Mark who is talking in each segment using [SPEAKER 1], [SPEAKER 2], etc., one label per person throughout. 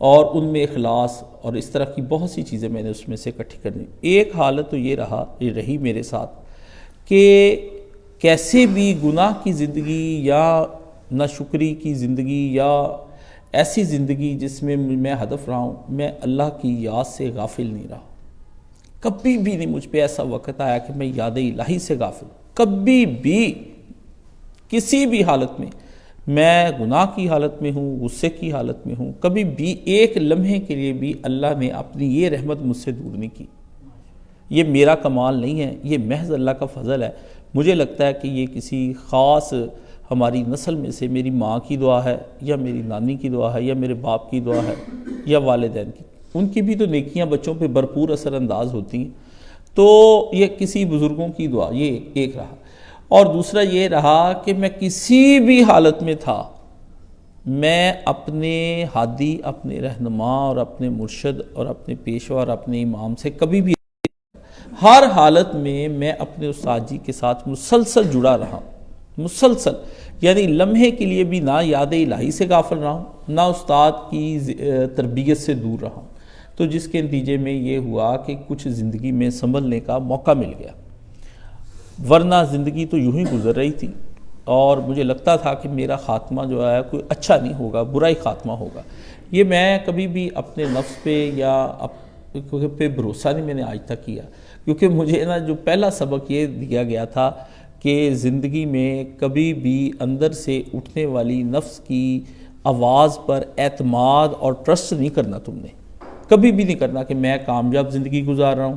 [SPEAKER 1] اور ان میں اخلاص اور اس طرح کی بہت سی چیزیں میں نے اس میں سے اکٹھی کرنی. ایک حالت تو یہ رہی میرے ساتھ کہ کیسے بھی گناہ کی زندگی یا ناشکری کی زندگی یا ایسی زندگی جس میں میں ہدف رہا ہوں، میں اللہ کی یاد سے غافل نہیں رہا. کبھی بھی نہیں مجھ پہ ایسا وقت آیا کہ میں یاد الہی سے غافل. کبھی بھی کسی بھی حالت میں گناہ کی حالت میں ہوں، غصے کی حالت میں ہوں، کبھی بھی ایک لمحے کے لیے بھی اللہ نے اپنی یہ رحمت مجھ سے دور نہیں کی. یہ میرا کمال نہیں ہے، یہ محض اللہ کا فضل ہے. مجھے لگتا ہے کہ یہ کسی خاص ہماری نسل میں سے میری ماں کی دعا ہے یا میری نانی کی دعا ہے یا میرے باپ کی دعا ہے یا والدین کی. ان کی بھی تو نیکیاں بچوں پہ بھرپور اثر انداز ہوتی ہیں. تو یہ کسی بزرگوں کی دعا، یہ ایک رہا. اور دوسرا یہ رہا کہ میں کسی بھی حالت میں تھا، میں اپنے ہادی، اپنے رہنما اور اپنے مرشد اور اپنے پیشوا اور اپنے امام سے کبھی بھی ہر حالت میں اپنے استاد جی کے ساتھ مسلسل جڑا رہا ہوں. مسلسل یعنی لمحے کے لیے بھی نہ یاد الہی سے غافل رہا ہوں، نہ استاد کی تربیت سے دور رہا ہوں. تو جس کے نتیجے میں یہ ہوا کہ کچھ زندگی میں سنبھلنے کا موقع مل گیا، ورنہ زندگی تو یوں ہی گزر رہی تھی اور مجھے لگتا تھا کہ میرا خاتمہ جو ہے کوئی اچھا نہیں ہوگا، برا ہی خاتمہ ہوگا. یہ میں کبھی بھی اپنے نفس پہ یا پہ بھروسہ نہیں میں نے آج تک کیا، کیونکہ مجھے جو پہلا سبق یہ دیا گیا تھا کہ زندگی میں کبھی بھی اندر سے اٹھنے والی نفس کی آواز پر اعتماد اور ٹرسٹ نہیں کرنا. تم نے کبھی بھی نہیں کرنا کہ میں کامیاب زندگی گزار رہا ہوں،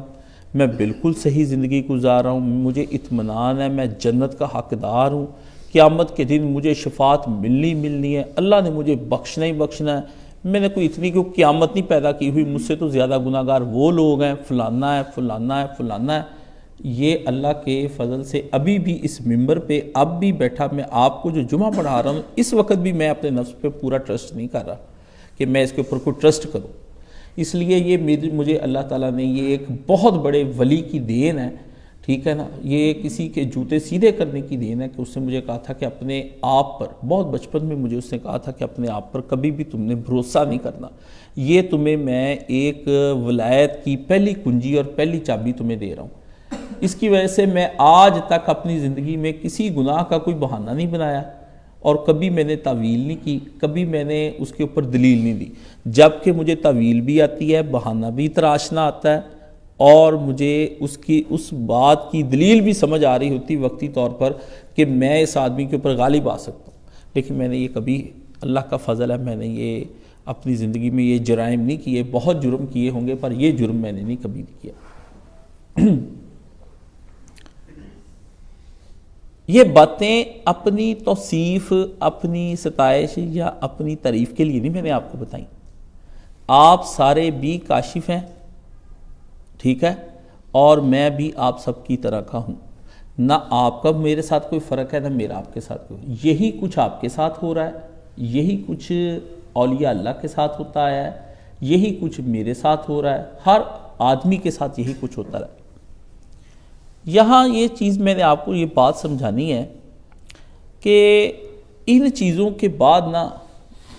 [SPEAKER 1] میں بالکل صحیح زندگی گزار رہا ہوں، مجھے اطمینان ہے، میں جنت کا حقدار ہوں، قیامت کے دن مجھے شفاعت ملنی ہے، اللہ نے مجھے بخشنا ہی بخشنا ہے. میں نے کوئی اتنی کیوں قیامت نہیں پیدا کی ہوئی، مجھ سے تو زیادہ گناہگار وہ لوگ ہیں، فلانا ہے فلانا ہے فلانا ہے. یہ اللہ کے فضل سے ابھی بھی اس ممبر پہ اب بھی بیٹھا میں آپ کو جو جمعہ پڑھا رہا ہوں، اس وقت بھی میں اپنے نفس پہ پورا ٹرسٹ نہیں کر رہا کہ میں اس کے اوپر کوئی ٹرسٹ کروں. اس لیے یہ مجھے اللہ تعالیٰ نے یہ ایک بہت بڑے ولی کی دین ہے، ٹھیک ہے نا. یہ کسی کے جوتے سیدھے کرنے کی دین ہے کہ اس نے مجھے کہا تھا کہ اپنے آپ پر، بہت بچپن میں مجھے اس نے کہا تھا کہ اپنے آپ پر کبھی بھی تم نے بھروسہ نہیں کرنا. یہ تمہیں میں ایک ولایت کی پہلی کنجی اور پہلی چابی تمہیں دے رہا ہوں. اس کی وجہ سے میں آج تک اپنی زندگی میں کسی گناہ کا کوئی بہانہ نہیں بنایا اور کبھی میں نے تعویل نہیں کی، کبھی میں نے اس کے اوپر دلیل نہیں دی. جب کہ مجھے تعویل بھی آتی ہے، بہانہ بھی تراشنا آتا ہے اور مجھے اس بات کی دلیل بھی سمجھ آ رہی ہوتی وقتی طور پر کہ میں اس آدمی کے اوپر غالب آ سکتا ہوں. لیکن میں نے یہ کبھی، اللہ کا فضل ہے، میں نے یہ اپنی زندگی میں یہ جرائم نہیں کیے. بہت جرم کیے ہوں گے پر یہ جرم میں نے نہیں کبھی نہیں کیا. یہ باتیں اپنی توصیف، اپنی ستائش یا اپنی تعریف کے لیے نہیں میں نے آپ کو بتائیں. آپ سارے بھی کاشف ہیں، ٹھیک ہے، اور میں بھی آپ سب کی طرح کا ہوں. نہ آپ کا میرے ساتھ کوئی فرق ہے، نہ میرا آپ کے ساتھ کوئی. یہی کچھ آپ کے ساتھ ہو رہا ہے، یہی کچھ اولیاء اللہ کے ساتھ ہوتا آیا ہے، یہی کچھ میرے ساتھ ہو رہا ہے، ہر آدمی کے ساتھ یہی کچھ ہوتا رہا ہے. یہاں یہ چیز میں نے آپ کو یہ بات سمجھانی ہے کہ ان چیزوں کے بعد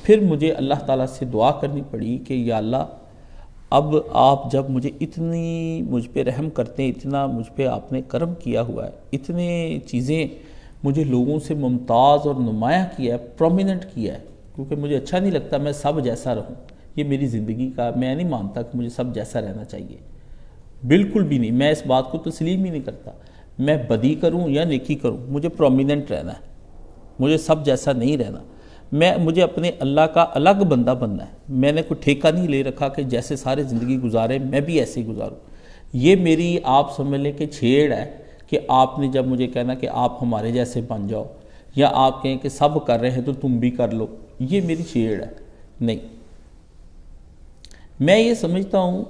[SPEAKER 1] پھر مجھے اللہ تعالیٰ سے دعا کرنی پڑی کہ یا اللہ، اب آپ جب مجھ پہ رحم کرتے ہیں، اتنا مجھ پہ آپ نے کرم کیا ہوا ہے، اتنے چیزیں مجھے لوگوں سے ممتاز اور نمایاں کیا ہے، پرومیننٹ کیا ہے، کیونکہ مجھے اچھا نہیں لگتا میں سب جیسا رہوں. یہ میری زندگی کا، میں نہیں مانتا کہ مجھے سب جیسا رہنا چاہیے، بالکل بھی نہیں. میں اس بات کو تسلیم ہی نہیں کرتا. میں بدی کروں یا نیکی کروں، مجھے پرومیننٹ رہنا ہے، مجھے سب جیسا نہیں رہنا. مجھے اپنے اللہ کا الگ بندہ بننا ہے. میں نے کوئی ٹھیکہ نہیں لے رکھا کہ جیسے سارے زندگی گزارے میں بھی ایسے ہی گزاروں. یہ میری، آپ سمجھ لیں کہ چھیڑ ہے کہ آپ نے جب مجھے کہنا کہ آپ ہمارے جیسے بن جاؤ، یا آپ کہیں کہ سب کر رہے ہیں تو تم بھی کر لو، یہ میری چھیڑ ہے. نہیں، میں یہ سمجھتا ہوں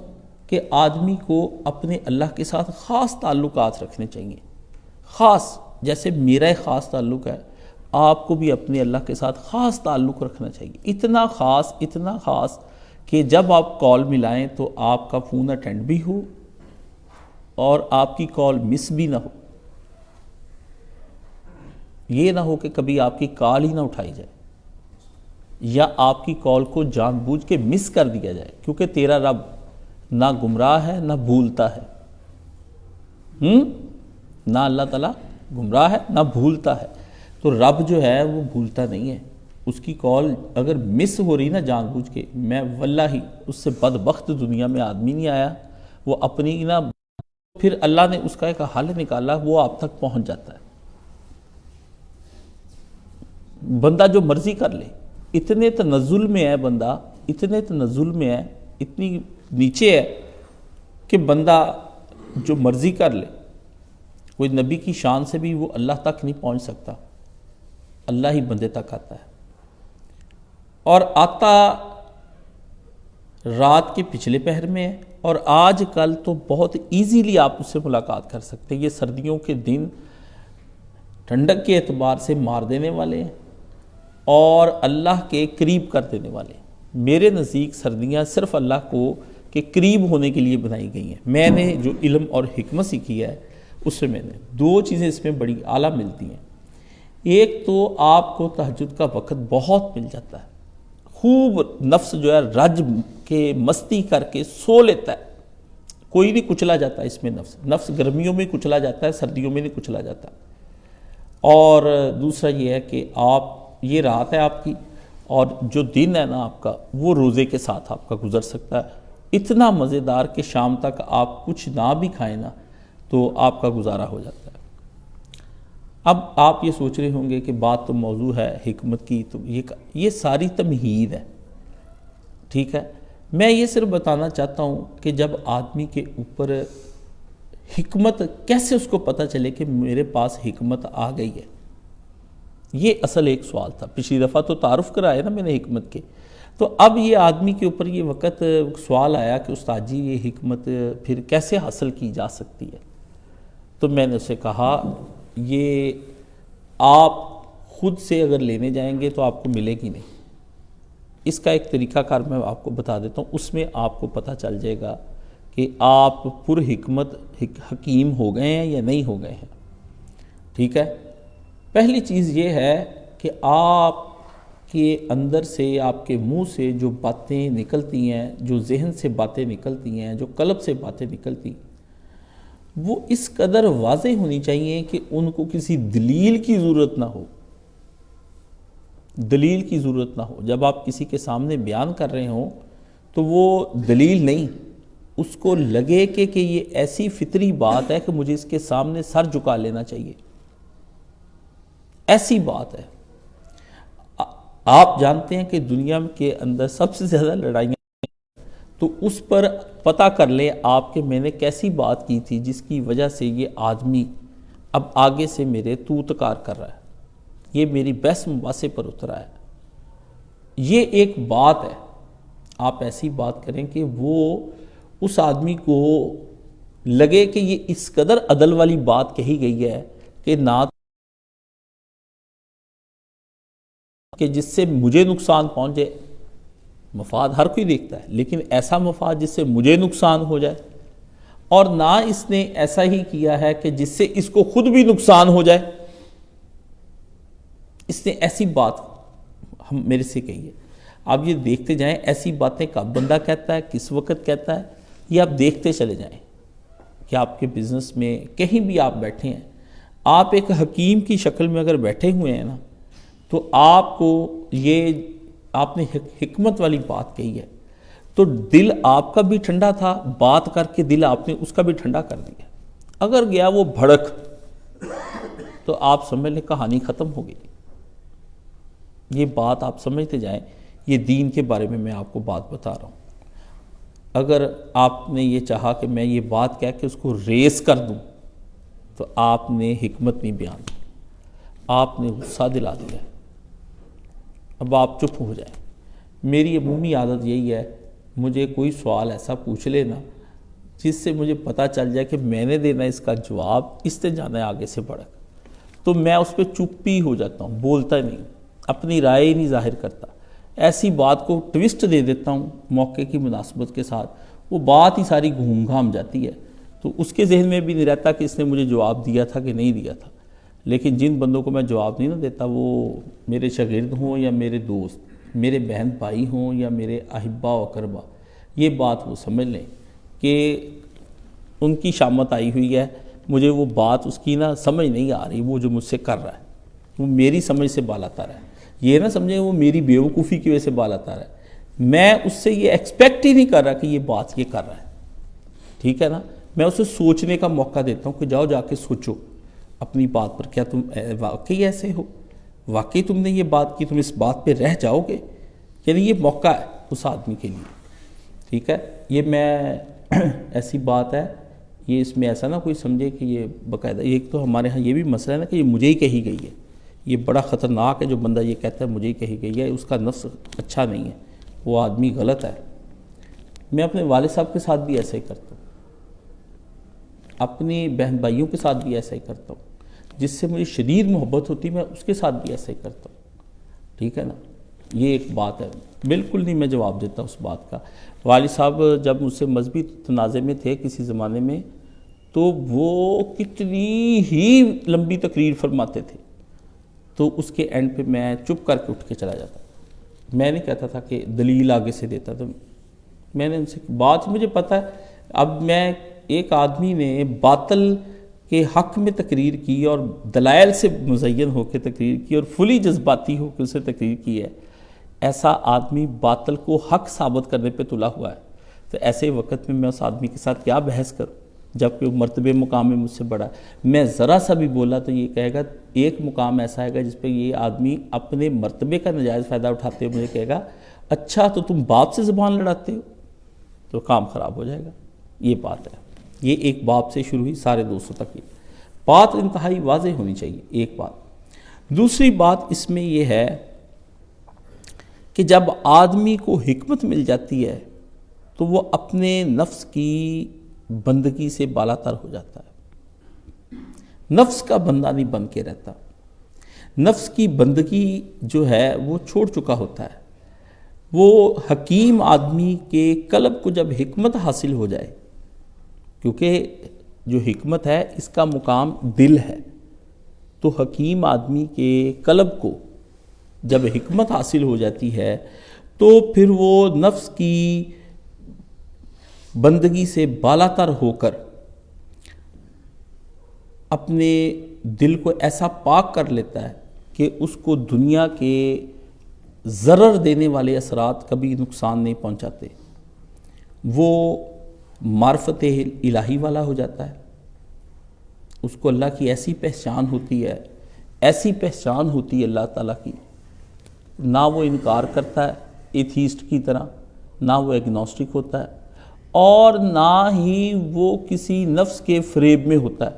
[SPEAKER 1] کہ آدمی کو اپنے اللہ کے ساتھ خاص تعلقات رکھنے چاہیے. خاص، جیسے میرا ایک خاص تعلق ہے، آپ کو بھی اپنے اللہ کے ساتھ خاص تعلق رکھنا چاہیے. اتنا خاص کہ جب آپ کال ملائیں تو آپ کا فون اٹینڈ بھی ہو اور آپ کی کال مس بھی نہ ہو. یہ نہ ہو کہ کبھی آپ کی کال ہی نہ اٹھائی جائے. یا آپ کی کال کو جان بوجھ کے مس کر دیا جائے، کیونکہ تیرا رب نہ گمراہ ہے نہ بھولتا ہے، نہ اللہ تعالیٰ گمراہ ہے نہ بھولتا ہے۔ تو رب جو ہے وہ بھولتا نہیں ہے، اس کی کال اگر مس ہو رہی نا جان بوجھ کے، میں واللہ اس سے بدبخت دنیا میں آدمی نہیں آیا، وہ اپنی نا پھر اللہ نے اس کا ایک حل نکالا، وہ آپ تک پہنچ جاتا ہے۔ بندہ جو مرضی کر لے، اتنے تنزل میں ہے بندہ، اتنے تنزل میں ہے، اتنی نیچے ہے کہ بندہ جو مرضی کر لے، کوئی نبی کی شان سے بھی وہ اللہ تک نہیں پہنچ سکتا، اللہ ہی بندے تک آتا ہے، اور آتا رات کے پچھلے پہر میں ہے، اور آج کل تو بہت ایزیلی آپ اس سے ملاقات کر سکتے ہیں۔ یہ سردیوں کے دن ٹھنڈک کے اعتبار سے مار دینے والے ہیں اور اللہ کے قریب کر دینے والے ہیں۔ میرے نزدیک سردیاں صرف اللہ کو کے قریب ہونے کے لیے بنائی گئی ہیں۔ میں نے جو علم اور حکمت سیکھی ہے اس سے میں نے دو چیزیں اس میں بڑی اعلیٰ ملتی ہیں۔ ایک تو آپ کو تہجد کا وقت بہت مل جاتا ہے، خوب نفس جو ہے رج کے مستی کر کے سو لیتا ہے، کوئی نہیں کچلا جاتا اس میں، نفس گرمیوں میں کچلا جاتا ہے، سردیوں میں نہیں کچلا جاتا۔ اور دوسرا یہ ہے کہ آپ یہ رات ہے آپ کی، اور جو دن ہے نا آپ کا وہ روزے کے ساتھ آپ کا گزر سکتا ہے، اتنا مزیدار کہ شام تک آپ کچھ نہ بھی کھائیں نا تو آپ کا گزارا ہو جاتا ہے۔ اب آپ یہ سوچ رہے ہوں گے کہ بات تو موضوع ہے حکمت کی، تو یہ ساری تمہید ہے، ٹھیک ہے۔ میں یہ صرف بتانا چاہتا ہوں کہ جب آدمی کے اوپر حکمت، کیسے اس کو پتہ چلے کہ میرے پاس حکمت آ گئی ہے، یہ اصل ایک سوال تھا۔ پچھلی دفعہ تو تعارف کرایا نا میں نے حکمت کے، تو اب یہ آدمی کے اوپر یہ وقت سوال آیا کہ استاد جی یہ حکمت پھر کیسے حاصل کی جا سکتی ہے؟ تو میں نے اسے کہا یہ آپ خود سے اگر لینے جائیں گے تو آپ کو ملے گی نہیں۔ اس کا ایک طریقہ کار میں آپ کو بتا دیتا ہوں، اس میں آپ کو پتہ چل جائے گا کہ آپ پر حکمت حکیم ہو گئے ہیں یا نہیں ہو گئے ہیں، ٹھیک ہے۔ پہلی چیز یہ ہے کہ آپ کے اندر سے، آپ کے منہ سے جو باتیں نکلتی ہیں، جو ذہن سے باتیں نکلتی ہیں، جو قلب سے باتیں نکلتی ہیں، وہ اس قدر واضح ہونی چاہیے کہ ان کو کسی دلیل کی ضرورت نہ ہو، دلیل کی ضرورت نہ ہو۔ جب آپ کسی کے سامنے بیان کر رہے ہوں تو وہ دلیل نہیں، اس کو لگے کہ یہ ایسی فطری بات ہے کہ مجھے اس کے سامنے سر جھکا لینا چاہیے، ایسی بات ہے۔ آپ جانتے ہیں کہ دنیا کے اندر سب سے زیادہ لڑائیاں، تو اس پر پتہ کر لیں آپ کہ میں نے کیسی بات کی تھی جس کی وجہ سے یہ آدمی اب آگے سے میرے توتکار کر رہا ہے، یہ میری بحث مباحثے پر اترا ہے۔ یہ ایک بات ہے، آپ ایسی بات کریں کہ وہ اس آدمی کو لگے کہ یہ اس قدر عدل والی بات کہی گئی ہے کہ نہ کہ جس سے مجھے نقصان پہنچے، مفاد ہر کوئی دیکھتا ہے، لیکن ایسا مفاد جس سے مجھے نقصان ہو جائے، اور نہ اس نے ایسا ہی کیا ہے کہ جس سے اس کو خود بھی نقصان ہو جائے۔ اس نے ایسی بات ہم میرے سے کہی ہے، آپ یہ دیکھتے جائیں ایسی باتیں کب بندہ کہتا ہے، کس وقت کہتا ہے، یہ آپ دیکھتے چلے جائیں کہ آپ کے بزنس میں کہیں بھی آپ بیٹھے ہیں، آپ ایک حکیم کی شکل میں اگر بیٹھے ہوئے ہیں نا، تو آپ کو یہ آپ نے حکمت والی بات کہی ہے، تو دل آپ کا بھی ٹھنڈا تھا، بات کر کے دل آپ نے اس کا بھی ٹھنڈا کر دیا۔ اگر گیا وہ بھڑک تو آپ سمجھ لیں کہانی ختم ہو گئی۔ یہ بات آپ سمجھتے جائیں، یہ دین کے بارے میں آپ کو بات بتا رہا ہوں۔ اگر آپ نے یہ چاہا کہ میں یہ بات کہہ کے اس کو ریس کر دوں تو آپ نے حکمت نہیں بیان کی، آپ نے غصہ دلا دیا۔ اب آپ چپ ہو جائیں۔ میری عمومی عادت یہی ہے، مجھے کوئی سوال ایسا پوچھ لینا جس سے مجھے پتہ چل جائے کہ میں نے دینا اس کا جواب، اس سے جانا ہے آگے سے بڑھک، تو میں اس پہ چپ ہی ہو جاتا ہوں، بولتا ہی نہیں، اپنی رائے ہی نہیں ظاہر کرتا، ایسی بات کو ٹوسٹ دے دیتا ہوں موقع کی مناسبت کے ساتھ، وہ بات ہی ساری گھوم گھام جاتی ہے، تو اس کے ذہن میں بھی نہیں رہتا کہ اس نے مجھے جواب دیا تھا کہ نہیں دیا تھا۔ لیکن جن بندوں کو میں جواب نہیں نہ دیتا، وہ میرے شاگرد ہوں یا میرے دوست، میرے بہن بھائی ہوں یا میرے احبا و اقربا، یہ بات وہ سمجھ لیں کہ ان کی شامت آئی ہوئی ہے، مجھے وہ بات اس کی نا سمجھ نہیں آ رہی، وہ جو مجھ سے کر رہا ہے وہ میری سمجھ سے بالاتر ہے، یہ نہ سمجھیں وہ میری بیوقوفی کی وجہ سے بالاتر ہے، میں اس سے یہ ایکسپیکٹ ہی نہیں کر رہا کہ یہ بات یہ کر رہا ہے، ٹھیک ہے نا، میں اسے سوچنے کا موقع دیتا ہوں کہ جاؤ جا کے سوچو اپنی بات پر، کیا تم واقعی ایسے ہو، واقعی تم نے یہ بات کی، تم اس بات پہ رہ جاؤ گے، یعنی یہ موقع ہے اس آدمی کے لیے، ٹھیک ہے، یہ میں ایسی بات ہے، یہ اس میں ایسا نہ کوئی سمجھے کہ یہ باقاعدہ، یہ تو ہمارے ہاں یہ بھی مسئلہ ہے نا کہ یہ مجھے ہی کہی گئی ہے، یہ بڑا خطرناک ہے جو بندہ یہ کہتا ہے مجھے ہی کہی گئی ہے، اس کا نفس اچھا نہیں ہے، وہ آدمی غلط ہے۔ میں اپنے والد صاحب کے ساتھ بھی ایسا ہی کرتا ہوں، اپنی بہن بھائیوں کے ساتھ بھی ایسا ہی کرتا ہوں، جس سے مجھے شدید محبت ہوتی میں اس کے ساتھ بھی ایسا ہی کرتا ہوں، ٹھیک ہے نا، یہ ایک بات ہے، بالکل نہیں میں جواب دیتا اس بات کا۔ والد صاحب جب مجھ سے مذہبی تنازع میں تھے کسی زمانے میں، تو وہ کتنی ہی لمبی تقریر فرماتے تھے، تو اس کے اینڈ پہ میں چپ کر کے اٹھ کے چلا جاتا، میں نہیں کہتا تھا کہ دلیل آگے سے دیتا تھا، میں نے ان سے بات مجھے پتہ ہے، اب میں ایک آدمی نے باطل کے حق میں تقریر کی اور دلائل سے مزین ہو کے تقریر کی اور فلی جذباتی ہو کے اسے تقریر کی ہے، ایسا آدمی باطل کو حق ثابت کرنے پہ تلا ہوا ہے، تو ایسے وقت میں اس آدمی کے ساتھ کیا بحث کروں، جبکہ وہ مرتبے مقام میں مجھ سے بڑا ہے، میں ذرا سا بھی بولا تو یہ کہے گا، ایک مقام ایسا ہے گا جس پہ یہ آدمی اپنے مرتبے کا نجائز فائدہ اٹھاتے ہوئے مجھے کہے گا اچھا تو تم باپ سے زبان لڑاتے ہو، تو کام خراب ہو جائے گا، یہ بات ہے، یہ ایک باپ سے شروع ہوئی سارے دوستوں تک، یہ بات انتہائی واضح ہونی چاہیے، ایک بات۔ دوسری بات اس میں یہ ہے کہ جب آدمی کو حکمت مل جاتی ہے تو وہ اپنے نفس کی بندگی سے بالاتر ہو جاتا ہے، نفس کا بندہ نہیں بن کے رہتا، نفس کی بندگی جو ہے وہ چھوڑ چکا ہوتا ہے، وہ حکیم آدمی کے قلب کو جب حکمت حاصل ہو جائے، کیونکہ جو حکمت ہے اس کا مقام دل ہے، تو حکیم آدمی کے قلب کو جب حکمت حاصل ہو جاتی ہے تو پھر وہ نفس کی بندگی سے بالاتر ہو کر اپنے دل کو ایسا پاک کر لیتا ہے کہ اس کو دنیا کے ضرر دینے والے اثرات کبھی نقصان نہیں پہنچاتے، وہ معرفت الہی والا ہو جاتا ہے، اس کو اللہ کی ایسی پہچان ہوتی ہے، ایسی پہچان ہوتی ہے اللہ تعالیٰ کی، نہ وہ انکار کرتا ہے ایتھیسٹ کی طرح، نہ وہ ایگنوسٹک ہوتا ہے، اور نہ ہی وہ کسی نفس کے فریب میں ہوتا ہے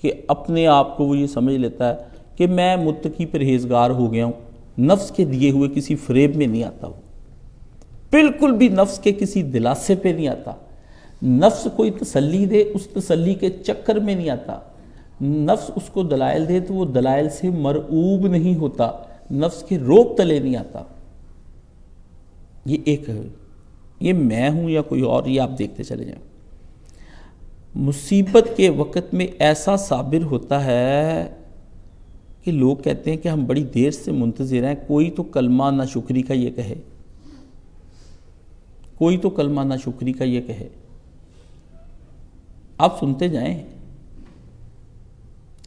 [SPEAKER 1] کہ اپنے آپ کو وہ یہ سمجھ لیتا ہے کہ میں متقی پرہیزگار ہو گیا ہوں، نفس کے دیے ہوئے کسی فریب میں نہیں آتا، وہ بالکل بھی نفس کے کسی دلاسے پہ نہیں آتا، نفس کوئی تسلی دے اس تسلی کے چکر میں نہیں آتا، نفس اس کو دلائل دے تو وہ دلائل سے مرعوب نہیں ہوتا، نفس کے روب تلے نہیں آتا، یہ ایک ہے، یہ میں ہوں یا کوئی اور، یہ آپ دیکھتے چلے جائیں، مصیبت کے وقت میں ایسا صابر ہوتا ہے کہ لوگ کہتے ہیں کہ ہم بڑی دیر سے منتظر ہیں، کوئی تو کلمہ نہ شکری کا یہ کہے، کوئی تو کلمہ نہ شکری کا یہ کہے، آپ سنتے جائیں،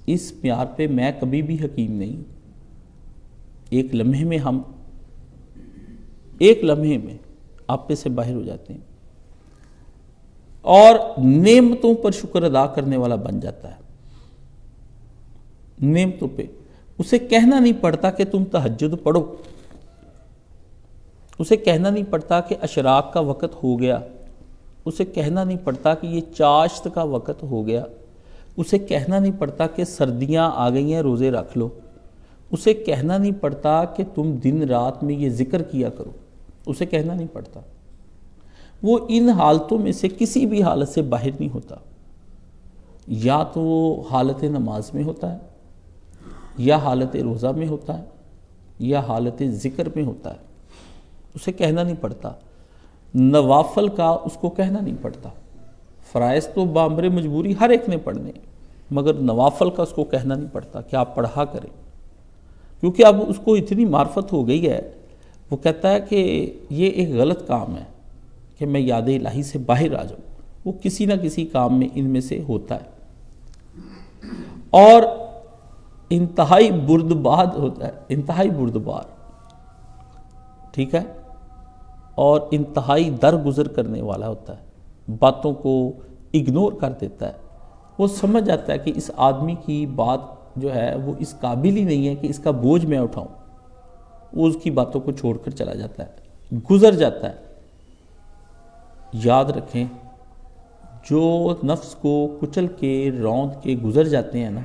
[SPEAKER 1] اس معیار پہ میں کبھی بھی حکیم نہیں، ایک لمحے میں ہم ایک لمحے میں آپ پہ سے باہر ہو جاتے ہیں اور نعمتوں پر شکر ادا کرنے والا بن جاتا ہے، نعمتوں پہ اسے کہنا نہیں پڑتا کہ تم تہجد پڑھو، اسے کہنا نہیں پڑتا کہ اشراق کا وقت ہو گیا، اسے کہنا نہیں پڑتا کہ یہ چاشت کا وقت ہو گیا، اسے کہنا نہیں پڑتا کہ سردیاں آ گئی ہیں روزے رکھ لو، اسے کہنا نہیں پڑتا کہ تم دن رات میں یہ ذکر کیا کرو، اسے کہنا نہیں پڑتا، وہ ان حالتوں میں سے کسی بھی حالت سے باہر نہیں ہوتا، یا تو وہ حالت نماز میں ہوتا ہے، یا حالت روزہ میں ہوتا ہے، یا حالت ذکر میں ہوتا ہے، اسے کہنا نہیں پڑتا، نوافل کا اس کو کہنا نہیں پڑتا، فرائض تو بامر مجبوری ہر ایک نے پڑھنے، مگر نوافل کا اس کو کہنا نہیں پڑتا کہ آپ پڑھا کریں، کیونکہ اب اس کو اتنی معرفت ہو گئی ہے، وہ کہتا ہے کہ یہ ایک غلط کام ہے کہ میں یاد الہی سے باہر آ جاؤں. وہ کسی نہ کسی کام میں ان میں سے ہوتا ہے اور انتہائی بردبار ہوتا ہے, انتہائی بردبار, ٹھیک ہے, اور انتہائی درگزر کرنے والا ہوتا ہے, باتوں کو اگنور کر دیتا ہے. وہ سمجھ جاتا ہے کہ اس آدمی کی بات جو ہے وہ اس قابل ہی نہیں ہے کہ اس کا بوجھ میں اٹھاؤں. وہ اس کی باتوں کو چھوڑ کر چلا جاتا ہے, گزر جاتا ہے. یاد رکھیں, جو نفس کو کچل کے روند کے گزر جاتے ہیں نا,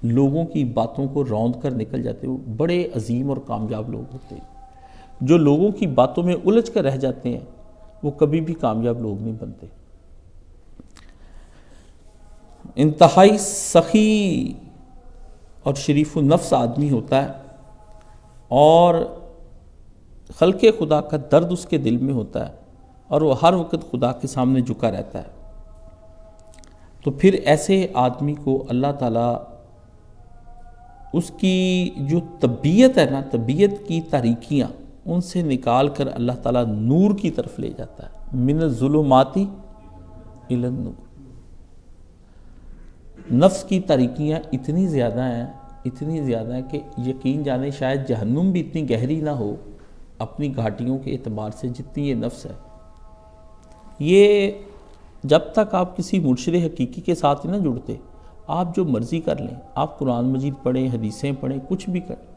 [SPEAKER 1] لوگوں کی باتوں کو روند کر نکل جاتے ہیں, وہ بڑے عظیم اور کامیاب لوگ ہوتے ہیں. جو لوگوں کی باتوں میں الجھ کر رہ جاتے ہیں وہ کبھی بھی کامیاب لوگ نہیں بنتے. انتہائی سخی اور شریف النفس آدمی ہوتا ہے اور خلق خدا کا درد اس کے دل میں ہوتا ہے اور وہ ہر وقت خدا کے سامنے جھکا رہتا ہے. تو پھر ایسے آدمی کو اللہ تعالیٰ اس کی جو طبیعت ہے نا, طبیعت کی تاریکیاں, ان سے نکال کر اللہ تعالیٰ نور کی طرف لے جاتا ہے. من الظلمات الی النور. نفس کی تاریکیاں اتنی زیادہ ہیں کہ یقین جانے شاید جہنم بھی اتنی گہری نہ ہو اپنی گھاٹیوں کے اعتبار سے جتنی یہ نفس ہے. یہ جب تک آپ کسی مرشد حقیقی کے ساتھ نہ جڑتے, آپ جو مرضی کر لیں, آپ قرآن مجید پڑھیں, حدیثیں پڑھیں, کچھ بھی کریں,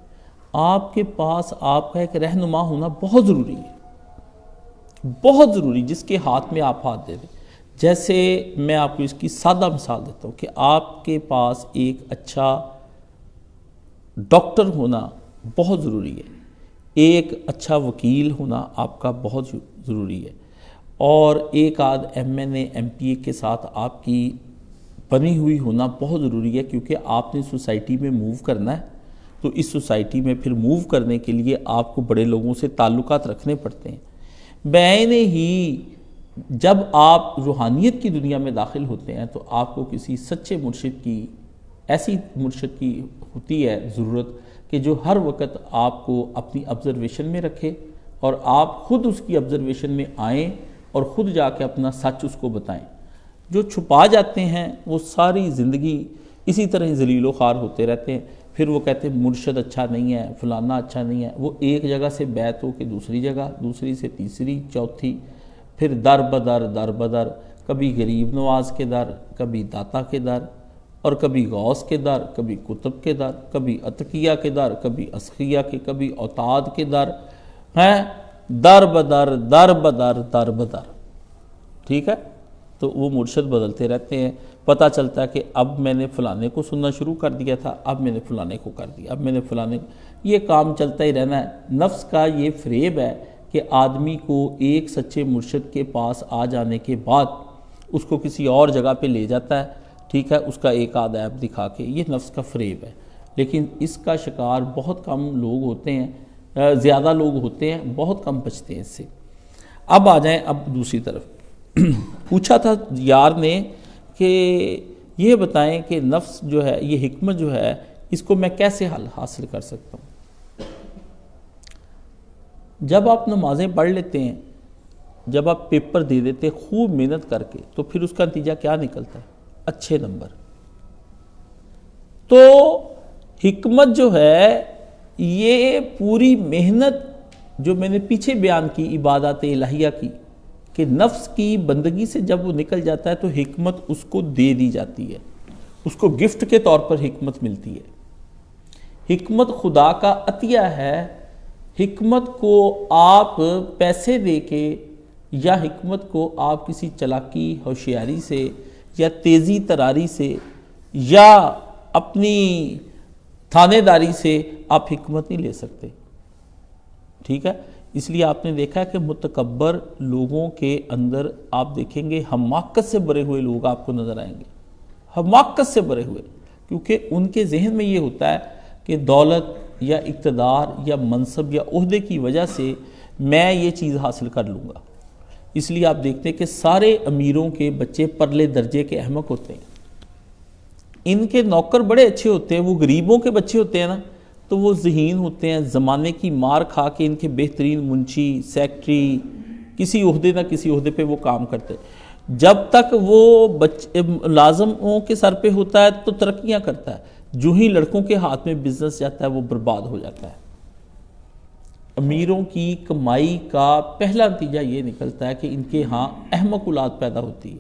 [SPEAKER 1] آپ کے پاس آپ کا ایک رہنما ہونا بہت ضروری ہے, بہت ضروری, جس کے ہاتھ میں آپ ہاتھ دے دیں. جیسے میں آپ کو اس کی سادہ مثال دیتا ہوں کہ آپ کے پاس ایک اچھا ڈاکٹر ہونا بہت ضروری ہے, ایک اچھا وکیل ہونا آپ کا بہت ضروری ہے, اور ایک آدھ M N A M P A کے ساتھ آپ کی بنی ہوئی ہونا بہت ضروری ہے, کیونکہ آپ نے سوسائٹی میں موو کرنا ہے. تو اس سوسائٹی میں پھر موو کرنے کے لیے آپ کو بڑے لوگوں سے تعلقات رکھنے پڑتے ہیں. بعین ہی جب آپ روحانیت کی دنیا میں داخل ہوتے ہیں تو آپ کو کسی سچے مرشد کی, ایسی مرشد کی ہوتی ہے ضرورت کہ جو ہر وقت آپ کو اپنی آبزرویشن میں رکھے اور آپ خود اس کی آبزرویشن میں آئیں اور خود جا کے اپنا سچ اس کو بتائیں. جو چھپا جاتے ہیں وہ ساری زندگی اسی طرح ذلیل و خوار ہوتے رہتے ہیں. پھر وہ کہتے ہیں مرشد اچھا نہیں ہے, فلانا اچھا نہیں ہے. وہ ایک جگہ سے بیعت ہو کے دوسری جگہ, دوسری سے تیسری, چوتھی, پھر در بدر, کبھی غریب نواز کے در, کبھی داتا کے در, اور کبھی غوث کے در, کبھی کتب کے در, کبھی عتقیہ کے در, کبھی اسخیہ کے, کبھی اوتاد کے در ہیں, در بدر. ٹھیک ہے, تو وہ مرشد بدلتے رہتے ہیں. پتہ چلتا ہے کہ اب میں نے فلانے کو سننا شروع کر دیا تھا, اب میں نے فلانے کو کر دیا, اب میں نے فلانے کو. یہ کام چلتا ہی رہنا ہے. نفس کا یہ فریب ہے کہ آدمی کو ایک سچے مرشد کے پاس آ جانے کے بعد اس کو کسی اور جگہ پہ لے جاتا ہے, ٹھیک ہے, اس کا ایک آدھ عیب دکھا کے. یہ نفس کا فریب ہے, لیکن اس کا شکار بہت کم لوگ ہوتے ہیں, زیادہ لوگ ہوتے ہیں, بہت کم بچتے ہیں اس سے. اب آ جائیں اب دوسری طرف. پوچھا تھا یار نے کہ یہ بتائیں کہ نفس جو ہے, یہ حکمت جو ہے, اس کو میں کیسے حل حاصل کر سکتا ہوں. جب آپ نمازیں پڑھ لیتے ہیں, جب آپ پیپر دے دیتے خوب محنت کر کے, تو پھر اس کا نتیجہ کیا نکلتا ہے؟ اچھے نمبر. تو حکمت جو ہے یہ پوری محنت جو میں نے پیچھے بیان کی عبادات الہیہ کی, کہ نفس کی بندگی سے جب وہ نکل جاتا ہے تو حکمت اس کو دے دی جاتی ہے, اس کو گفٹ کے طور پر حکمت ملتی ہے. حکمت خدا کا عطیہ ہے. حکمت کو آپ پیسے دے کے یا حکمت کو آپ کسی چلاکی ہوشیاری سے یا تیزی تراری سے یا اپنی تھانے داری سے آپ حکمت نہیں لے سکتے. ٹھیک ہے, اس لیے آپ نے دیکھا ہے کہ متکبر لوگوں کے اندر آپ دیکھیں گے حماقت سے بھرے ہوئے لوگ آپ کو نظر آئیں گے, حماقت سے بھرے ہوئے, کیونکہ ان کے ذہن میں یہ ہوتا ہے کہ دولت یا اقتدار یا منصب یا عہدے کی وجہ سے میں یہ چیز حاصل کر لوں گا. اس لیے آپ دیکھتے ہیں کہ سارے امیروں کے بچے پرلے درجے کے احمق ہوتے ہیں, ان کے نوکر بڑے اچھے ہوتے ہیں. وہ غریبوں کے بچے ہوتے ہیں نا, تو وہ ذہین ہوتے ہیں، زمانے کی مار کھا کے ان کے بہترین منشی، سیکٹری، کسی عہدے نہ کسی عہدے پہ وہ کام کرتے ہیں۔ جب تک وہ لازموں کے سر پہ ہوتا ہے تو ترقیاں کرتا ہے، جو ہی لڑکوں کے ہاتھ میں بزنس جاتا ہے وہ برباد ہو جاتا ہے۔ امیروں کی کمائی کا پہلا نتیجہ یہ نکلتا ہے کہ ان کے ہاں احمق اولاد پیدا ہوتی ہے۔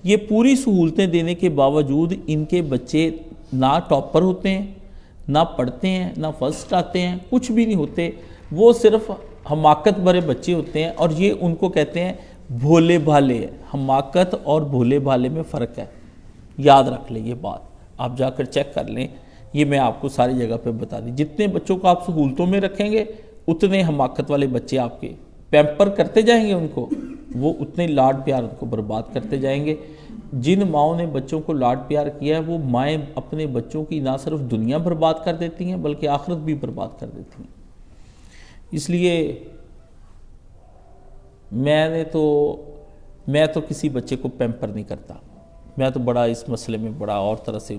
[SPEAKER 1] یہ پوری سہولتیں دینے کے باوجود ان کے بچے نہ ٹاپر ہوتے ہیں، نہ پڑھتے ہیں، نہ فرسٹ آتے ہیں، کچھ بھی نہیں ہوتے، وہ صرف حماقت بھرے بچے ہوتے ہیں، اور یہ ان کو کہتے ہیں بھولے بھالے۔ حماقت اور بھولے بھالے میں فرق ہے، یاد رکھ لیں یہ بات، آپ جا کر چیک کر لیں، یہ میں آپ کو ساری جگہ پہ بتا دی۔ جتنے بچوں کو آپ سہولتوں میں رکھیں گے اتنے حماقت والے بچے آپ کے پیمپر کرتے جائیں گے ان کو، وہ اتنے لاڈ پیار ان کو برباد کرتے جائیں گے۔ جن ماؤں نے بچوں کو لاڈ پیار کیا ہے وہ مائیں اپنے بچوں کی نہ صرف دنیا برباد کر دیتی ہیں بلکہ آخرت بھی برباد کر دیتی ہیں۔ اس لیے میں تو کسی بچے کو پیمپر نہیں کرتا، میں تو بڑا اس مسئلے میں بڑا اور طرح سے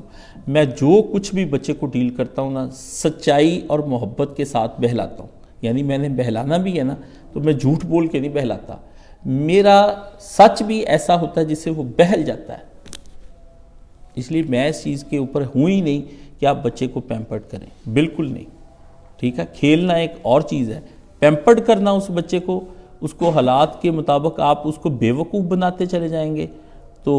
[SPEAKER 1] میں جو کچھ بھی بچے کو ڈیل کرتا ہوں نا، سچائی اور محبت کے ساتھ بہلاتا ہوں۔ یعنی میں نے بہلانا بھی ہے نا تو میں جھوٹ بول کے نہیں بہلاتا، میرا سچ بھی ایسا ہوتا ہے جس سے وہ بہل جاتا ہے۔ اس لیے میں اس چیز کے اوپر ہوں ہی نہیں کہ آپ بچے کو پیمپرڈ کریں، بالکل نہیں، ٹھیک ہے۔ کھیلنا ایک اور چیز ہے، پیمپرڈ کرنا اس بچے کو، اس کو حالات کے مطابق آپ اس کو بے وقوف بناتے چلے جائیں گے تو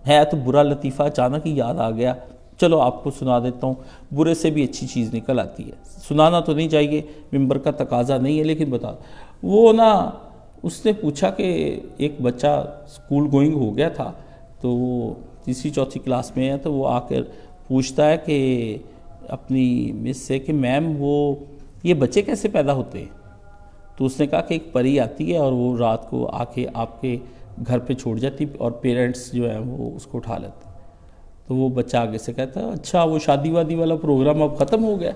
[SPEAKER 1] ہے تو برا لطیفہ اچانک ہی یاد آ گیا، چلو آپ کو سنا دیتا ہوں، برے سے بھی اچھی چیز نکل آتی ہے۔ سنانا تو نہیں چاہیے، ممبر کا تقاضا نہیں ہے، لیکن بتا وہ نا، اس نے پوچھا کہ ایک بچہ اسکول گوئنگ ہو گیا تھا تو وہ تیسری چوتھی کلاس میں ہے، تو وہ آ کر پوچھتا ہے کہ اپنی مس سے کہ میم وہ یہ بچے کیسے پیدا ہوتے ہیں؟ تو اس نے کہا کہ ایک پری آتی ہے اور وہ رات کو آ کے آپ کے گھر پہ چھوڑ جاتی اور پیرنٹس جو ہیں وہ اس کو اٹھا لیتے۔ تو وہ بچہ آگے سے کہتا ہے اچھا وہ شادی وادی والا پروگرام اب ختم ہو گیا۔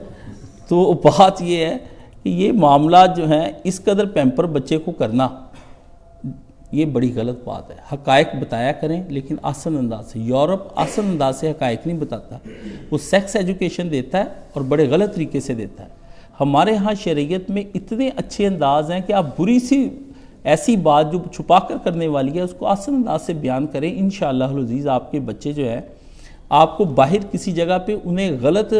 [SPEAKER 1] تو بات یہ ہے کہ یہ معاملات جو ہیں اس قدر پیمپر بچے کو کرنا یہ بڑی غلط بات ہے۔ حقائق بتایا کریں لیکن آسان انداز سے۔ یورپ آسان انداز سے حقائق نہیں بتاتا، وہ سیکس ایجوکیشن دیتا ہے اور بڑے غلط طریقے سے دیتا ہے۔ ہمارے ہاں شریعت میں اتنے اچھے انداز ہیں کہ آپ بری سی ایسی بات جو چھپا کر کرنے والی ہے اس کو آسان انداز سے بیان کریں، انشاءاللہ العزیز آپ کے بچے جو ہیں آپ کو باہر کسی جگہ پہ انہیں غلط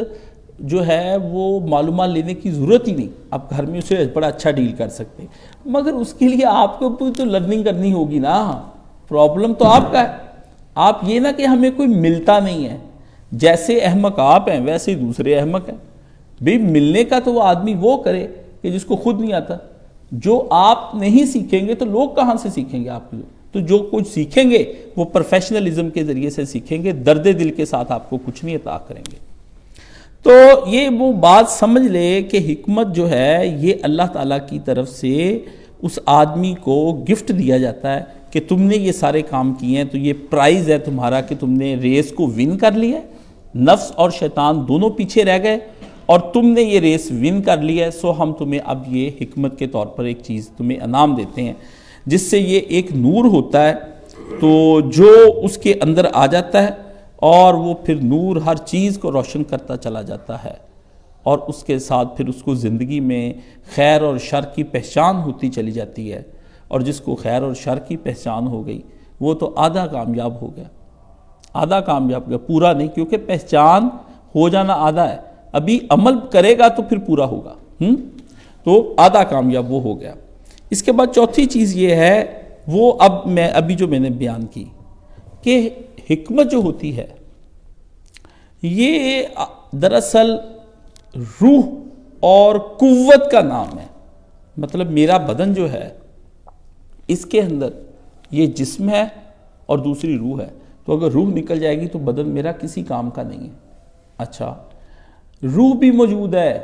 [SPEAKER 1] جو ہے وہ معلومات لینے کی ضرورت ہی نہیں، آپ گھر میں اسے بڑا اچھا ڈیل کر سکتے ہیں، مگر اس کے لیے آپ کو تو لرننگ کرنی ہوگی نا۔ پرابلم تو آپ کا ہے، آپ یہ نہ کہ ہمیں کوئی ملتا نہیں ہے، جیسے احمق آپ ہیں ویسے دوسرے احمق ہیں۔ بھی ملنے کا تو وہ آدمی وہ کرے کہ جس کو خود نہیں آتا، جو آپ نہیں سیکھیں گے تو لوگ کہاں سے سیکھیں گے آپ کو؟ تو جو کچھ سیکھیں گے وہ پروفیشنلزم کے ذریعے سے سیکھیں گے، درد دل کے ساتھ آپ کو کچھ نہیں عطا کریں گے۔ تو یہ وہ بات سمجھ لے کہ حکمت جو ہے یہ اللہ تعالیٰ کی طرف سے اس آدمی کو گفٹ دیا جاتا ہے کہ تم نے یہ سارے کام کیے ہیں تو یہ پرائز ہے تمہارا کہ تم نے ریس کو ون کر لیا ہے، نفس اور شیطان دونوں پیچھے رہ گئے اور تم نے یہ ریس ون کر لی ہے، سو ہم تمہیں اب یہ حکمت کے طور پر ایک چیز تمہیں انعام دیتے ہیں جس سے یہ ایک نور ہوتا ہے تو جو اس کے اندر آ جاتا ہے اور وہ پھر نور ہر چیز کو روشن کرتا چلا جاتا ہے اور اس کے ساتھ پھر اس کو زندگی میں خیر اور شر کی پہچان ہوتی چلی جاتی ہے، اور جس کو خیر اور شر کی پہچان ہو گئی وہ تو آدھا کامیاب ہو گیا، آدھا کامیاب ہو گیا، پورا نہیں، کیونکہ پہچان ہو جانا آدھا ہے، ابھی عمل کرے گا تو پھر پورا ہوگا، تو آدھا کامیاب وہ ہو گیا۔ اس کے بعد چوتھی چیز یہ ہے وہ ابھی جو میں نے بیان کی کہ حکمت جو ہوتی ہے یہ دراصل روح اور قوت کا نام ہے۔ مطلب میرا بدن جو ہے اس کے اندر یہ جسم ہے اور دوسری روح ہے، تو اگر روح نکل جائے گی تو بدن میرا کسی کام کا نہیں ہے۔ اچھا، روح بھی موجود ہے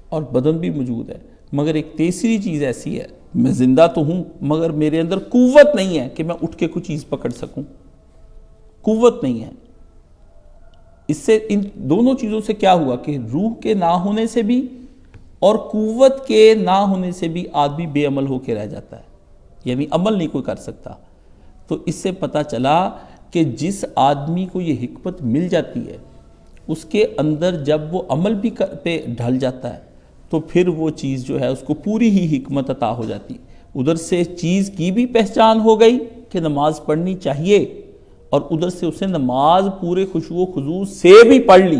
[SPEAKER 1] اور بدن بھی موجود ہے، مگر ایک تیسری چیز ایسی ہے، میں زندہ تو ہوں مگر میرے اندر قوت نہیں ہے کہ میں اٹھ کے کوئی چیز پکڑ سکوں، قوت نہیں ہے۔ اس سے ان دونوں چیزوں سے کیا ہوا کہ روح کے نہ ہونے سے بھی اور قوت کے نہ ہونے سے بھی آدمی بے عمل ہو کے رہ جاتا ہے، یعنی عمل نہیں کوئی کر سکتا۔ تو اس سے پتہ چلا کہ جس آدمی کو یہ حکمت مل جاتی ہے اس کے اندر جب وہ عمل بھی پہ ڈھل جاتا ہے تو پھر وہ چیز جو ہے اس کو پوری ہی حکمت عطا ہو جاتی. ادھر سے چیز کی بھی پہچان ہو گئی کہ نماز پڑھنی چاہیے، اور ادھر سے اسے نماز پورے خشوع و خضوع سے بھی پڑھ لی،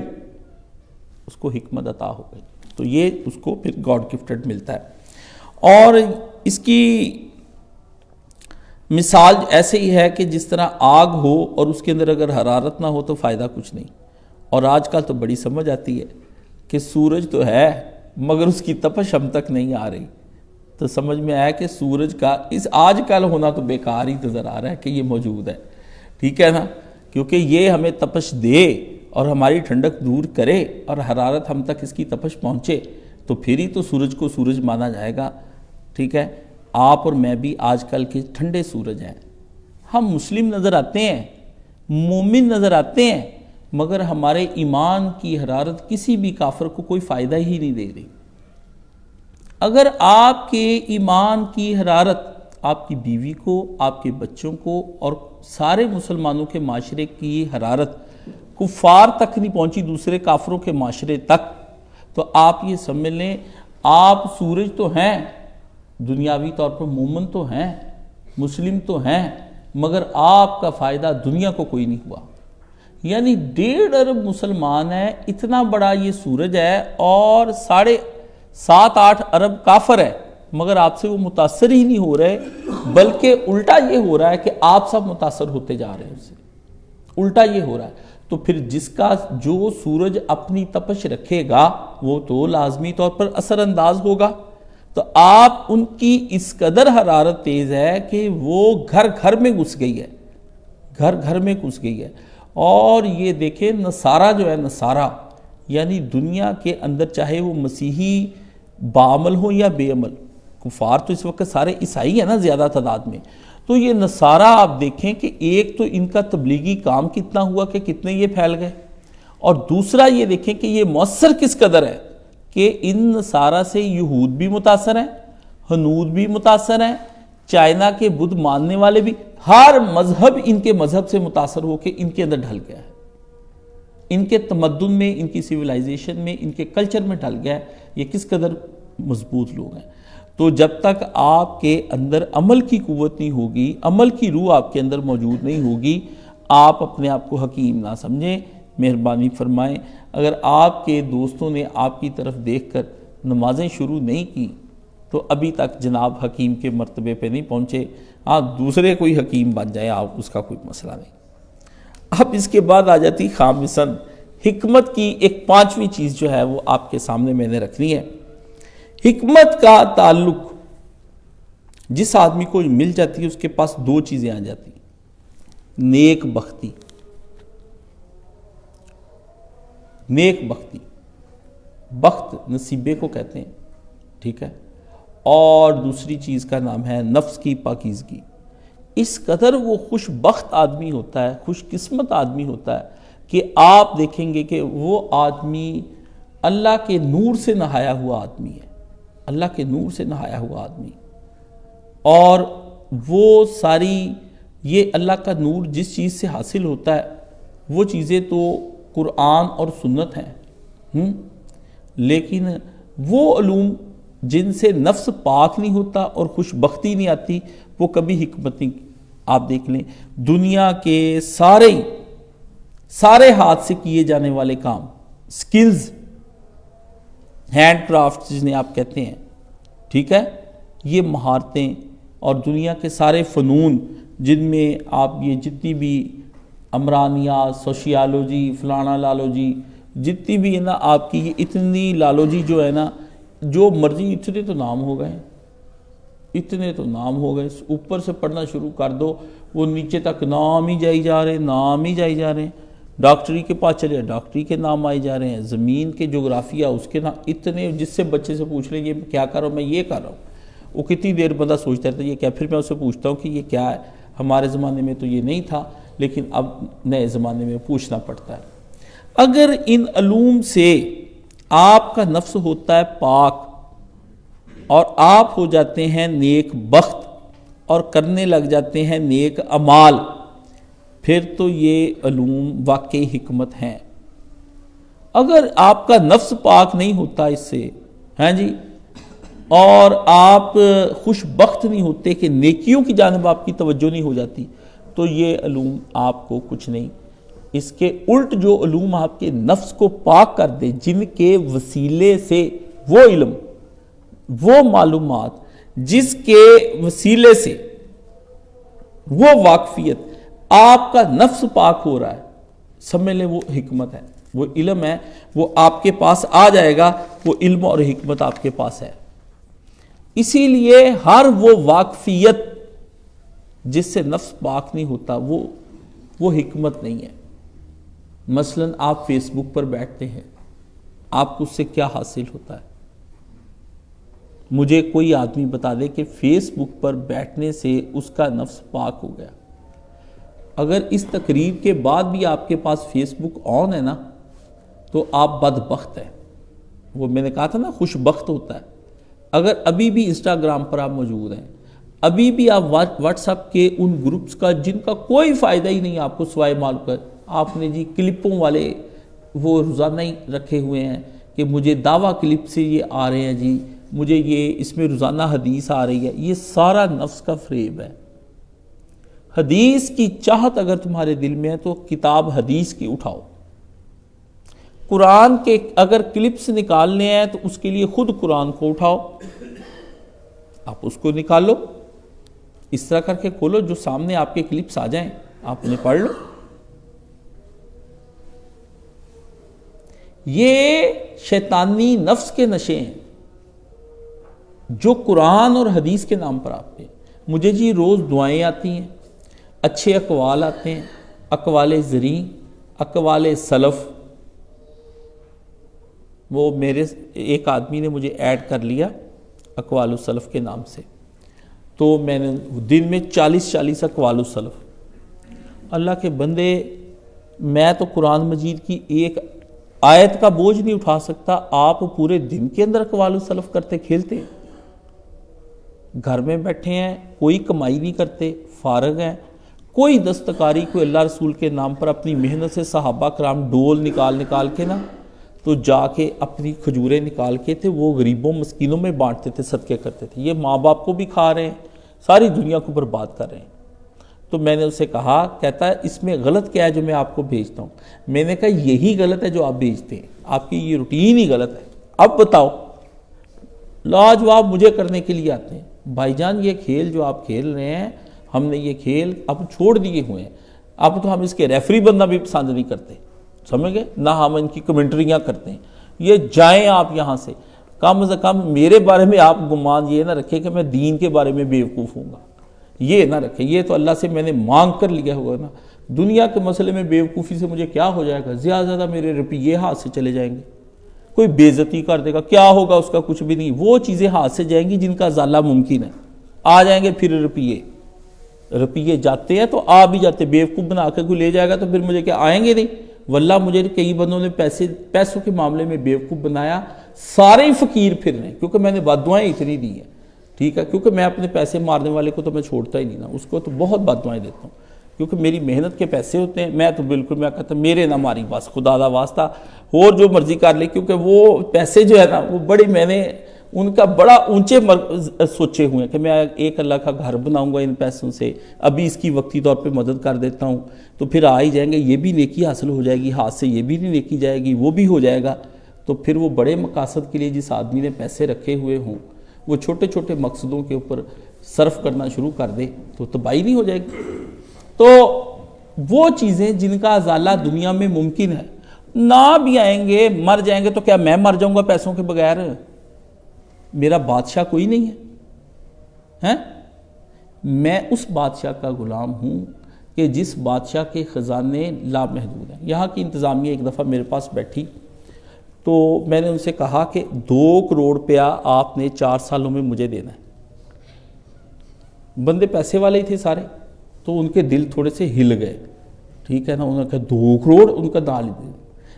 [SPEAKER 1] اس کو حکمت عطا ہو گئی. تو یہ اس کو پھر گاڈ گفٹڈ ملتا ہے. اور اس کی مثال ایسے ہی ہے کہ جس طرح آگ ہو اور اس کے اندر اگر حرارت نہ ہو تو فائدہ کچھ نہیں. اور آج کل تو بڑی سمجھ آتی ہے کہ سورج تو ہے مگر اس کی تپش ہم تک نہیں آ رہی. تو سمجھ میں آیا کہ سورج کا اس آج کل ہونا تو بیکار ہی نظر آ رہا ہے کہ یہ موجود ہے، ٹھیک ہے نا، کیونکہ یہ ہمیں تپش دے اور ہماری ٹھنڈک دور کرے اور حرارت ہم تک اس کی تپش پہنچے تو پھر ہی تو سورج کو سورج مانا جائے گا. ٹھیک ہے، آپ اور میں بھی آج کل کے ٹھنڈے سورج ہیں. ہم مسلم نظر آتے ہیں، مومن نظر آتے ہیں، مگر ہمارے ایمان کی حرارت کسی بھی کافر کو کوئی فائدہ ہی نہیں دے رہی. اگر آپ کے ایمان کی حرارت آپ کی بیوی کو، آپ کے بچوں کو اور سارے مسلمانوں کے معاشرے کی حرارت کفار تک نہیں پہنچی، دوسرے کافروں کے معاشرے تک، تو آپ یہ سمجھ لیں آپ سورج تو ہیں، دنیاوی طور پر مومن تو ہیں، مسلم تو ہیں، مگر آپ کا فائدہ دنیا کو کوئی نہیں ہوا. یعنی 1.5 ارب مسلمان ہیں، اتنا بڑا یہ سورج ہے، اور 7-8 ارب کافر ہے، مگر آپ سے وہ متاثر ہی نہیں ہو رہے، بلکہ الٹا یہ ہو رہا ہے کہ آپ سب متاثر ہوتے جا رہے ہیں اس سے. الٹا یہ ہو رہا ہے. تو پھر جس کا جو سورج اپنی تپش رکھے گا وہ تو لازمی طور پر اثر انداز ہوگا. تو آپ ان کی اس قدر حرارت تیز ہے کہ وہ گھر گھر میں گھس گئی ہے، گھر گھر میں گھس گئی ہے. اور یہ دیکھیں نصارہ جو ہے، نصارہ یعنی دنیا کے اندر چاہے وہ مسیحی بعمل ہو یا بے عمل، کفار تو اس وقت سارے عیسائی ہیں نا زیادہ تعداد میں، تو یہ نصارہ آپ دیکھیں کہ ایک تو ان کا تبلیغی کام کتنا ہوا کہ کتنے یہ پھیل گئے، اور دوسرا یہ دیکھیں کہ یہ مؤثر کس قدر ہے کہ ان نصارہ سے یہود بھی متاثر ہیں، ہنود بھی متاثر ہیں، چائنا کے بدھ ماننے والے بھی، ہر مذہب ان کے مذہب سے متاثر ہو کے ان کے اندر ڈھل گیا ہے، ان کے تمدن میں، ان کی سیولائزیشن میں، ان کے کلچر میں ڈھل گیا ہے. یہ کس قدر مضبوط لوگ ہیں. تو جب تک آپ کے اندر عمل کی قوت نہیں ہوگی، عمل کی روح آپ کے اندر موجود نہیں ہوگی، آپ اپنے آپ کو حکیم نہ سمجھیں. مہربانی فرمائیں اگر آپ کے دوستوں نے آپ کی طرف دیکھ کر نمازیں شروع نہیں کی تو ابھی تک جناب حکیم کے مرتبے پہ نہیں پہنچے. آپ دوسرے کوئی حکیم بن جائیں، آپ اس کا کوئی مسئلہ نہیں. اب اس کے بعد آ جاتی خامساً حکمت کی ایک 5ویں چیز جو ہے وہ آپ کے سامنے میں نے رکھنی ہے. حکمت کا تعلق جس آدمی کو مل جاتی ہے اس کے پاس 2 چیزیں آ جاتی ہیں. نیک بختی، نیک بختی، بخت نصیبے کو کہتے ہیں، ٹھیک ہے، اور دوسری چیز کا نام ہے نفس کی پاکیزگی. اس قدر وہ خوش بخت آدمی ہوتا ہے، خوش قسمت آدمی ہوتا ہے کہ آپ دیکھیں گے کہ وہ آدمی اللہ کے نور سے نہایا ہوا آدمی ہے، اللہ کے نور سے نہایا ہوا آدمی. اور وہ ساری یہ اللہ کا نور جس چیز سے حاصل ہوتا ہے وہ چیزیں تو قرآن اور سنت ہیں، لیکن وہ علوم جن سے نفس پاک نہیں ہوتا اور خوش بختی نہیں آتی وہ کبھی حکمت نہیں. آپ دیکھ لیں دنیا کے سارے ہاتھ سے کیے جانے والے کام، سکلز، ہینڈ کرافٹ جنہیں آپ کہتے ہیں، ٹھیک ہے، یہ مہارتیں اور دنیا کے سارے فنون جن میں آپ یہ جتنی بھی عمرانیات، سوشیالوجی، فلانا لالوجی، جتنی بھی ہے نا آپ کی یہ اتنی لالوجی جو ہے نا، جو مرضی اتنے تو نام ہو گئے، اتنے تو نام ہو گئے. اوپر سے پڑھنا شروع کر دو وہ نیچے تک نام ہی جائی جا رہے ہیں، نام ہی جائی جا رہے ہیں. ڈاکٹری کے پاس چلے ڈاکٹری کے نام آئی جا رہے ہیں، زمین کے جغرافیہ اس کے نام اتنے، جس سے بچے سے پوچھ لیں یہ کیا کر رہا ہوں، میں یہ کر رہا ہوں، وہ کتنی دیر بندہ سوچتا رہتا ہے یہ کیا. پھر میں اس سے پوچھتا ہوں کہ یہ کیا ہے، ہمارے زمانے میں تو یہ نہیں تھا لیکن اب نئے زمانے میں پوچھنا پڑتا ہے. اگر ان علوم سے آپ کا نفس ہوتا ہے پاک اور آپ ہو جاتے ہیں نیک بخت اور کرنے لگ جاتے ہیں نیک اعمال، پھر تو یہ علوم واقعی حکمت ہیں. اگر آپ کا نفس پاک نہیں ہوتا اس سے، ہیں جی، اور آپ خوش بخت نہیں ہوتے کہ نیکیوں کی جانب آپ کی توجہ نہیں ہو جاتی، تو یہ علوم آپ کو کچھ نہیں۔ اس کے الٹ جو علوم آپ کے نفس کو پاک کر دے، جن کے وسیلے سے وہ علم، وہ معلومات، جس کے وسیلے سے وہ واقفیت آپ کا نفس پاک ہو رہا ہے، سمجھ لیں وہ حکمت ہے، وہ علم ہے، وہ آپ کے پاس آ جائے گا، وہ علم اور حکمت آپ کے پاس ہے۔ اسی لیے ہر وہ واقفیت جس سے نفس پاک نہیں ہوتا وہ حکمت نہیں ہے۔ مثلا آپ فیس بک پر بیٹھتے ہیں، آپ کو اس سے کیا حاصل ہوتا ہے؟ مجھے کوئی آدمی بتا دے کہ فیس بک پر بیٹھنے سے اس کا نفس پاک ہو گیا۔ اگر اس تقریر کے بعد بھی آپ کے پاس فیس بک آن ہے نا، تو آپ بدبخت ہیں۔ وہ میں نے کہا تھا نا خوش بخت ہوتا ہے۔ اگر ابھی بھی انسٹاگرام پر آپ موجود ہیں، ابھی بھی آپ واٹس ایپ کے ان گروپس کا جن کا کوئی فائدہ ہی نہیں آپ کو سوائے معلوم کر، آپ نے جی کلپوں والے وہ روزانہ ہی رکھے ہوئے ہیں کہ مجھے دعویٰ کلپ سے یہ آ رہے ہیں جی، مجھے یہ اس میں روزانہ حدیث آ رہی ہے، یہ سارا نفس کا فریب ہے۔ حدیث کی چاہت اگر تمہارے دل میں ہے تو کتاب حدیث کی اٹھاؤ۔ قرآن کے اگر کلپس نکالنے ہیں تو اس کے لیے خود قرآن کو اٹھاؤ، آپ اس کو نکالو، اس طرح کر کے کھولو جو سامنے آپ کے کلپس آ جائیں، آپ انہیں پڑھ لو۔ یہ شیطانی نفس کے نشے ہیں جو قرآن اور حدیث کے نام پر آپ پہ۔ مجھے جی روز دعائیں آتی ہیں، اچھے اقوال آتے ہیں، اقوال زریں، اقوال سلف۔ وہ میرے ایک آدمی نے مجھے ایڈ کر لیا اقوال السلف کے نام سے، تو میں نے دن میں 40 اقوال السلف۔ اللہ کے بندے، میں تو قرآن مجید کی ایک آیت کا بوجھ نہیں اٹھا سکتا، آپ پورے دن کے اندر اقوال السلف کرتے کھیلتے ہیں۔ گھر میں بیٹھے ہیں، کوئی کمائی نہیں کرتے، فارغ ہیں، کوئی دستکاری، کوئی اللہ رسول کے نام پر اپنی محنت سے صحابہ کرام ڈول نکال کے نا تو جا کے اپنی کھجوریں نکال کے تھے وہ غریبوں مسکینوں میں بانٹتے تھے، صدقے کرتے تھے۔ یہ ماں باپ کو بھی کھا رہے ہیں، ساری دنیا کو برباد کر رہے ہیں۔ تو میں نے اسے کہا، کہتا ہے اس میں غلط کیا ہے جو میں آپ کو بھیجتا ہوں؟ میں نے کہا یہی غلط ہے جو آپ بھیجتے ہیں، آپ کی یہ روٹین ہی غلط ہے۔ اب بتاؤ، لاجواب مجھے کرنے کے لیے آتے ہیں۔ بھائی جان یہ کھیل جو آپ کھیل رہے ہیں، ہم نے یہ کھیل اب چھوڑ دیے ہوئے ہیں، اب تو ہم اس کے ریفری بننا بھی پسند نہیں کرتے، سمجھ گئے نہ، ہم ان کی کمنٹریاں کرتے ہیں۔ یہ جائیں آپ یہاں سے، کم از کم میرے بارے میں آپ گمان یہ نہ رکھیں کہ میں دین کے بارے میں بیوقوف ہوں گا، یہ نہ رکھیں، یہ تو اللہ سے میں نے مانگ کر لیا ہوا نا۔ دنیا کے مسئلے میں بیوقوفی سے مجھے کیا ہو جائے گا؟ زیادہ زیادہ میرے روپیے ہاتھ سے چلے جائیں گے، کوئی بے عزتی کر دے گا، کیا ہوگا اس کا؟ کچھ بھی نہیں۔ وہ چیزیں ہاتھ سے جائیں گی جن کا ازالہ ممکن ہے، آ جائیں گے پھر روپیے جاتے ہیں تو آ بھی جاتے، بیوقوف بنا کے کوئی لے جائے گا تو پھر مجھے کیا آئیں گے نہیں؟ واللہ مجھے کئی بندوں نے پیسوں کے معاملے میں بیوقوف بنایا، سارے فقیر پھر رہے ہیں، کیونکہ میں نے بددعائیں اتنی دی ہیں، ٹھیک ہے، کیونکہ میں اپنے پیسے مارنے والے کو تو میں چھوڑتا ہی نہیں نا، اس کو تو بہت بددعائیں دیتا ہوں، کیونکہ میری محنت کے پیسے ہوتے ہیں۔ میں تو بالکل، میں کہتا ہوں میرے نہ ماری، بس خدا دا واسطہ، اور جو مرضی کر لے، کیونکہ وہ پیسے جو ہے نا وہ بڑے، میں نے ان کا بڑا اونچے سوچے ہوئے ہیں کہ میں ایک اللہ کا گھر بناؤں گا ان پیسوں سے، ابھی اس کی وقتی طور پہ مدد کر دیتا ہوں تو پھر آ ہی جائیں گے، یہ بھی نیکی حاصل ہو جائے گی، ہاتھ سے یہ بھی نہیں نیکی جائے گی، وہ بھی ہو جائے گا۔ تو پھر وہ بڑے مقاصد کے لیے جس آدمی نے پیسے رکھے ہوئے ہوں، وہ چھوٹے چھوٹے مقصدوں کے اوپر صرف کرنا شروع کر دے تو تباہی نہیں ہو جائے گی۔ تو وہ چیزیں جن کا ازالہ دنیا میں ممکن ہے، نہ بھی آئیں گے، مر جائیں گے تو کیا میں مر جاؤں گا پیسوں کے بغیر؟ میرا بادشاہ کوئی نہیں ہے، میں اس بادشاہ کا غلام ہوں کہ جس بادشاہ کے خزانے لامحدود ہیں۔ یہاں کی انتظامیہ ایک دفعہ میرے پاس بیٹھی تو میں نے ان سے کہا کہ 2 کروڑ روپیہ آپ نے 4 سالوں میں مجھے دینا ہے۔ بندے پیسے والے ہی تھے سارے، تو ان کے دل تھوڑے سے ہل گئے، ٹھیک ہے نا، انہوں نے کہا 2 کروڑ، ان کا دال دے۔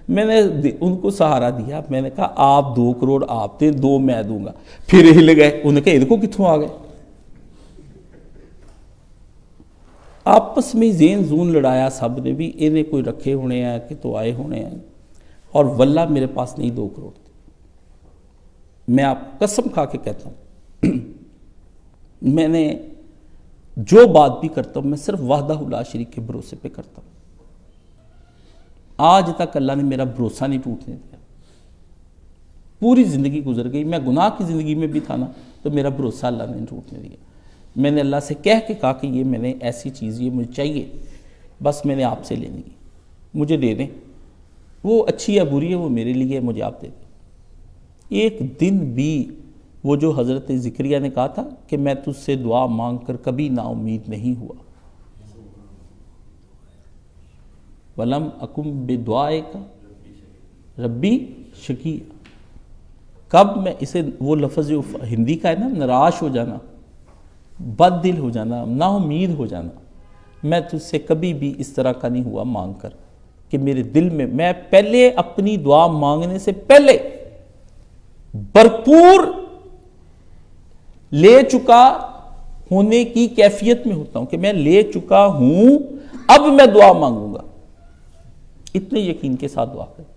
[SPEAKER 1] میں نے ان کو سہارا دیا، میں نے کہا آپ 2 کروڑ آپ دیں، 2 میں دوں گا، پھر ہل گئے، انہوں نے کہا ان کو کتوں آ گئے؟ آپس میں زین زون لڑایا سب نے بھی، انہیں کوئی رکھے ہونے ہیں کہ تو آئے ہونے ہیں۔ اور واللہ میرے پاس نہیں 2 کروڑ تھے. میں آپ قسم کھا کے کہتا ہوں میں نے جو بات بھی کرتا ہوں میں صرف وحدہ لا شریک کے بھروسے پہ کرتا ہوں. آج تک اللہ نے میرا بھروسہ نہیں ٹوٹنے دیا. پوری زندگی گزر گئی، میں گناہ کی زندگی میں بھی تھا نا، تو میرا بھروسہ اللہ نے ٹوٹنے دیا. میں نے اللہ سے کہہ کے کہا کہ یہ میں نے ایسی چیز یہ مجھے چاہیے، بس میں نے آپ سے لینی ہے، مجھے دے دیں، وہ اچھی ہے بری ہے وہ میرے لیے ہے، مجھے آپ دے دیں. ایک دن بھی وہ جو حضرت زکریا نے کہا تھا کہ میں تجھ سے دعا مانگ کر کبھی نا امید نہیں ہوا. وَلَمْ أَكُمْ بِدُعَائِكَ رَبِّي شَقِيًّا. کب میں اسے، وہ لفظ جو ہندی کا ہے نا، نراش ہو جانا، بد دل ہو جانا، نا امید ہو جانا، میں تجھ سے کبھی بھی اس طرح کا نہیں ہوا مانگ کر کہ میرے دل میں پہلے اپنی دعا مانگنے سے پہلے بھرپور لے چکا ہونے کی کیفیت میں ہوتا ہوں کہ میں لے چکا ہوں، اب میں دعا مانگوں گا. اتنے یقین کے ساتھ دعا کریں.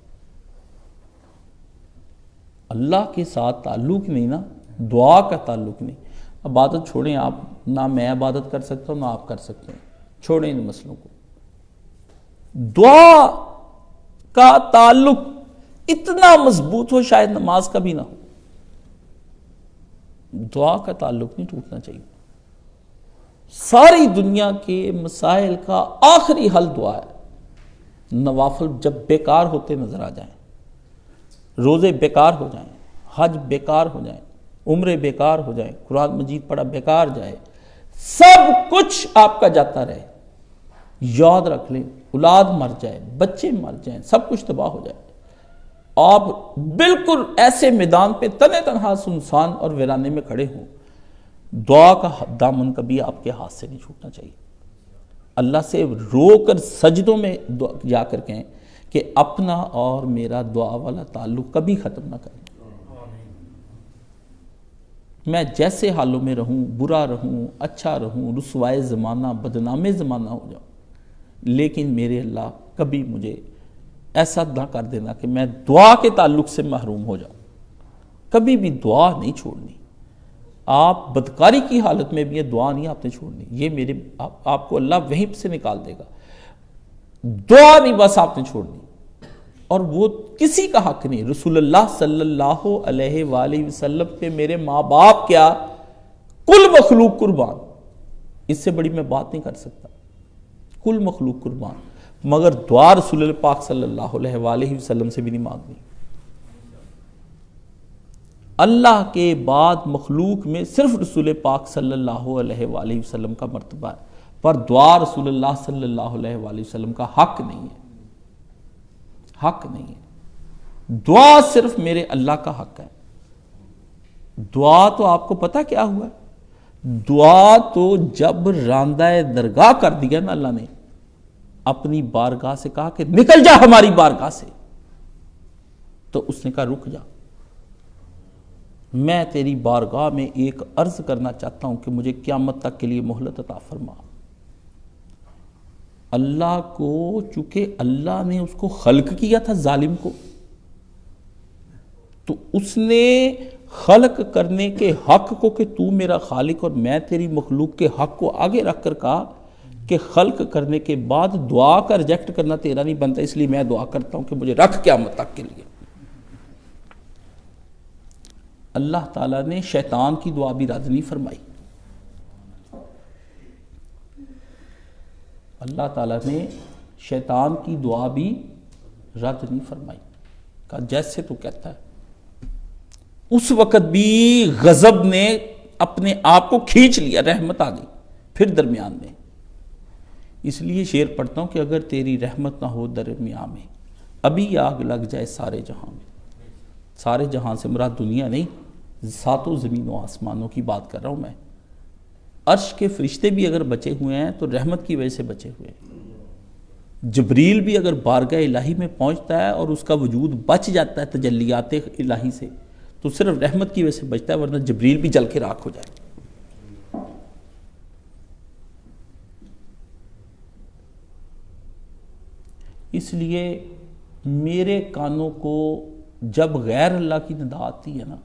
[SPEAKER 1] اللہ کے ساتھ تعلق نہیں نا، دعا کا تعلق نہیں. عبادت چھوڑیں آپ، نہ میں عبادت کر سکتا ہوں نہ آپ کر سکتے ہیں، چھوڑیں ان مسئلوں کو. دعا کا تعلق اتنا مضبوط ہو شاید نماز کا بھی نہ ہو. دعا کا تعلق نہیں ٹوٹنا چاہیے. ساری دنیا کے مسائل کا آخری حل دعا ہے. نوافل جب بیکار ہوتے نظر آ جائیں، روزے بیکار ہو جائیں، حج بیکار ہو جائیں، عمرے بیکار ہو جائیں، قرآن مجید پڑھا بیکار جائے، سب کچھ آپ کا جاتا رہے، یاد رکھ لیں، اولاد مر جائے، بچے مر جائیں، سب کچھ تباہ ہو جائے، آپ بالکل ایسے میدان پہ تنے تنہا سنسان اور ویرانے میں کھڑے ہوں، دعا کا دامن کبھی آپ کے ہاتھ سے نہیں چھوٹنا چاہیے. اللہ سے رو کر سجدوں میں جا کر کہیں کہ اپنا اور میرا دعا والا تعلق کبھی ختم نہ کریں. میں جیسے حالوں میں رہوں، برا رہوں، اچھا رہوں، رسوائے زمانہ، بدنام زمانہ ہو جاؤں، لیکن میرے اللہ کبھی مجھے ایسا نہ کر دینا کہ میں دعا کے تعلق سے محروم ہو جاؤں. کبھی بھی دعا نہیں چھوڑنی. آپ بدکاری کی حالت میں بھی یہ دعا نہیں آپ نے چھوڑنی. یہ میرے آپ کو اللہ وہیں سے نکال دے گا. دعا نہیں بس آپ نے چھوڑنی، اور وہ کسی کا حق نہیں. رسول اللہ صلی اللہ علیہ وآلہ وسلم پہ میرے ماں باپ کیا، کل مخلوق قربان. اس سے بڑی میں بات نہیں کر سکتا. کل مخلوق قربان، مگر دعا رسول اللہ پاک صلی اللہ علیہ وآلہ وسلم سے بھی نہیں مانگنی. اللہ کے بعد مخلوق میں صرف رسول پاک صلی اللہ علیہ وآلہ وسلم کا مرتبہ ہے، پر دعا رسول اللہ صلی اللہ علیہ وآلہ وسلم کا حق نہیں ہے. حق نہیں ہے. دعا صرف میرے اللہ کا حق ہے. دعا تو آپ کو پتہ کیا ہوا ہے؟ دعا تو جب راندہ درگاہ کر دیا نا اللہ نے، اپنی بارگاہ سے کہا کہ نکل جا ہماری بارگاہ سے، تو اس نے کہا رک جا، میں تیری بارگاہ میں ایک عرض کرنا چاہتا ہوں کہ مجھے قیامت تک کے لیے مہلت عطا فرما. اللہ کو، چونکہ اللہ نے اس کو خلق کیا تھا ظالم کو، تو اس نے خلق کرنے کے حق کو کہ تو میرا خالق اور میں تیری مخلوق کے حق کو آگے رکھ کر کہا کہ خلق کرنے کے بعد دعا کا ریجیکٹ کرنا تیرا نہیں بنتا، اس لیے میں دعا کرتا ہوں کہ مجھے رکھ قیامت تک کے لیے. اللہ تعالیٰ نے شیطان کی دعا بھی رد نہیں فرمائی. اللہ تعالیٰ نے شیطان کی دعا بھی رد نہیں فرمائی. کہا جیسے تو کہتا ہے. اس وقت بھی غضب نے اپنے آپ کو کھینچ لیا، رحمت آ گئی پھر درمیان میں. اس لیے شعر پڑھتا ہوں کہ اگر تیری رحمت نہ ہو درمیان میں، ابھی آگ لگ جائے سارے جہاں میں. سارے جہاں سے مراد دنیا نہیں، 7 زمینوں آسمانوں کی بات کر رہا ہوں میں. عرش کے فرشتے بھی اگر بچے ہوئے ہیں تو رحمت کی وجہ سے بچے ہوئے ہیں. جبریل بھی اگر بارگاہ الہی میں پہنچتا ہے اور اس کا وجود بچ جاتا ہے تجلیات الہی سے، تو صرف رحمت کی وجہ سے بچتا ہے، ورنہ جبریل بھی جل کے راکھ ہو جائے. اس لیے میرے کانوں کو جب غیر اللہ کی ندا آتی ہے نا،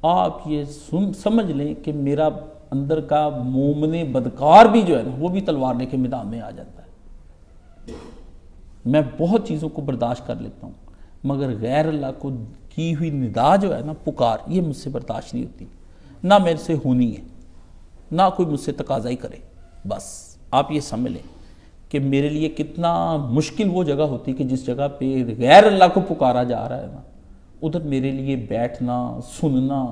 [SPEAKER 1] آپ یہ سمجھ لیں کہ میرا اندر کا مومن بدکار بھی جو ہے نا وہ بھی تلوار لے کے میدان میں آ جاتا ہے۔ میں بہت چیزوں کو برداشت کر لیتا ہوں، مگر غیر اللہ کو کی ہوئی ندا جو ہے نا، پکار، یہ مجھ سے برداشت نہیں ہوتی، نہ میرے سے ہونی ہے، نہ کوئی مجھ سے تقاضا ہی کرے۔ بس آپ یہ سمجھ لیں کہ میرے لیے کتنا مشکل وہ جگہ ہوتی کہ جس جگہ پہ غیر اللہ کو پکارا جا رہا ہے نا، ادھر میرے لیے بیٹھنا، سننا،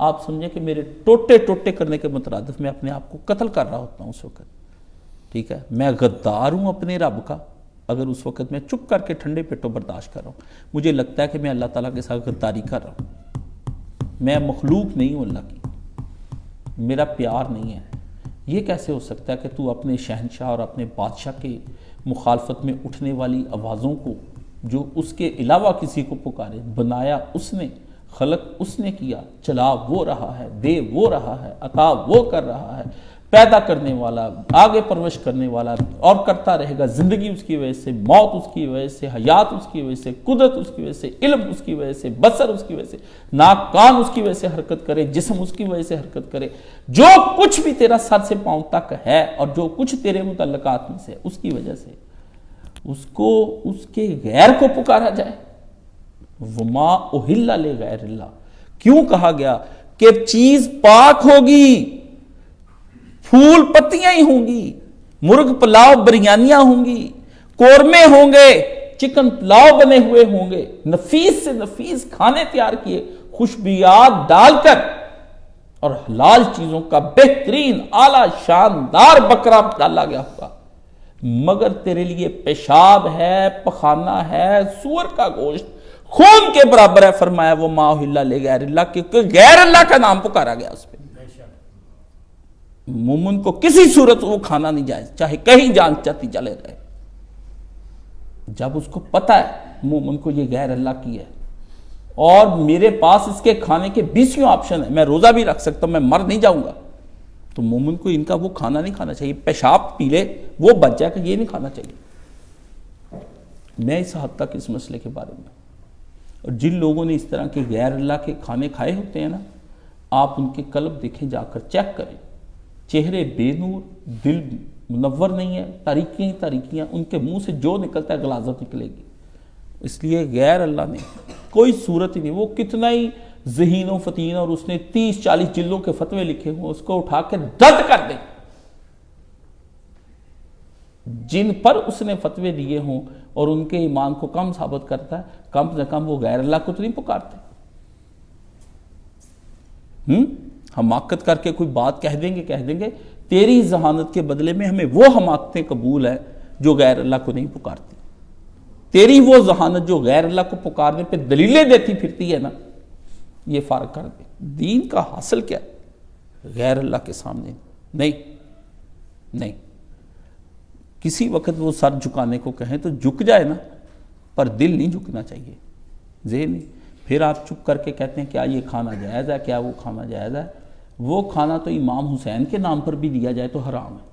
[SPEAKER 1] آپ سمجھیں کہ میرے ٹوٹے ٹوٹے کرنے کے مترادف میں اپنے آپ کو قتل کر رہا ہوتا ہوں اس وقت۔ ٹھیک ہے، میں غدار ہوں اپنے رب کا اگر اس وقت میں چپ کر کے ٹھنڈے پیٹوں برداشت کر رہا ہوں۔ مجھے لگتا ہے کہ میں اللہ تعالیٰ کے ساتھ غداری کر رہا ہوں، میں مخلوق نہیں ہوں اللہ کی، میرا پیار نہیں ہے۔ یہ کیسے ہو سکتا ہے کہ تو اپنے شہنشاہ اور اپنے بادشاہ کے مخالفت میں اٹھنے والی آوازوں کو، جو اس کے علاوہ کسی کو پکارے، بنایا اس نے، خلق اس نے کیا، چلا وہ رہا ہے، دے وہ رہا ہے، عطا وہ کر رہا ہے، پیدا کرنے والا، آگے پرورش کرنے والا، اور کرتا رہے گا۔ زندگی اس کی وجہ سے، موت اس کی وجہ سے، حیات اس کی وجہ سے، قدرت اس کی وجہ سے، علم اس کی وجہ سے، بصر اس کی وجہ سے، ناک کان اس کی وجہ سے حرکت کرے، جسم اس کی وجہ سے حرکت کرے، جو کچھ بھی تیرا سر سے پاؤں تک ہے اور جو کچھ تیرے متعلقات میں سے اس کی وجہ سے اس کو اس کے غیر کو پکارا جائے۔ وما اہل لغیر اللہ، کیوں کہا گیا کہ چیز پاک ہوگی، پھول پتیاں ہی ہوں گی، مرغ پلاؤ بریانیاں ہوں گی، قورمے ہوں گے، چکن پلاؤ بنے ہوئے ہوں گے، نفیس سے نفیس کھانے تیار کیے، خوشبویات ڈال کر، اور حلال چیزوں کا بہترین اعلیٰ شاندار بکرا ڈالا گیا ہوگا، مگر تیرے لیے پیشاب ہے، پخانہ ہے، سور کا گوشت خون کے برابر ہے۔ فرمایا وہ ما اہل لغیر اللہ، کیونکہ غیر اللہ کا نام پکارا گیا اس پہ۔ مومن کو کسی صورت وہ کھانا نہیں جائز، چاہے کہیں جان چاہتی چلے رہے۔ جب اس کو پتہ ہے مومن کو یہ غیر اللہ کی ہے، اور میرے پاس اس کے کھانے کے 20 آپشن ہیں، میں روزہ بھی رکھ سکتا ہوں، میں مر نہیں جاؤں گا، تو مومن کو ان کا وہ کھانا نہیں کھانا چاہیے، پیشاب پی لے وہ بچ جائے کہ یہ نہیں کھانا چاہیے۔ میں اس حد تک اس مسئلے کے بارے میں، اور جن لوگوں نے اس طرح کے غیر اللہ کے کھانے کھائے ہوتے ہیں نا، آپ ان کے قلب دیکھیں، جا کر چیک کریں، چہرے بے نور، دل منور نہیں ہے، تاریکیاں ہی تاریکیاں، ان کے منہ سے جو نکلتا ہے غلاظت نکلے گی۔ اس لیے غیر اللہ نے کوئی صورت ہی نہیں، وہ کتنا ہی ذہین و فتین اور اس نے 30-40 جلدوں کے فتوے لکھے ہوں، اس کو اٹھا کے رد کر دیں۔ جن پر اس نے فتوے دیے ہوں اور ان کے ایمان کو کم ثابت کرتا ہے، کم سے کم وہ غیر اللہ کو تو نہیں پکارتے۔ حماقت کر کے کوئی بات کہہ دیں گے، تیری ذہانت کے بدلے میں ہمیں وہ حماقتیں قبول ہے جو غیر اللہ کو نہیں پکارتی۔ تیری وہ ذہانت جو غیر اللہ کو پکارنے پہ دلیلیں دیتی پھرتی ہے نا، یہ فرق کر دے۔ دین کا حاصل کیا ہے؟ غیر اللہ کے سامنے نہیں۔ کسی وقت وہ سر جھکانے کو کہیں تو جھک جائے نا، پر دل نہیں جھکنا چاہیے، ذہن نہیں۔ پھر آپ چپ کر کے کہتے ہیں کیا یہ کھانا جائز ہے، کیا وہ کھانا جائز ہے؟ وہ کھانا تو امام حسین کے نام پر بھی دیا جائے تو حرام ہے۔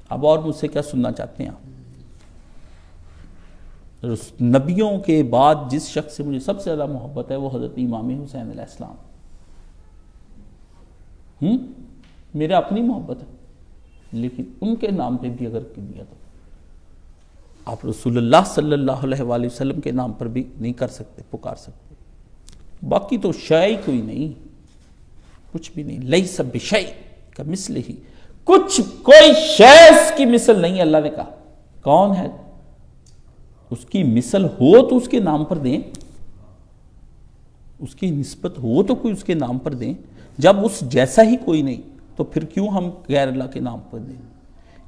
[SPEAKER 1] اب اور مجھ سے کیا سننا چاہتے ہیں آپ؟ نبیوں کے بعد جس شخص سے مجھے سب سے زیادہ محبت ہے وہ حضرت امام حسین علیہ السلام۔ میرا اپنی محبت ہے، لیکن ان کے نام پہ بھی اگر دیا تو آپ رسول اللہ صلی اللہ علیہ وآلہ وسلم کے نام پر بھی نہیں کر سکتے، پکار سکتے۔ باقی تو شے کوئی نہیں، کچھ بھی نہیں۔ لیس بشیء کمثلہ، کوئی شے اس کی مثل نہیں، اللہ نے کہا۔ کون ہے؟ اس کی مثل ہو تو اس کے نام پر دیں، اس کی نسبت ہو تو کوئی اس کے نام پر دیں۔ جب اس جیسا ہی کوئی نہیں تو پھر کیوں ہم غیر اللہ کے نام پر دیں؟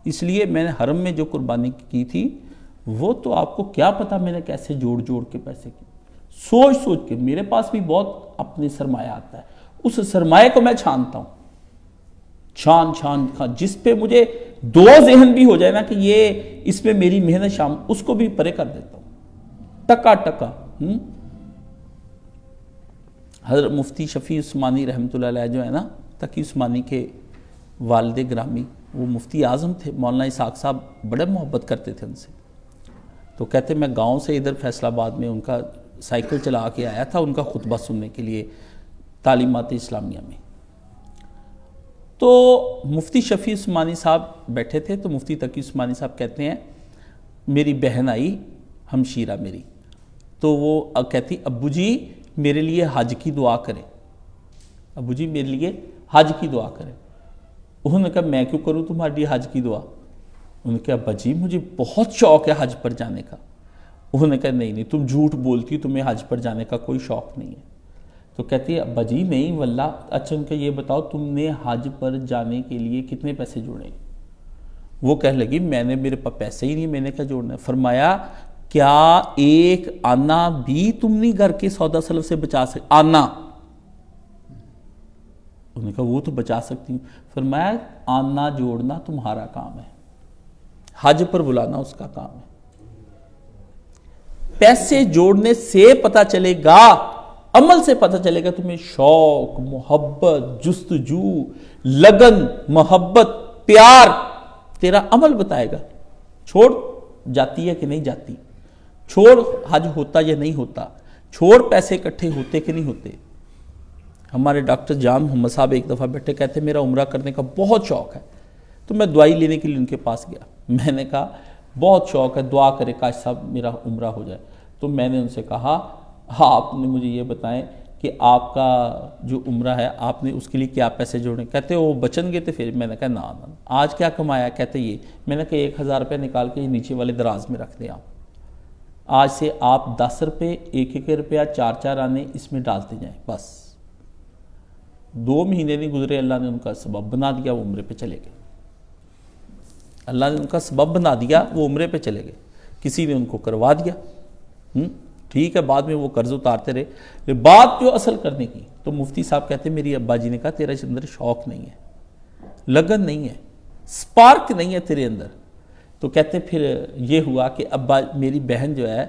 [SPEAKER 1] اس لیے میں نے حرم میں جو قربانی کی تھی وہ تو آپ کو کیا پتا میں نے کیسے جوڑ کے پیسے کی، سوچ کے۔ میرے پاس بھی بہت اپنے سرمایہ آتا ہے، اس سرمایہ کو میں چھانتا ہوں، چھان جس پہ مجھے دو ذہن بھی ہو جائے نا کہ یہ اس میں میری محنت شام، اس کو بھی پرے کر دیتا ہوں، ٹکا۔ حضرت مفتی شفیع عثمانی رحمۃ اللہ علیہ جو ہے نا، تقی عثمانی کے والد گرامی، وہ مفتی اعظم تھے، مولانا اسحاق صاحب بڑے محبت کرتے تھے ان سے۔ تو کہتے میں گاؤں سے ادھر فیصل آباد میں ان کا سائیکل چلا کے آیا تھا ان کا خطبہ سننے کے لیے تعلیمات اسلامیہ میں. تو مفتی شفیع عثمانی صاحب بیٹھے تھے. تو مفتی تقی عثمانی صاحب کہتے ہیں میری بہن آئی ہمشیرہ میری, تو وہ کہتی ابو جی میرے لیے حج کی دعا کریں, ابو جی میرے لیے حج کی دعا کریں. انہوں نے کہا میں کیوں کروں تمہارے لیے حج کی دعا؟ انہوں نے کہا ابا جی مجھے بہت شوق ہے حج پر جانے کا. انہوں نے کہا نہیں تم جھوٹ بولتی ہو, تمہیں حج پر جانے کا کوئی شوق نہیں ہے. تو کہتی ہے ابا جی نہیں واللہ. اچھا ان کا یہ بتاؤ تم نے حج پر جانے کے لیے کتنے پیسے جوڑے؟ وہ کہنے لگی میں نے میرے پاس پیسے ہی نہیں, میں نے کیا جوڑنا ہے. فرمایا کیا ایک آنا بھی تم نہیں گھر کے سودا سلف سے بچا سکتے؟ آنا. انہوں نے کہا وہ تو بچا سکتی ہوں. فرمایا آنا جوڑنا تمہارا کام ہے, حج پر بلانا اس کا کام ہے. پیسے جوڑنے سے پتہ چلے گا, عمل سے پتہ چلے گا تمہیں شوق, محبت, جستجو, لگن, محبت, پیار. تیرا عمل بتائے گا چھوڑ جاتی ہے کہ نہیں جاتی, چھوڑ حج ہوتا یا نہیں ہوتا, چھوڑ پیسے اکٹھے ہوتے کہ نہیں ہوتے. ہمارے ڈاکٹر جام محمد صاحب ایک دفعہ بیٹھے کہتے میرا عمرہ کرنے کا بہت شوق ہے. تو میں دعائی لینے کے لیے ان کے پاس گیا. میں نے کہا بہت شوق ہے, دعا کرے کاش صاحب میرا عمرہ ہو جائے. تو میں نے ان سے کہا آپ نے مجھے یہ بتائیں کہ آپ کا جو عمرہ ہے آپ نے اس کے لیے کیا پیسے جوڑے؟ کہتے وہ بچن گئے تھے. پھر میں نے کہا نا آج کیا کمایا؟ کہتے یہ. میں نے کہا 1000 روپے نکال کے نیچے والے دراز میں رکھ دیں آپ. آج سے آپ 10 روپے 1 روپیہ 4 آنے اس میں ڈالتے جائیں. بس 2 مہینے نہیں گزرے اللہ نے ان کا سبب بنا دیا, وہ عمرے پہ چلے گئے. اللہ نے ان کا سبب بنا دیا, وہ عمرے پہ چلے گئے. کسی نے ان کو کروا دیا. ٹھیک ہے بعد میں وہ قرض اتارتے رہے. بات جو اصل کرنے کی, تو مفتی صاحب کہتے ہیں میری ابا جی نے کہا تیرے اندر شوق نہیں ہے, لگن نہیں ہے, سپارک نہیں ہے تیرے اندر. تو کہتے پھر یہ ہوا کہ ابا میری بہن جو ہے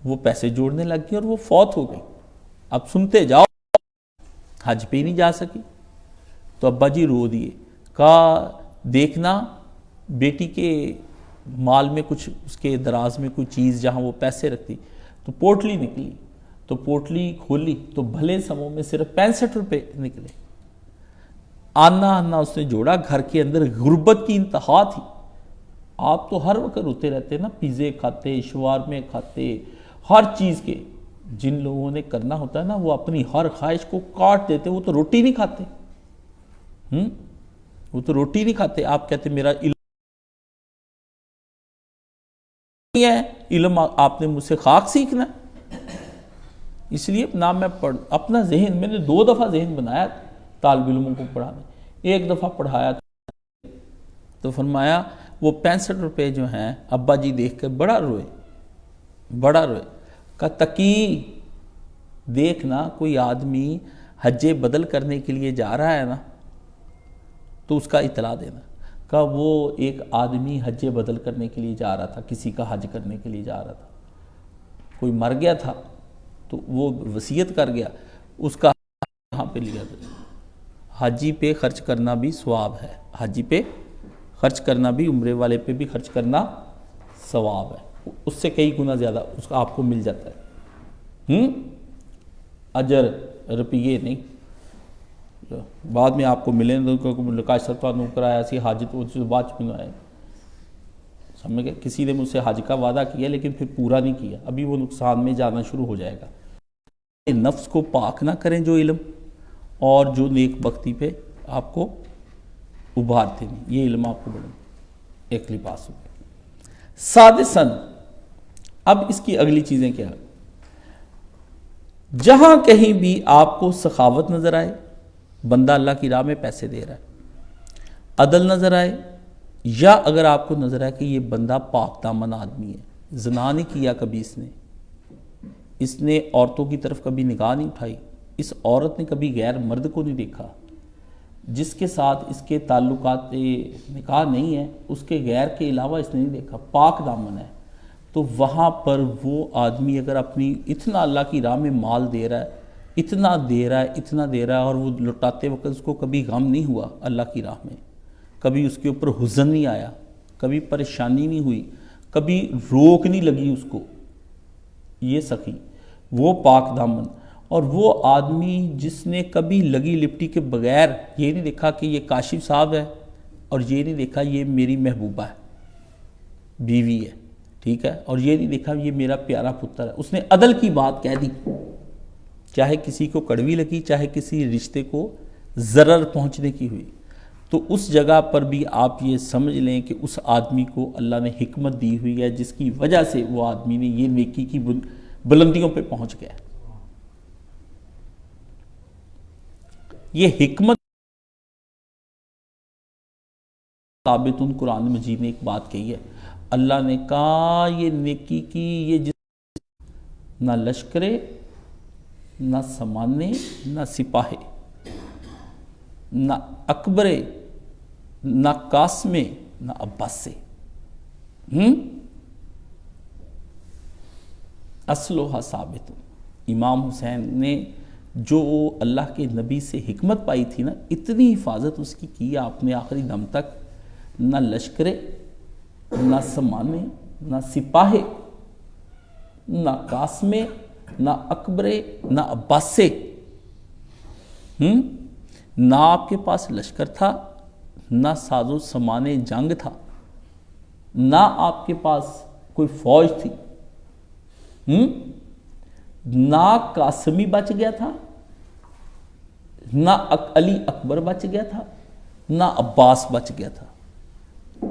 [SPEAKER 1] وہ پیسے جوڑنے لگ گئی اور وہ فوت ہو گئی. اب سنتے جاؤ حج پہ ہی نہیں جا سکی. تو ابا جی رو دیے. کہا دیکھنا بیٹی کے مال میں کچھ, اس کے دراز میں کوئی چیز جہاں وہ پیسے رکھتی, تو پوٹلی نکلی. تو پوٹلی کھولی تو بھلے سموں میں صرف 65 روپے نکلے. آنا اس نے جوڑا. گھر کے اندر غربت کی انتہا تھی. آپ تو ہر وقت روتے رہتے نا, پیزے کھاتے, شوارمے کھاتے, ہر چیز کے. جن لوگوں نے کرنا ہوتا ہے نا وہ اپنی ہر خواہش کو کاٹ دیتے. وہ تو روٹی نہیں کھاتے, وہ تو روٹی نہیں کھاتے. آپ کہتے میرا علم ہے, علم آپ نے مجھ سے خاک سیکھنا ہے. اس لیے نہ میں اپنا ذہن, میں نے 2 دفعہ ذہن بنایا طالب علموں کو پڑھانے. ایک دفعہ پڑھایا تو فرمایا وہ 65 روپے جو ہیں ابا جی دیکھ کر بڑا روئے. کہ تقی دیکھنا کوئی آدمی حج بدل کرنے کے لیے جا رہا ہے نا تو اس کا اطلاع دینا. کہ وہ ایک آدمی حج بدل کرنے کے لیے جا رہا تھا, کسی کا حج کرنے کے لیے جا رہا تھا, کوئی مر گیا تھا تو وہ وصیت کر گیا, اس کا یہاں پہ لیا. حاجی پہ خرچ کرنا بھی ثواب ہے, حاجی پہ خرچ کرنا بھی, عمرے والے پہ بھی خرچ کرنا ثواب ہے. اس سے کئی گنا زیادہ اس کا آپ کو مل جاتا ہے. اجر روپیے نہیں, بعد میں آپ کو ملیں تو لکاش سرطان کرایا سی حاجت وہ بعد میں آئے. سمجھ گئے, کسی نے مجھ سے حج کا وعدہ کیا لیکن پھر پورا نہیں کیا, ابھی وہ نقصان میں جانا شروع ہو جائے گا. نفس کو پاک نہ کریں جو علم اور جو نیک بختی پہ آپ کو ابھارتے نہیں, یہ علم آپ کو بڑھیں ایک لباس ہو گیا. سادساً اب اس کی اگلی چیزیں کیا؟ جہاں کہیں بھی آپ کو سخاوت نظر آئے, بندہ اللہ کی راہ میں پیسے دے رہا ہے, عدل نظر آئے, یا اگر آپ کو نظر آئے کہ یہ بندہ پاک دامن آدمی ہے, زنا نہیں کیا کبھی اس نے عورتوں کی طرف کبھی نگاہ نہیں اٹھائی, اس عورت نے کبھی غیر مرد کو نہیں دیکھا, جس کے ساتھ اس کے تعلقات نکاح نہیں ہے اس کے غیر کے علاوہ اس نے نہیں دیکھا, پاک دامن ہے, تو وہاں پر وہ آدمی اگر اپنی اتنا اللہ کی راہ میں مال دے رہا ہے, اتنا دے رہا ہے اور وہ لٹاتے وقت اس کو کبھی غم نہیں ہوا اللہ کی راہ میں, کبھی اس کے اوپر حزن نہیں آیا, کبھی پریشانی نہیں ہوئی, کبھی روک نہیں لگی اس کو، یہ سخی، وہ پاک دامن، اور وہ آدمی جس نے کبھی لگی لپٹی کے بغیر یہ نہیں دیکھا کہ یہ کاشف صاحب ہے، اور یہ نہیں دیکھا یہ میری محبوبہ ہے، بیوی ہے، ٹھیک ہے، اور یہ نہیں دیکھا یہ میرا پیارا پتر ہے، اس نے عدل کی بات کہہ دی، چاہے کسی کو کڑوی لگی، چاہے کسی رشتے کو ضرر پہنچنے کی ہوئی، تو اس جگہ پر بھی آپ یہ سمجھ لیں کہ اس آدمی کو اللہ نے حکمت دی ہوئی ہے، جس کی وجہ سے وہ آدمی نے یہ نیکی کی بلندیوں پہ پہنچ گیا۔ یہ حکمت ثابت قرآن مجید نے ایک بات کہی ہے، اللہ نے کہا یہ نیکی کی، یہ جس نہ لشکرے، نہ سمانے، نہ سپاہے، نہ اکبرے، نہ قاسمے، نہ عباسے، اصلها ثابت۔ امام حسین نے جو اللہ کے نبی سے حکمت پائی تھی نا، اتنی حفاظت اس کی آپ نے آخری دم تک، نہ لشکرے، نہ سمانے، نہ سپاہے، نہ قاسمے، نہ اکبرے، نہ عباسے، نہ آپ کے پاس لشکر تھا، نہ ساز و سامان جنگ تھا، نہ آپ کے پاس کوئی فوج تھی، نہ قاسمی بچ گیا تھا، نہ علی اکبر بچ گیا تھا، نہ عباس بچ گیا تھا۔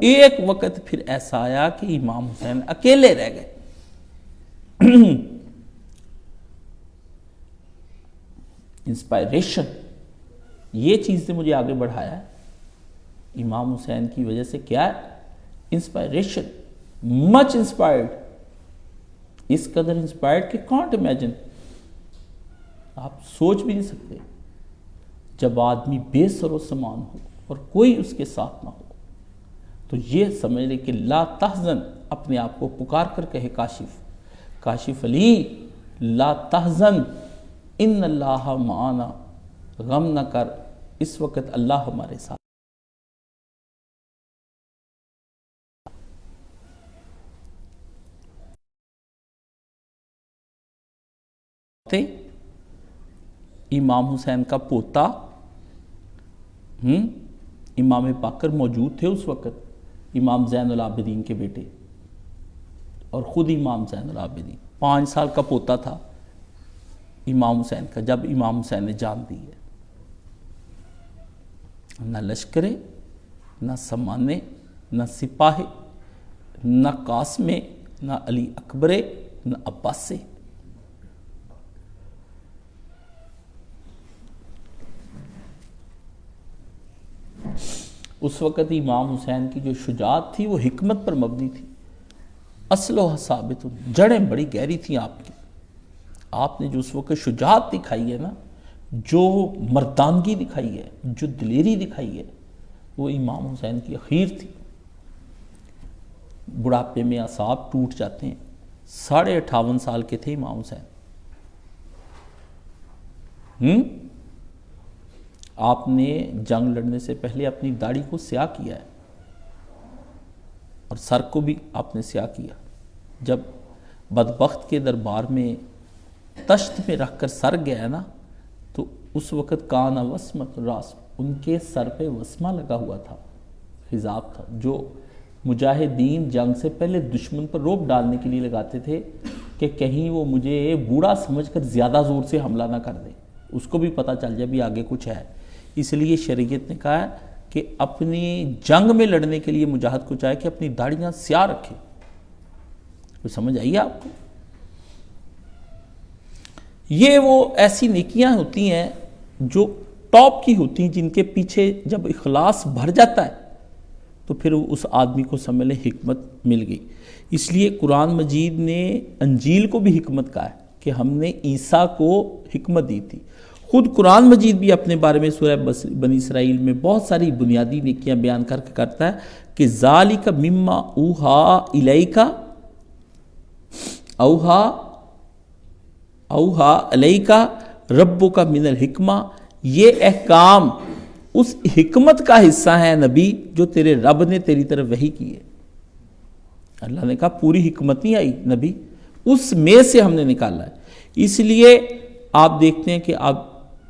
[SPEAKER 1] ایک وقت پھر ایسا آیا کہ امام حسین اکیلے رہ گئے۔ انسپائریشن، یہ چیز نے مجھے آگے بڑھایا ہے امام حسین کی وجہ سے۔ کیا ہے؟ انسپائریشن، مچ انسپائرڈ، اس قدر انسپائرڈ کہ کانٹ امیجن، آپ سوچ بھی نہیں سکتے۔ جب آدمی بے سر و سامان ہو اور کوئی اس کے ساتھ نہ ہو تو یہ سمجھ لے کہ لا تحزن، اپنے آپ کو پکار کر کہے کاشف علی لا تحزن ان اللہ معانا، غم نہ کر، اس وقت اللہ ہمارے ساتھ۔ امام حسین کا پوتا امام باقر موجود تھے اس وقت، امام زین العابدین کے بیٹے، اور خود امام زین العابدین 5 سال کا پوتا تھا امام حسین کا جب امام حسین نے جان دی ہے۔ نہ لشکرے، نہ سمانے، نہ سپاہے، نہ قاسمے، نہ علی اکبرے، نہ عباسے۔ اس وقت امام حسین کی جو شجاعت تھی وہ حکمت پر مبنی تھی، اصل و ثابت، جڑیں بڑی گہری تھیں آپ کی۔ آپ نے جو اس وقت شجاعت دکھائی ہے نا، جو مردانگی دکھائی ہے، جو دلیری دکھائی ہے، وہ امام حسین کی اخیر تھی۔ بڑھاپے میں اعصاب ٹوٹ جاتے ہیں، 58.5 سال کے تھے امام حسین۔ آپ نے جنگ لڑنے سے پہلے اپنی داڑھی کو سیاہ کیا ہے، اور سر کو بھی آپ نے سیاہ کیا۔ جب بدبخت کے دربار میں تشت میں رکھ کر سر گیا نا، تو اس وقت کان وسمت راس، ان کے سر پہ وسمہ لگا ہوا تھا، خضاب تھا، جو مجاہدین جنگ سے پہلے دشمن پر روب ڈالنے کے لیے لگاتے تھے کہ کہیں وہ مجھے بوڑھا سمجھ کر زیادہ زور سے حملہ نہ کر دے، اس کو بھی پتہ چل جائے بھی آگے کچھ ہے۔ اس لیے شریعت نے کہا ہے کہ اپنی جنگ میں لڑنے کے لیے مجاہد کو چاہے کہ اپنی داڑھیاں سیاہ رکھے۔ کوئی سمجھ آئیے آپ کو؟ یہ وہ ایسی نیکیاں ہوتی ہیں جو ٹاپ کی ہوتی ہیں، جن کے پیچھے جب اخلاص بھر جاتا ہے تو پھر اس آدمی کو سمجھ لیں حکمت مل گئی۔ اس لیے قرآن مجید نے انجیل کو بھی حکمت کہا ہے کہ ہم نے عیسیٰ کو حکمت دی تھی۔ خود قرآن مجید بھی اپنے بارے میں سورہ بنی اسرائیل میں بہت ساری بنیادی نیکیاں بیان کر کے کرتا ہے کہ ذالک مما اوحا الیک اوحا الیک ربک من الحکمہ، یہ احکام اس حکمت کا حصہ ہے نبی جو تیرے رب نے تیری طرف وحی کی ہے۔ اللہ نے کہا پوری حکمت نہیں آئی نبی، اس میں سے ہم نے نکالا ہے۔ اس لیے آپ دیکھتے ہیں کہ آپ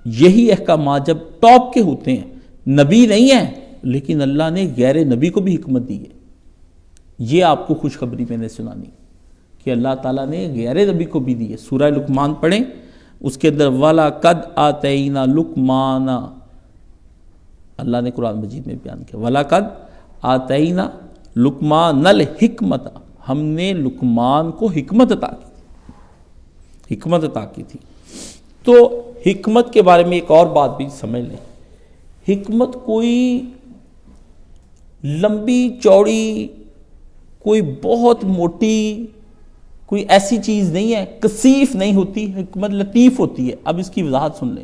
[SPEAKER 1] یہی احکامات جب ٹاپ کے ہوتے ہیں، نبی نہیں ہیں لیکن اللہ نے غیر نبی کو بھی حکمت دی ہے۔ یہ آپ کو خوشخبری میں نے سنانی کہ اللہ تعالیٰ نے غیر نبی کو بھی دی ہے۔ سورہ لقمان پڑھیں، اس کے اندر وَلَقَدْ آتَيْنَا لُقْمَانَ، اللہ نے قرآن مجید میں بیان کیا وَلَقَدْ آتَيْنَا لُقْمَانَ الْحِکْمَةَ، ہم نے لقمان کو حکمت عطا کی تھی، حکمت عطا کی تھی۔ تو حکمت کے بارے میں ایک اور بات بھی سمجھ لیں، حکمت کوئی لمبی چوڑی، کوئی بہت موٹی، کوئی ایسی چیز نہیں ہے، کثیف نہیں ہوتی، حکمت لطیف ہوتی ہے۔ اب اس کی وضاحت سن لیں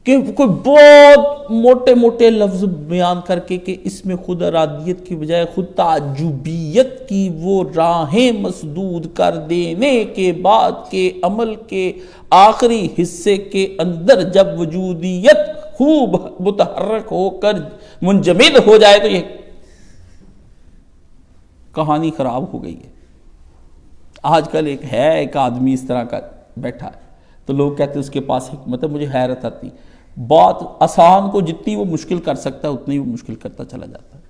[SPEAKER 1] کہ کوئی بہت موٹے موٹے لفظ بیان کر کے کہ اس میں خود ارادیت کی بجائے خود تعجبیت کی وہ راہیں مسدود کر دینے کے بعد کے عمل کے آخری حصے کے اندر جب وجودیت خوب متحرک ہو کر منجمد ہو جائے تو یہ کہانی خراب ہو گئی ہے۔ آج کل ایک آدمی اس طرح کا بیٹھا ہے تو لوگ کہتے ہیں اس کے پاس حکمت ہے، مجھے حیرت آتی، بات آسان کو جتنی وہ مشکل کر سکتا ہے اتنی وہ مشکل کرتا چلا جاتا ہے۔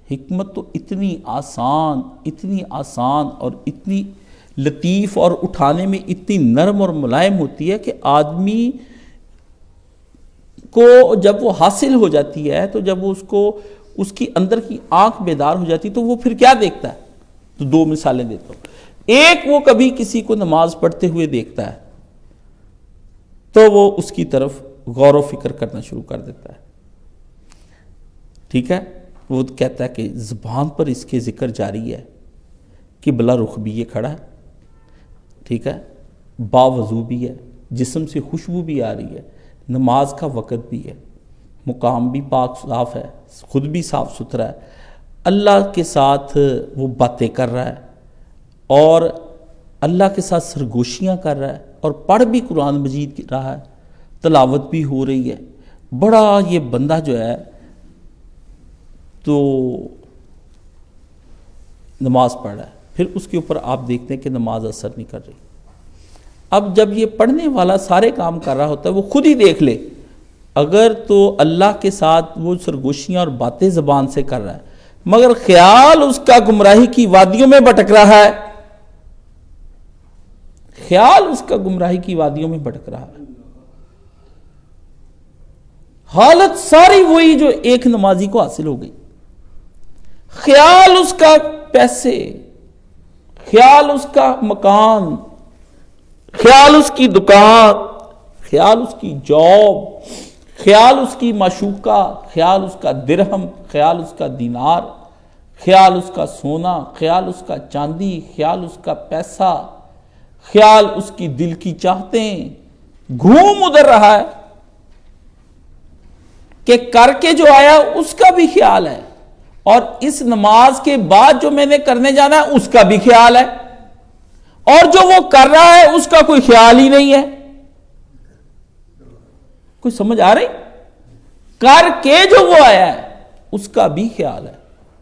[SPEAKER 1] حکمت تو اتنی آسان اور اتنی لطیف اور اٹھانے میں اتنی نرم اور ملائم ہوتی ہے کہ آدمی کو جب وہ حاصل ہو جاتی ہے تو جب وہ اس کی اندر کی آنکھ بیدار ہو جاتی تو وہ پھر کیا دیکھتا ہے؟ تو دو مثالیں دیتا ہوں۔ ایک، وہ کبھی کسی کو نماز پڑھتے ہوئے دیکھتا ہے تو وہ اس کی طرف غور و فکر کرنا شروع کر دیتا ہے، ٹھیک ہے؟ وہ کہتا ہے کہ زبان پر اس کے ذکر جاری ہے کہ بلا رخ بھی یہ کھڑا ہے، ٹھیک ہے، باوضو بھی ہے، جسم سے خوشبو بھی آ رہی ہے، نماز کا وقت بھی ہے، مقام بھی پاک صاف ہے، خود بھی صاف ستھرا ہے، اللہ کے ساتھ وہ باتیں کر رہا ہے اور اللہ کے ساتھ سرگوشیاں کر رہا ہے اور پڑھ بھی قرآن مجید رہا ہے، تلاوت بھی ہو رہی ہے۔ بڑا یہ بندہ جو ہے تو نماز پڑھ رہا ہے، پھر اس کے اوپر آپ دیکھتے ہیں کہ نماز اثر نہیں کر رہی۔ اب جب یہ پڑھنے والا سارے کام کر رہا ہوتا ہے، وہ خود ہی دیکھ لے، اگر تو اللہ کے ساتھ وہ سرگوشیاں اور باتیں زبان سے کر رہا ہے مگر خیال اس کا گمراہی کی وادیوں میں بھٹک رہا ہے، خیال اس کا گمراہی کی وادیوں میں بھٹک رہا ہے، حالت ساری وہی جو ایک نمازی کو حاصل ہو گئی۔ خیال اس کا پیسے، خیال اس کا مکان، خیال اس کی دکان، خیال اس کی جاب، خیال اس کی معشوقہ، خیال اس کا درہم، خیال اس کا دینار، خیال اس کا سونا، خیال اس کا چاندی، خیال اس کا پیسہ، خیال اس کی دل کی چاہتیں، گھوم ادھر رہا ہے کہ کر کے جو آیا اس کا بھی خیال ہے اور اس نماز کے بعد جو میں نے کرنے جانا ہے اس کا بھی خیال ہے، اور جو وہ کر رہا ہے اس کا کوئی خیال ہی نہیں ہے۔ کوئی سمجھ آ رہی؟ کر کے جو وہ آیا ہے اس کا بھی خیال ہے،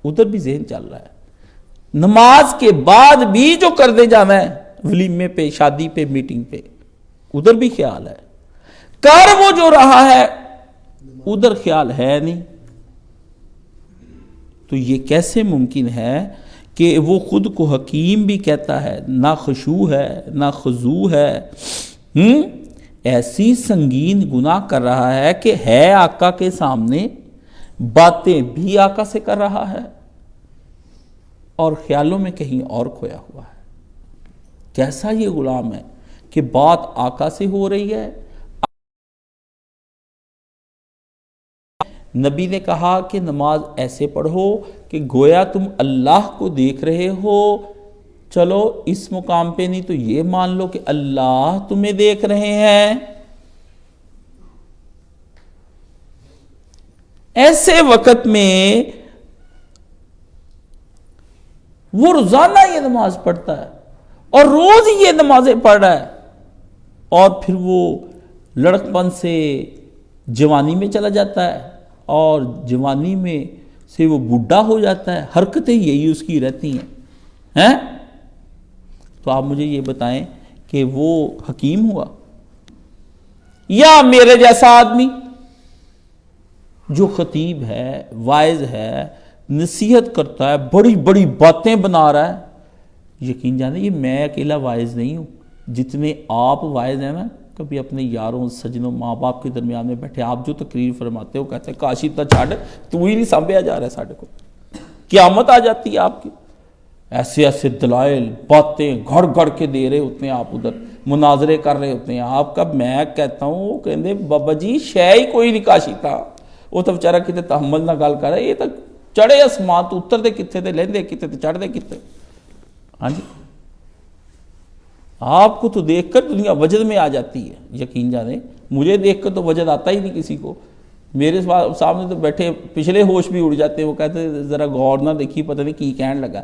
[SPEAKER 1] ادھر بھی ذہن چل رہا ہے، نماز کے بعد بھی جو کرنے جانا ہے، ولیمے پہ، شادی پہ، میٹنگ پہ، ادھر بھی خیال ہے، کر وہ جو رہا ہے ادھر خیال ہے نہیں۔ تو یہ کیسے ممکن ہے کہ وہ خود کو حکیم بھی کہتا ہے، نہ خشوع ہے نہ خضوع ہے، ایسی سنگین گناہ کر رہا ہے کہ ہے آقا کے سامنے، باتیں بھی آقا سے کر رہا ہے اور خیالوں میں کہیں اور کھویا ہوا ہے۔ کیسا یہ غلام ہے کہ بات آقا سے ہو رہی ہے۔ نبی نے کہا کہ نماز ایسے پڑھو کہ گویا تم اللہ کو دیکھ رہے ہو، چلو اس مقام پہ نہیں تو یہ مان لو کہ اللہ تمہیں دیکھ رہے ہیں۔ ایسے وقت میں وہ روزانہ یہ نماز پڑھتا ہے اور روز ہی یہ نمازیں پڑھ رہا ہے، اور پھر وہ لڑک پن سے جوانی میں چلا جاتا ہے اور جوانی میں سے وہ بوڑھا ہو جاتا ہے، حرکتیں یہی اس کی رہتی ہیں۔ تو آپ مجھے یہ بتائیں کہ وہ حکیم ہوا یا میرے جیسا آدمی جو خطیب ہے، واعظ ہے، نصیحت کرتا ہے، بڑی بڑی باتیں بنا رہا ہے؟ یقین جانے یہ میں اکیلا واعظ نہیں ہوں، جتنے آپ واعظ ہیں نا، کبھی اپنے یاروں سجنوں ماں باپ کے درمیان میں بیٹھے آپ جو تقریر فرماتے ہو، کہتے ہیں کاشی تا چھاڑ تو ہی نہیں سانبھیا جا رہا ہے، ساڑھے کو قیامت آ جاتی ہے آپ کی۔ ایسے ایسے دلائل باتیں گھڑ گھڑ کے دے رہے ہوتے ہیں، آپ ادھر مناظرے کر رہے ہوتے ہیں آپ کا۔ میں کہتا ہوں کہندے بابا جی شے ہی کوئی نہیں کاشی تا، وہ تو بچارہ کتے تحمل نہ گل کر رہا ہے، یہ تو چڑھے اسمان تو اتر دے کتے تے، لیندے کتے تے، چڑھ دے کتے۔ ہاں جی، آپ کو تو دیکھ کر دنیا وجد میں آ جاتی ہے، یقین جانے مجھے دیکھ کر تو وجد آتا ہی نہیں کسی کو، میرے سامنے تو بیٹھے پچھلے ہوش بھی اڑ جاتے ہیں، وہ کہتے ہیں ذرا غور نہ دیکھی پتہ نہیں کی کہنے لگا۔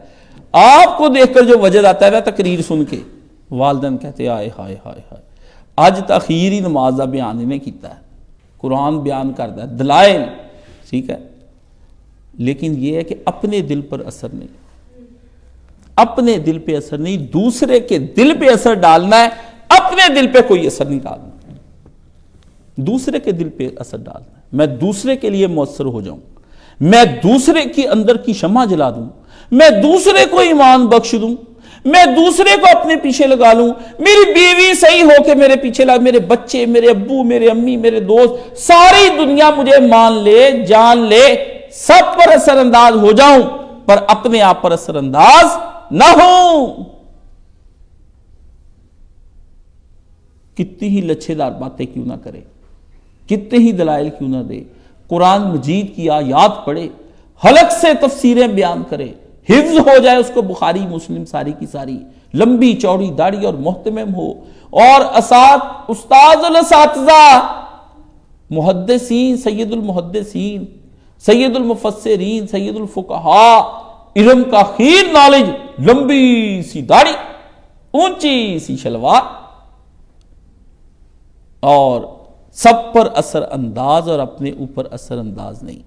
[SPEAKER 1] آپ کو دیکھ کر جو وجد آتا ہے نا تقریر سن کے، والدین کہتے ہیں آئے ہائے ہائے ہائے، آج تاخیری نماز کا بیان انہیں کیتا ہے، قرآن بیان کرتا ہے، دلائل، ٹھیک ہے، لیکن یہ ہے کہ اپنے دل پر اثر نہیں، اپنے دل پہ اثر نہیں، دوسرے کے دل پہ اثر ڈالنا ہے، اپنے دل پہ کوئی اثر نہیں ڈالنا، دوسرے کے دل پہ اثر ڈالنا ہے۔ میں دوسرے کے لیے مؤثر ہو جاؤں، میں دوسرے کے اندر کی شمع جلا دوں، میں دوسرے کو ایمان بخش دوں، میں دوسرے کو اپنے پیچھے لگا لوں، میری بیوی صحیح ہو کے میرے پیچھے لگا، میرے بچے، میرے ابو، میرے امی، میرے دوست، ساری دنیا مجھے مان لے، جان لے، سب پر اثر انداز ہو جاؤں، پر اپنے آپ پر اثر انداز نہ ہوں۔ کتنی ہی لچھے دار باتیں کیوں نہ کرے، کتنے ہی دلائل کیوں نہ دے، قرآن مجید کی آیات پڑھے، حلق سے تفسیریں بیان کرے، حفظ ہو جائے اس کو بخاری مسلم ساری کی ساری، لمبی چوڑی داڑھی اور محتمم ہو، اور استاذ الاساتذہ، محدثین، سید المحدثین، سید المفسرین، سید الفقہاء، علم کا خیر نالج، لمبی سی داڑھی، اونچی سی شلوار، اور سب پر اثر انداز اور اپنے اوپر اثر انداز نہیں۔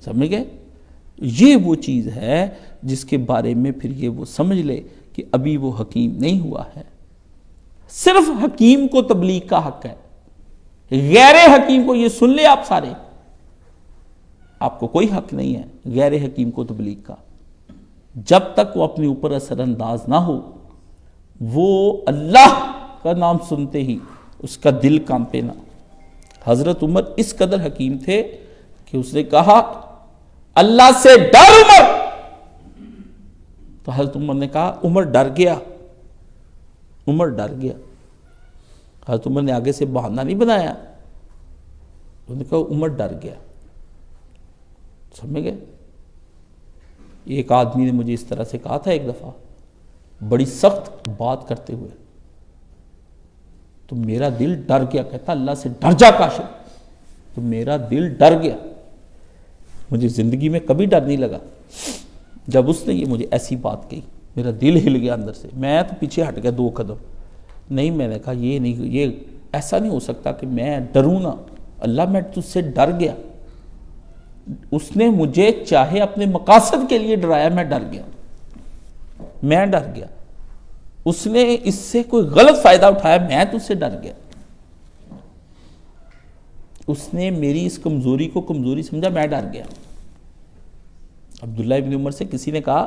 [SPEAKER 1] سمجھ گئے؟ یہ وہ چیز ہے جس کے بارے میں پھر یہ وہ سمجھ لے کہ ابھی وہ حکیم نہیں ہوا ہے۔ صرف حکیم کو تبلیغ کا حق ہے، غیر حکیم کو، یہ سن لے آپ سارے، آپ کو کوئی حق نہیں ہے غیر حکیم کو تبلیغ کا، جب تک وہ اپنے اوپر اثر انداز نہ ہو، وہ اللہ کا نام سنتے ہی اس کا دل کانپے نہ۔ حضرت عمر اس قدر حکیم تھے کہ اس نے کہا اللہ سے ڈر عمر، تو حضرت عمر نے کہا عمر ڈر گیا، عمر ڈر گیا۔ حضرت عمر نے آگے سے بہانہ نہیں بنایا، انہوں نے کہا عمر ڈر گیا۔ سمجھ گئے؟ ایک آدمی نے مجھے اس طرح سے کہا تھا ایک دفعہ، بڑی سخت بات کرتے ہوئے، تو میرا دل ڈر گیا، کہتا اللہ سے ڈر جا کاشف، تو میرا دل ڈر گیا، مجھے زندگی میں کبھی ڈر نہیں لگا۔ جب اس نے یہ مجھے ایسی بات کہی، میرا دل ہل گیا اندر سے، میں تو پیچھے ہٹ گیا 2 قدم۔ نہیں، میں نے کہا یہ نہیں، یہ ایسا نہیں ہو سکتا کہ میں ڈروں نہ، اللہ میں تجھ سے ڈر گیا۔ اس نے مجھے چاہے اپنے مقاصد کے لیے ڈرایا، میں ڈر گیا، میں ڈر گیا۔ اس نے اس سے کوئی غلط فائدہ اٹھایا، میں تو اس سے ڈر گیا۔ اس نے میری اس کمزوری کو کمزوری سمجھا، میں ڈر گیا۔ عبداللہ ابن عمر سے کسی نے کہا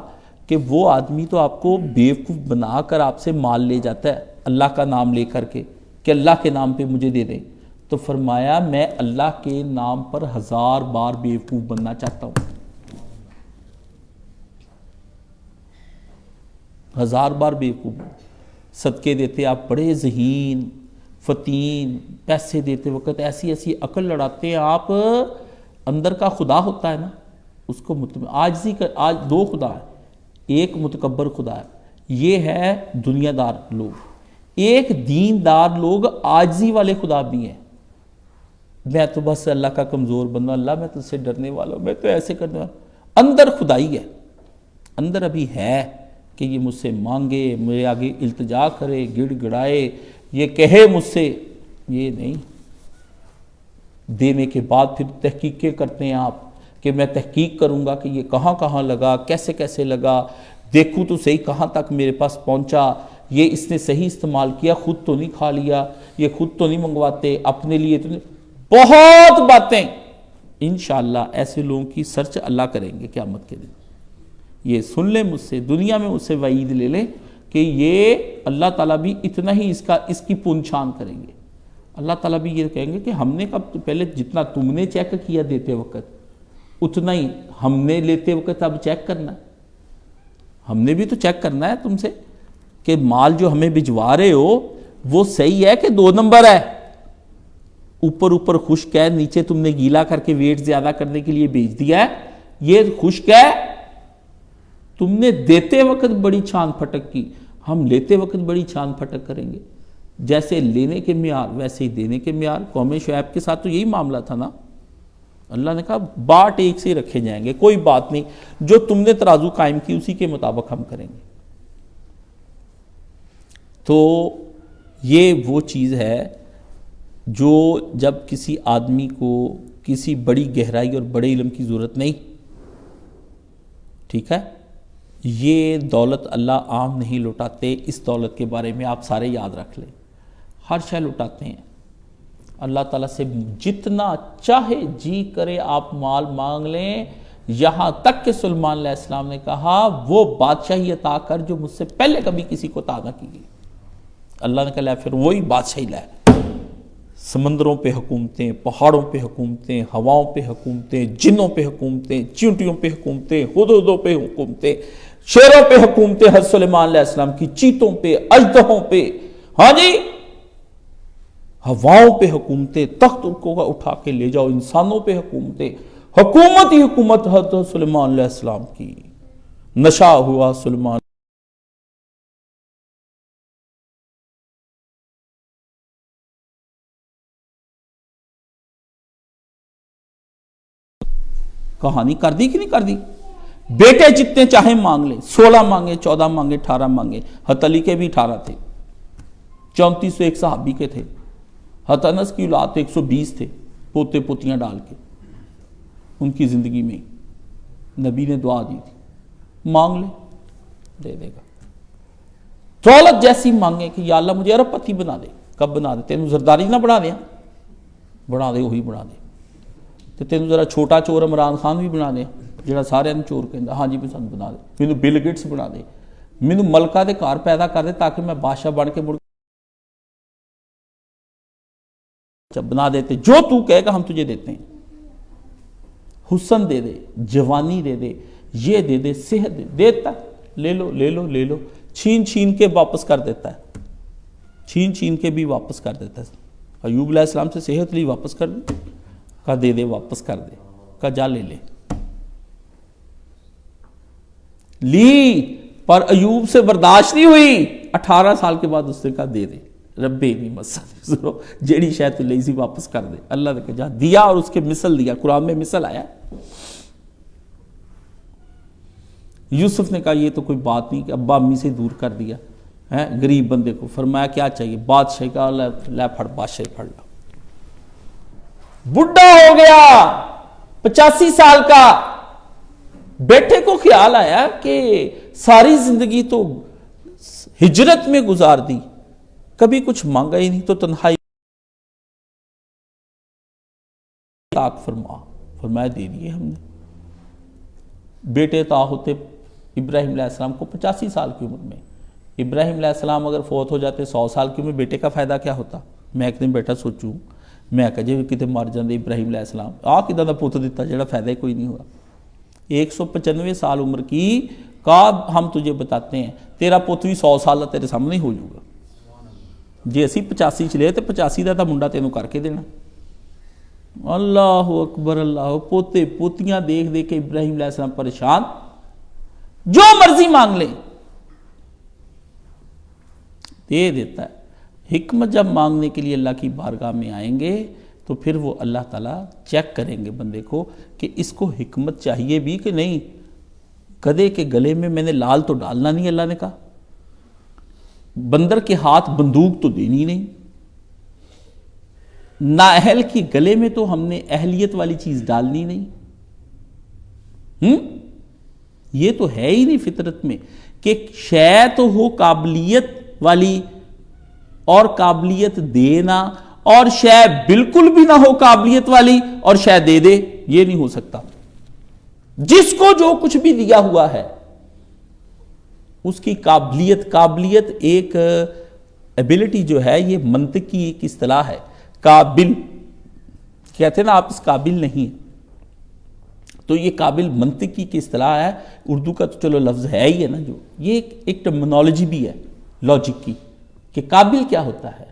[SPEAKER 1] کہ وہ آدمی تو آپ کو بیوقوف بنا کر آپ سے مال لے جاتا ہے اللہ کا نام لے کر کے کہ اللہ کے نام پہ مجھے دے دیں، تو فرمایا میں اللہ کے نام پر 1000 بار بیوقوف بننا چاہتا ہوں، 1000 بار بیوقوف۔ صدقے دیتے آپ بڑے ذہین فتین، پیسے دیتے وقت ایسی ایسی عقل لڑاتے ہیں آپ، اندر کا خدا ہوتا ہے نا اس کو آج 2 خدا ہے، ایک متکبر خدا ہے، یہ ہے دنیا دار لوگ، ایک دیندار لوگ عاجزی والے خدا بھی ہیں۔ میں تو بس اللہ کا کمزور بندہ، اللہ میں تجھ سے ڈرنے والا ہوں، میں تو ایسے کرنے والا، اندر خدائی ہے، اندر ابھی ہے کہ یہ مجھ سے مانگے، میرے آگے التجا کرے، گڑ گڑائے، یہ کہے مجھ سے، یہ نہیں۔ دینے کے بعد پھر تحقیقیں کرتے ہیں آپ، کہ میں تحقیق کروں گا کہ یہ کہاں کہاں لگا، کیسے کیسے لگا، دیکھوں تو صحیح کہاں تک میرے پاس پہنچا، یہ اس نے صحیح استعمال کیا، خود تو نہیں کھا لیا، یہ خود تو نہیں منگواتے، اپنے لیے تو نہیں. بہت باتیں انشاءاللہ ایسے لوگوں کی سرچ اللہ کریں گے قیامت کے دن. یہ سن لیں مجھ سے، دنیا میں مجھ سے وعید لے لیں کہ یہ اللہ تعالیٰ بھی اتنا ہی اس کی پونچھان کریں گے. اللہ تعالیٰ بھی یہ کہیں گے کہ ہم نے کب پہلے جتنا تم نے چیک کیا دیتے وقت اتنا ہی ہم نے لیتے وقت اب چیک کرنا ہے. ہم نے بھی تو چیک کرنا ہے تم سے کہ مال جو ہمیں بھجوا رہے ہو وہ صحیح ہے کہ 2 نمبر ہے، اوپر اوپر خشک ہے، نیچے تم نے گیلا کر کے ویٹ زیادہ کرنے کے لیے بھیج دیا ہے، یہ خشک ہے. تم نے دیتے وقت بڑی چھان پھٹک کی، ہم لیتے وقت بڑی چھان پھٹک کریں گے. جیسے لینے کے معیار ویسے ہی دینے کے معیار. قوم شعیب کے ساتھ تو یہی معاملہ تھا نا. اللہ نے کہا باٹ ایک سے رکھے جائیں گے، کوئی بات نہیں، جو تم نے ترازو قائم کی اسی کے مطابق ہم کریں گے. تو یہ وہ چیز ہے جو جب کسی آدمی کو کسی بڑی گہرائی اور بڑے علم کی ضرورت نہیں، ٹھیک ہے، یہ دولت اللہ عام نہیں لوٹاتے. اس دولت کے بارے میں آپ سارے یاد رکھ لیں، ہر شے لوٹاتے ہیں. اللہ تعالیٰ سے جتنا چاہے جی کرے آپ مال مانگ لیں، یہاں تک کہ سلیمان علیہ السلام نے کہا وہ بادشاہی عطا کر جو مجھ سے پہلے کبھی کسی کو عطا نہ کی گئی. اللہ نے کہا پھر وہی بادشاہی لائے. سمندروں پہ حکومتیں، پہاڑوں پہ حکومتیں، ہواؤں پہ حکومتیں، جنوں پہ حکومتیں، چیونٹیوں پہ حکومتیں، ہدہدوں پہ حکومتیں، شیروں پہ حکومتیں، حضرت سلیمان علیہ السلام کی، چیتوں پہ، اژدہوں پہ، ہاں جی، ہواؤں پہ حکومتیں، تخت کو اٹھا کے لے جاؤ، انسانوں پہ حکومتیں، حکومت ہی حکومت حضرت سلیمان علیہ السلام کی. نشا ہوا سلیمان. کہانی کر دی کہ نہیں کر دی؟ بیٹے جتنے چاہیں مانگ لیں، 16 مانگے، 14 مانگے، 18 مانگے. حضرت علی کے بھی 18 تھے، 3401 صحابی کے تھے. حضرت انس کی اولاد 120 تھے، پوتے پوتیاں ڈال کے. ان کی زندگی میں نبی نے دعا دی تھی، مانگ لے دے دے گا. دولت جیسی مانگے کہ یا اللہ مجھے ارب پتی بنا دے. کب بنا دے؟ تینوں زرداری نہ بنا دیا، بنا دے وہی بنا دے. تو تینوں ذرا چھوٹا چور عمران خان بھی بنا دے جڑا سارے چور کہندا ہاں جی پسند بنا دے. مینوں بل گیٹس بنا دے، مینوں ملکہ دے گھر پیدا کر دے تاکہ میں بادشاہ بن کے مڑ بنا دیتے. جو تو کہے گا ہم تجھے دیتے ہیں. حسن دے دے، جوانی دے دے، یہ دے دے، صحت دے دیتا، لے لو لے لو لے لو. چھین چھین کے واپس کر دیتا ہے، چھین چھین کے بھی واپس کر دیتا ہے. ایوب علیہ السلام سے صحت لی واپس کر دے، کہا دے دے واپس کر دے، کہا جا لے لے. لی پر ایوب سے برداشت نہیں ہوئی. 18 سال کے بعد اس نے کہا دے دے. ربے نہیں مسل جیڑی شاید لئی سی واپس کر دے. اللہ نے کہا جا دیا اور اس کے مثل دیا. قرآن میں مثل آیا. یوسف نے کہا یہ تو کوئی بات نہیں کہ ابا امی سے دور کر دیا ہے غریب بندے کو. فرمایا کیا چاہیے؟ بادشاہ کا. لے پھڑ بادشاہ پھڑ لا. بڈھا ہو گیا 85 سال کا. بیٹے کو خیال آیا کہ ساری زندگی تو ہجرت میں گزار دی، کبھی کچھ مانگا ہی نہیں، تو تنہائی فرمایا دے دیے ہم نے. بیٹے تا ہوتے ابراہیم علیہ السلام کو 85 سال کی عمر میں. ابراہیم علیہ السلام اگر فوت ہو جاتے 100 سال کی عمر میں، بیٹے کا فائدہ کیا ہوتا؟ میں ایک دن بیٹا سوچوں، میں کہا جی کتے مر جاندے ابراہیم علیہ السلام، کداں دا پوت دیتا جڑا فائدہ ہی کوئی نہیں ہوا. 195 سال عمر کی کا ہم تجھے بتاتے ہیں تیرا پوت بھی 100 سال تیرے سامنے ہو جائے گا. جی اسی 85 چلے تو 85 دا منڈا تینوں کر کے دینا. اللہ اکبر اللہ. پوتے پوتیاں دیکھ دیکھ کے ابراہیم علیہ السلام پریشان. جو مرضی مانگ لیں دے دیتا ہے. حکمت جب مانگنے کے لیے اللہ کی بارگاہ میں آئیں گے تو پھر وہ اللہ تعالیٰ چیک کریں گے بندے کو کہ اس کو حکمت چاہیے بھی کہ نہیں. گدھے کے گلے میں نے لال تو ڈالنا نہیں، اللہ نے کہا. بندر کے ہاتھ بندوق تو دینی نہیں. نااہل کی گلے میں تو ہم نے اہلیت والی چیز ڈالنی نہیں. یہ تو ہے ہی نہیں فطرت میں کہ شے تو ہو قابلیت والی اور قابلیت دینا، اور شے بالکل بھی نہ ہو قابلیت والی اور شے دے دے، یہ نہیں ہو سکتا۔ جس کو جو کچھ بھی دیا ہوا ہے اس کی قابلیت ایک ایبلٹی جو ہے، یہ منطقی ایک اصطلاح ہے۔ قابل کہتے ہیں نا، آپ اس قابل نہیں ہیں، تو یہ قابل منطقی کی اصطلاح ہے۔ اردو کا تو چلو لفظ ہے ہی ہے نا، جو یہ ایک ٹرمینالوجی بھی ہے لاجک کی، کہ قابل کیا ہوتا ہے؟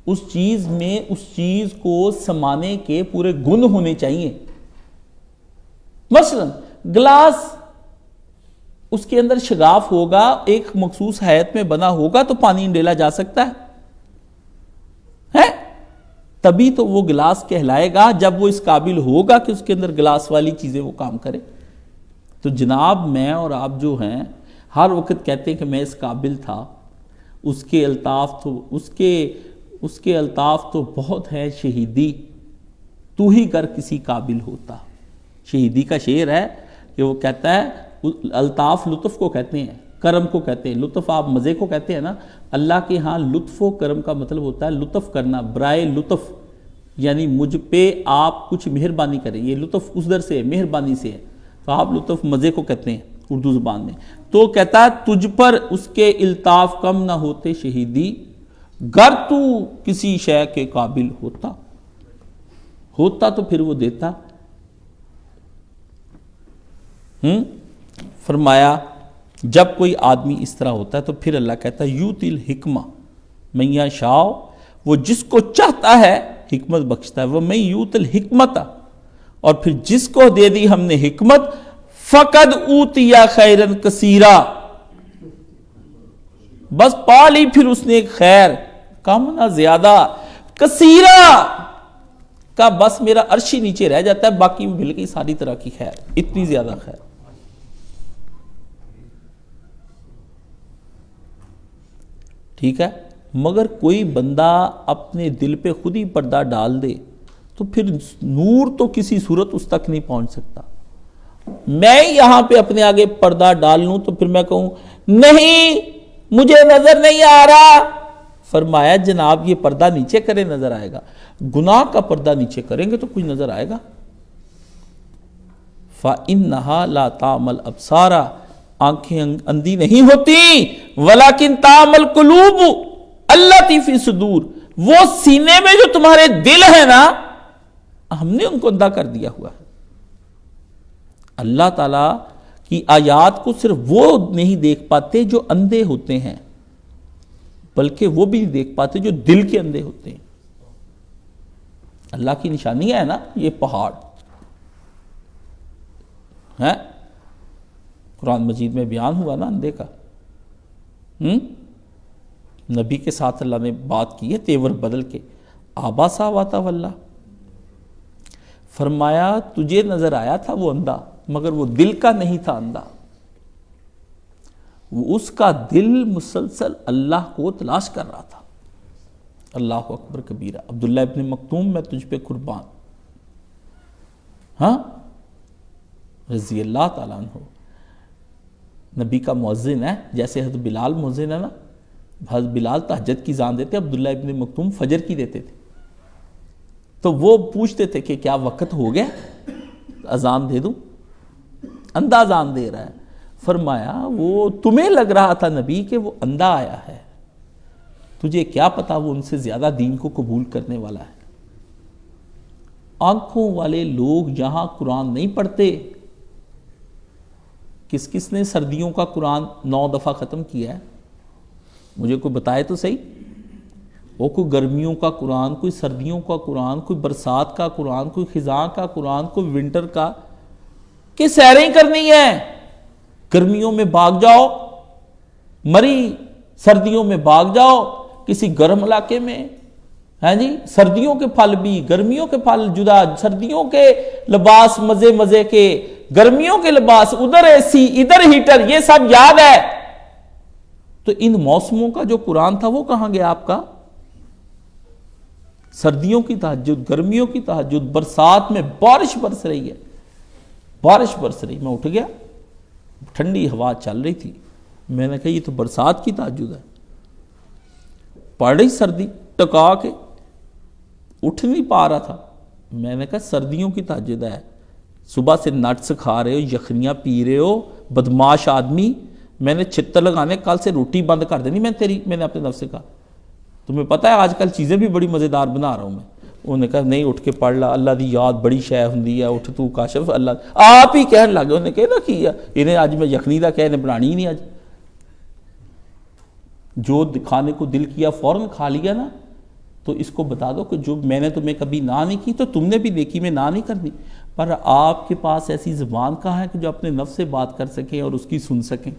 [SPEAKER 1] اس چیز میں اس چیز کو سمانے کے پورے گن ہونے چاہیے۔ مثلا گلاس، اس کے اندر شگاف ہوگا، ایک مخصوص حیت میں بنا ہوگا تو پانی ڈالا جا سکتا ہے، تبھی تو وہ گلاس کہلائے گا جب وہ اس قابل ہوگا کہ اس کے اندر گلاس والی چیزیں وہ کام کرے۔ تو جناب میں اور آپ جو ہیں ہر وقت کہتے ہیں کہ میں اس قابل تھا، اس کے الطاف تو بہت ہے شہیدی، تو ہی گر کسی قابل ہوتا۔ شہیدی کا شعر ہے کہ وہ کہتا ہے، الطاف لطف کو کہتے ہیں، کرم کو کہتے ہیں، لطف آپ مزے کو کہتے ہیں نا، اللہ کے ہاں لطف و کرم کا مطلب ہوتا ہے لطف کرنا، برائے لطف، یعنی مجھ پہ آپ کچھ مہربانی کریں، یہ لطف اس در سے ہے، مہربانی سے ہے، تو آپ لطف مزے کو کہتے ہیں اردو زبان میں۔ تو کہتا ہے تجھ پر اس کے الطاف کم نہ ہوتے شہیدی، گر تو کسی شے کے قابل ہوتا تو پھر وہ دیتا۔ فرمایا جب کوئی آدمی اس طرح ہوتا ہے تو پھر اللہ کہتا ہے یوتی الحکمہ من یشاء، وہ جس کو چاہتا ہے حکمت بخشتا ہے، وہ من یوت الحکمت، اور پھر جس کو دے دی ہم نے حکمت، فقد اوتی خیرا کثیرا، بس پا لی پھر اس نے ایک خیر، کم نہ زیادہ، کثیرا کا بس میرا عرش ہی نیچے رہ جاتا ہے، باقی مل گئی ساری طرح کی خیر، اتنی زیادہ خیر۔ ٹھیک ہے، مگر کوئی بندہ اپنے دل پہ خود ہی پردہ ڈال دے تو پھر نور تو کسی صورت اس تک نہیں پہنچ سکتا۔ میں یہاں پہ اپنے آگے پردہ ڈال لوں تو پھر میں کہوں نہیں مجھے نظر نہیں آ رہا، فرمایا جناب یہ پردہ نیچے کرے نظر آئے گا، گناہ کا پردہ نیچے کریں گے تو کچھ نظر آئے گا۔ فَإِنَّهَا لَا تَعْمَى الْأَبْصَارَ، آنکھیں اندھی نہیں ہوتی، وَلَكِنْ تَعْمَى الْقُلُوبُ الَّتِي فِي الصُّدُورِ، وہ سینے میں جو تمہارے دل ہے نا، ہم نے ان کو اندھا کر دیا ہوا ہے۔ اللہ تعالیٰ کی آیات کو صرف وہ نہیں دیکھ پاتے جو اندھے ہوتے ہیں، بلکہ وہ بھی نہیں دیکھ پاتے جو دل کے اندھے ہوتے ہیں۔ اللہ کی نشانی ہے نا یہ پہاڑ ہے، قرآن مجید میں بیان ہوا نا اندھے کا، نبی کے ساتھ اللہ نے بات کی ہے تیور بدل کے، آبا ساواتا واللہ، فرمایا تجھے نظر آیا تھا وہ اندھا، مگر وہ دل کا نہیں تھا اندھا، وہ اس کا دل مسلسل اللہ کو تلاش کر رہا تھا۔ اللہ اکبر کبیرہ، عبداللہ ابن مکتوم میں تجھ پہ قربان، ہاں رضی اللہ تعالیٰ عنہ، نبی کا مؤذن ہے، جیسے حضرت بلال مؤذن ہے نا، حضرت بلال تہجد کی اذان دیتے، عبداللہ ابن مکتوم فجر کی دیتے تھے، تو وہ پوچھتے تھے کہ کیا وقت ہو گیا اذان دے دوں، اندھا اذان دے رہا ہے، فرمایا وہ تمہیں لگ رہا تھا نبی کہ وہ اندھا آیا ہے، تجھے کیا پتا وہ ان سے زیادہ دین کو قبول کرنے والا ہے۔ آنکھوں والے لوگ جہاں قرآن نہیں پڑھتے، کس نے سردیوں کا قرآن 9 دفعہ ختم کیا ہے؟ مجھے کوئی بتائے تو صحیح، وہ کوئی گرمیوں کا قرآن، کوئی سردیوں کا قرآن، کوئی برسات کا قرآن، کوئی خزاں کا قرآن، کوئی ونٹر کا، کہ سیریں کرنی ہے، گرمیوں میں بھاگ جاؤ مری، سردیوں میں بھاگ جاؤ کسی گرم علاقے میں، ہاں جی، سردیوں کے پھل بھی، گرمیوں کے پھل جدا، سردیوں کے لباس مزے مزے کے، گرمیوں کے لباس، ادھر اے سی ادھر ہیٹر، یہ سب یاد ہے، تو ان موسموں کا جو قرآن تھا وہ کہاں گیا آپ کا؟ سردیوں کی تہجد، گرمیوں کی تہجد، برسات میں بارش برس رہی ہے، بارش برس رہی، میں اٹھ گیا، ٹھنڈی ہوا چل رہی تھی، میں نے کہا یہ تو برسات کی تہجد ہے، پڑ رہی سردی، ٹکا کے اٹھ نہیں پا رہا تھا، میں نے کہا سردیوں کی تہجد ہے، صبح سے نٹس کھا رہے ہو، یخنیاں پی رہے ہو، بدماش آدمی، میں نے چھتر لگانے، کل سے روٹی بند کر دینی میں نے اپنے نفس سے کہا، تمہیں پتہ ہے آج کل چیزیں بھی بڑی مزیدار بنا رہا ہوں میں، انہوں نے کہا نہیں اٹھ کے پڑھ لا، اللہ دی یاد بڑی شے ہوندی ہے، اٹھ تو کاشف، اللہ آپ ہی کہنے لگے، انہوں نے کہا کیا انہیں آج میں یخنی دا کہہ انہیں بنانی ہی نہیں، آج جو کھانے کو دل کیا فوراً کھا لیا نا، تو اس کو بتا دو کہ جو میں نے تمہیں کبھی نہ نہیں کی تو تم نے بھی دیکھی، میں نہ نہیں کرنی، پر آپ کے پاس ایسی زبان کہاں ہے کہ جو اپنے نفس سے بات کر سکیں اور اس کی سن سکیں،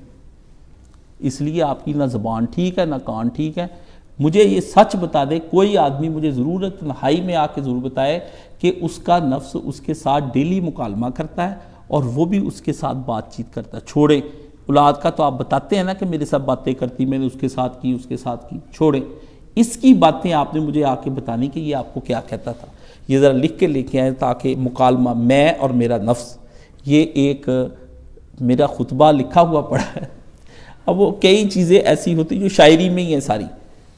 [SPEAKER 1] اس لیے آپ کی نہ زبان ٹھیک ہے نہ کان ٹھیک ہے۔ مجھے یہ سچ بتا دے، کوئی آدمی مجھے ضرورت تنہائی میں آ کے ضرور بتائے کہ اس کا نفس اس کے ساتھ ڈیلی مکالمہ کرتا ہے اور وہ بھی اس کے ساتھ بات چیت کرتا ہے۔ چھوڑیں اولاد کا تو آپ بتاتے ہیں نا کہ میرے ساتھ باتیں کرتی، میں نے اس کے ساتھ کی، چھوڑیں اس کی باتیں آپ نے مجھے آ کے بتانی کہ یہ آپ کو کیا کہتا تھا، یہ ذرا لکھ کے لے کے آئیں تاکہ مکالمہ میں اور میرا نفس، یہ ایک میرا خطبہ لکھا ہوا پڑا ہے، اب وہ کئی چیزیں ایسی ہوتی جو شاعری میں ہی ہیں ساری،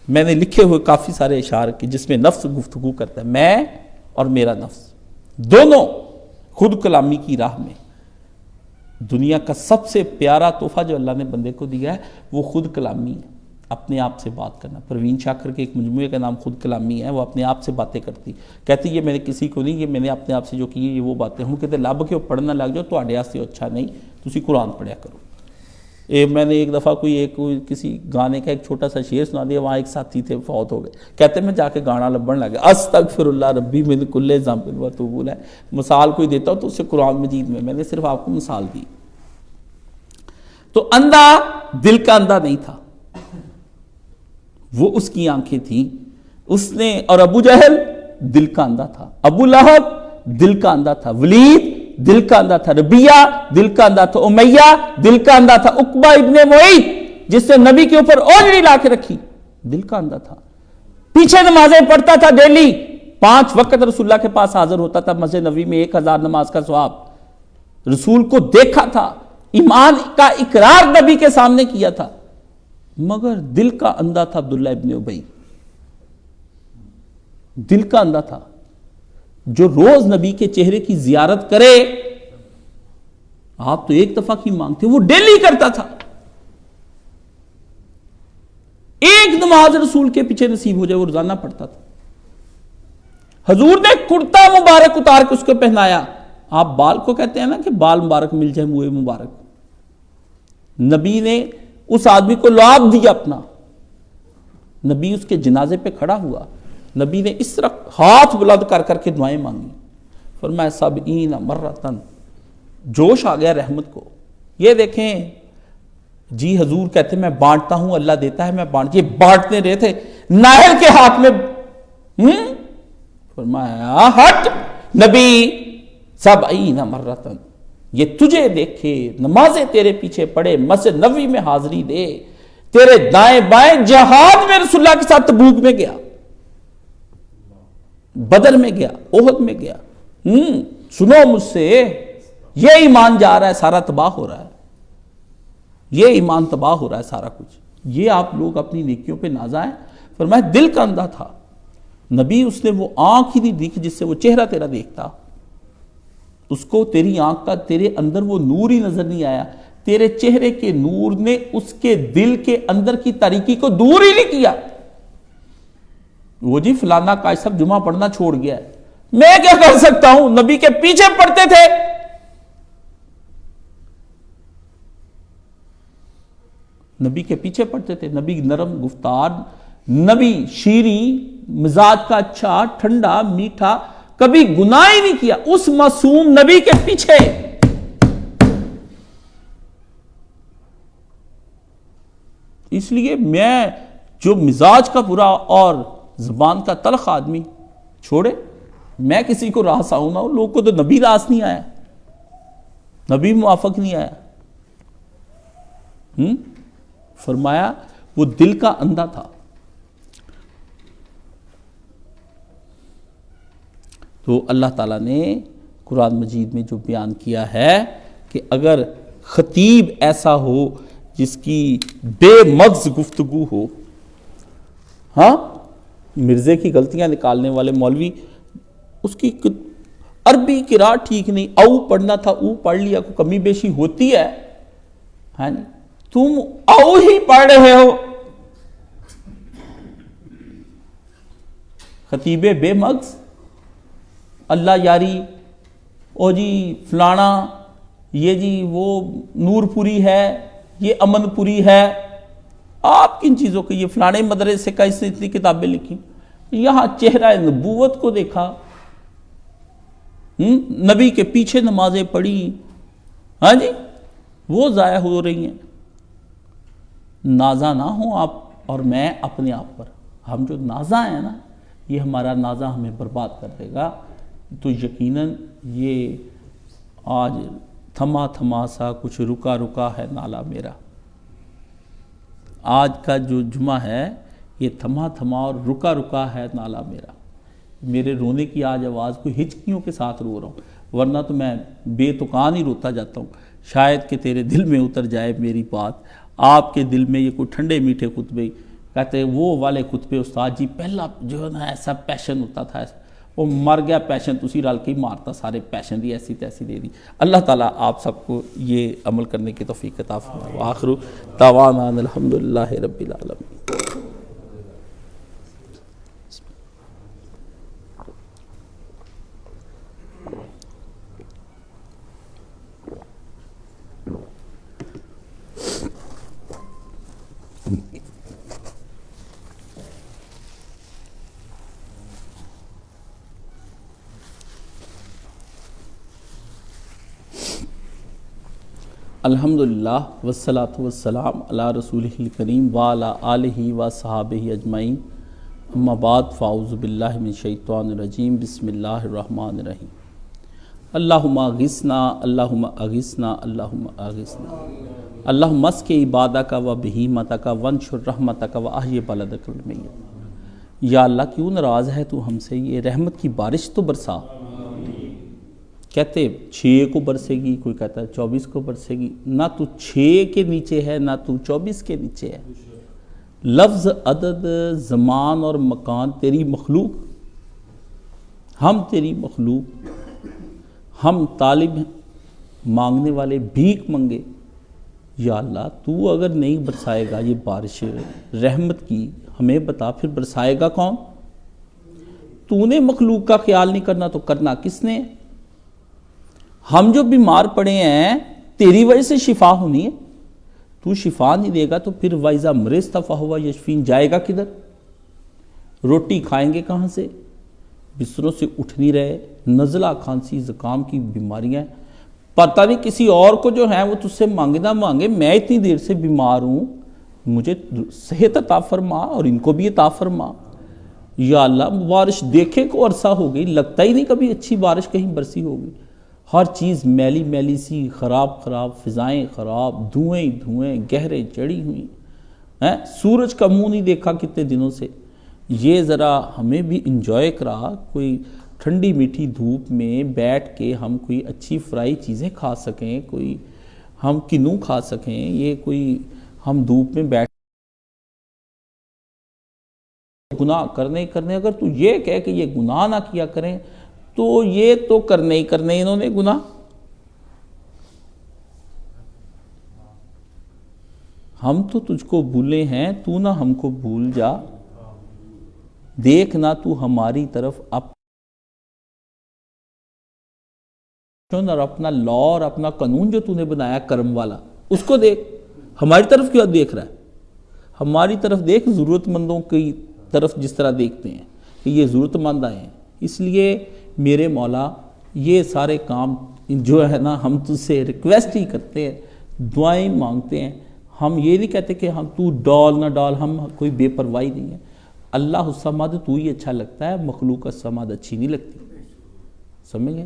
[SPEAKER 1] میں نے لکھے ہوئے کافی سارے اشعار کہ جس میں نفس گفتگو کرتا ہے، میں اور میرا نفس دونوں خود کلامی کی راہ میں۔ دنیا کا سب سے پیارا تحفہ جو اللہ نے بندے کو دیا ہے وہ خود کلامی ہے، اپنے آپ سے بات کرنا۔ پروین شاکر کے ایک مجموعے کا نام خود کلامی ہے، وہ اپنے آپ سے باتیں کرتی، کہتی یہ میں نے کسی کو نہیں، یہ میں نے اپنے آپ سے جو کی یہ وہ باتیں ہوں، کہتے لب کے پڑھنا لگ جاؤ تو آڈیا سے اچھا نہیں، تسی قرآن پڑھیا کرو۔ میں نے ایک دفعہ کوئی کسی گانے کا ایک چھوٹا سا شعر سنا دیا، وہاں ایک ساتھی تھے فوت ہو گئے، کہتے میں جا کے گانا لبن لگا، استغفر اللہ ربی من کل ذنب و اتوب الیہ، مثال کوئی دیتا ہوں تو اس سے قرآن مجید میں نے صرف آپ کو مثال دی۔ تو اندھا دل کا اندھا نہیں تھا، وہ اس کی آنکھیں تھیں، اس نے، اور ابو جہل دل کا اندھا تھا، ابو لہب دل کا اندھا تھا، ولید دل کا اندھا تھا، ربیہ دل کا اندھا تھا، امیہ دل کا اندھا تھا، عقبہ ابن معیط جس نے نبی کے اوپر اوجڑی لا کے رکھی دل کا اندھا تھا، پیچھے نمازیں پڑھتا تھا، ڈیلی 5 وقت رسول اللہ کے پاس حاضر ہوتا تھا، مسجد نبوی میں 1000 نماز کا ثواب، رسول کو دیکھا تھا، ایمان کا اقرار نبی کے سامنے کیا تھا، مگر دل کا اندھا تھا عبداللہ ابن ابی، دل کا اندھا تھا، جو روز نبی کے چہرے کی زیارت کرے، آپ تو ایک دفعہ کی مانگتے، وہ ڈیلی کرتا تھا، ایک نماز رسول کے پیچھے نصیب ہو جائے وہ روزانہ پڑھتا تھا۔ حضور نے کرتا مبارک اتار کے اس کو پہنایا، آپ بال کو کہتے ہیں نا کہ بال مبارک مل جائے منہ مبارک، نبی نے اس آدمی کو لعاب دیا اپنا، نبی اس کے جنازے پہ کھڑا ہوا، نبی نے اس طرح ہاتھ بلند کر کر کے دعائیں مانگی، فرمایا 70 مرتن، جوش آ گیا رحمت کو۔ یہ دیکھیں جی حضور کہتے میں بانٹتا ہوں، اللہ دیتا ہے میں یہ بانٹتے رہے تھے ناہل کے ہاتھ میں، فرمایا ہٹ نبی 70 مرتن، یہ تجھے دیکھے، نمازیں تیرے پیچھے پڑے، مسجد نبوی میں حاضری دے، تیرے دائیں بائیں، جہاد میں رسول اللہ کے ساتھ تبوک میں گیا، بدر میں گیا، احد میں گیا، سنو مجھ سے، یہ ایمان جا رہا ہے سارا تباہ ہو رہا ہے، یہ ایمان تباہ ہو رہا ہے سارا کچھ، یہ آپ لوگ اپنی نیکیوں پہ ناز آئیں۔ فرمایا دل کا اندھا تھا نبی، اس نے وہ آنکھ ہی نہیں دیکھی جس سے وہ چہرہ تیرا دیکھتا، اس کو تیری آنکھ کا، تیرے اندر وہ نور ہی نظر نہیں آیا، تیرے چہرے کے نور نے اس کے دل کے اندر کی تاریکی کو دور ہی نہیں کیا۔ وہ جی فلانا کاش صاحب جمعہ پڑھنا چھوڑ گیا ہے، میں کیا کر سکتا ہوں، نبی کے پیچھے پڑھتے تھے، نبی کے پیچھے پڑھتے تھے، نبی نرم گفتار، نبی شیریں مزاج کا، اچھا ٹھنڈا میٹھا، کبھی گناہ ہی نہیں کیا، اس معصوم نبی کے پیچھے۔ اس لیے میں جو مزاج کا برا اور زبان کا تلخ آدمی چھوڑے، میں کسی کو راس آؤں نہ ہوں، لوگ کو تو نبی راس نہیں آیا، نبی موافق نہیں آیا۔ فرمایا وہ دل کا اندھا تھا۔ تو اللہ تعالیٰ نے قرآن مجید میں جو بیان کیا ہے کہ اگر خطیب ایسا ہو جس کی بے مغز گفتگو ہو، ہاں مرزے کی غلطیاں نکالنے والے مولوی، اس کی عربی قراءت ٹھیک نہیں، او پڑھنا تھا او پڑھ لیا، کوئی کمی بیشی ہوتی ہے، ہاں جی تم او ہی پڑھ رہے ہو، خطیب بے مغز، اللہ یاری، او جی فلانا، یہ جی وہ نور پوری ہے، یہ امن پوری ہے، آپ کن چیزوں کے، یہ فلانے مدرسے کا اس نے اتنی کتابیں لکھی، یہاں چہرہ نبوت کو دیکھا، نبی کے پیچھے نمازیں پڑھی، ہاں جی وہ ضائع ہو رہی ہیں۔ نازا نہ ہوں آپ اور میں اپنے آپ پر، ہم جو نازا ہیں نا، یہ ہمارا نازا ہمیں برباد کر دے گا، تو یقیناً یہ آج تھما تھما سا کچھ رکا رکا ہے نالا میرا، آج کا جو جمعہ ہے یہ تھما تھما اور رکا رکا ہے نالا میرا، میرے رونے کی آج آواز کوئی ہچکیوں کے ساتھ رو رہا ہوں، ورنہ تو میں بے تکان ہی روتا جاتا ہوں، شاید کہ تیرے دل میں اتر جائے میری بات، آپ کے دل میں یہ کوئی ٹھنڈے میٹھے خطبے، کہتے ہیں وہ والے خطبے استاد جی پہلا جو ہے نا ایسا پیشن ہوتا تھا، وہ مر گیا پیشن، تسی رل کے مارتا سارے پیشن دی ایسی تیسی دے دی۔ اللہ تعالیٰ آپ سب کو یہ عمل کرنے کی توفیق عطا فرمائے۔ وآخر دعوانا الحمدللہ رب العالمین۔ الحمدللہ والصلاة والسلام علی رسولہ الکریم وعلی آلہ وصحابہ اجمعین، اما بعد فاعوذ باللہ من الشیطان الرجیم، بسم اللہ الرحمن الرحیم۔ اللہم اغثنا اللہم اغثنا اللہم اغثنا اللہم اسقِ عبادک و بہیمتک وانشر رحمتک و احیِ بلدک المیت۔ یا اللہ کیوں ناراض ہے تو ہم سے، یہ رحمت کی بارش تو برسا۔ کہتے 6 کو برسے گی، کوئی کہتا ہے 24 کو برسے گی، نہ تو 6 کے نیچے ہے نہ تو 24 کے نیچے ہے، لفظ عدد زمان اور مکان تیری مخلوق، ہم تیری مخلوق، ہم طالب مانگنے والے، بھیک منگے، یا اللہ تو اگر نہیں برسائے گا یہ بارش رحمت کی، ہمیں بتا پھر برسائے گا کون؟ تو نے مخلوق کا خیال نہیں کرنا تو کرنا کس نے؟ ہم جو بیمار پڑے ہیں تیری وجہ سے شفا ہونی ہے، تو شفا نہیں دے گا تو پھر وَإِذَا مَرِضْتُ فَهُوَ يَشْفِينِ جائے گا کدھر؟ روٹی کھائیں گے کہاں سے؟ بستروں سے اٹھ نہیں رہے، نزلہ کھانسی زکام کی بیماریاں ہیں، پتہ نہیں کسی اور کو جو ہیں وہ تجھ سے مانگے نہ مانگے، میں اتنی دیر سے بیمار ہوں، مجھے صحت عطا فرما اور ان کو بھی عطا فرما۔ یا اللہ بارش دیکھے کو عرصہ ہو گئی، لگتا ہی نہیں کبھی اچھی بارش کہیں برسی ہوگی، ہر چیز میلی میلی سی، خراب خراب، فضائیں خراب، دھوئیں دھوئیں، گہرے چڑھی ہوئی، سورج کا منہ نہیں دیکھا کتنے دنوں سے۔ یہ ذرا ہمیں بھی انجوائے کرا، کوئی ٹھنڈی میٹھی دھوپ میں بیٹھ کے ہم کوئی اچھی فرائی چیزیں کھا سکیں، کوئی ہم کنو کھا سکیں، یہ کوئی ہم دھوپ میں بیٹھ گناہ کرنے اگر تو یہ کہے کہ یہ گناہ نہ کیا کریں تو یہ تو کرنے ہی کرنے انہوں نے گناہ۔ ہم تو تجھ کو بھولے ہیں، تو نہ ہم کو بھول جا، دیکھ نہ تو ہماری طرف اور اپنا لا اور اپنا قانون جو تو نے بنایا کرم والا اس کو دیکھ، ہماری طرف کیوں دیکھ رہا ہے؟ ہماری طرف دیکھ، ضرورت مندوں کی طرف جس طرح دیکھتے ہیں کہ یہ ضرورت مند آئے ہیں۔ اس لیے میرے مولا یہ سارے کام جو ہے نا ہم تجھ سے ریکویسٹ ہی کرتے ہیں، دعائیں مانگتے ہیں، ہم یہ نہیں کہتے کہ ہم تو ڈال نہ ڈال، ہم کوئی بے پرواہی نہیں ہے۔ اللہ الصمد تو ہی اچھا لگتا ہے، مخلوق الصمد اچھی نہیں لگتی، سمجھ گئے؟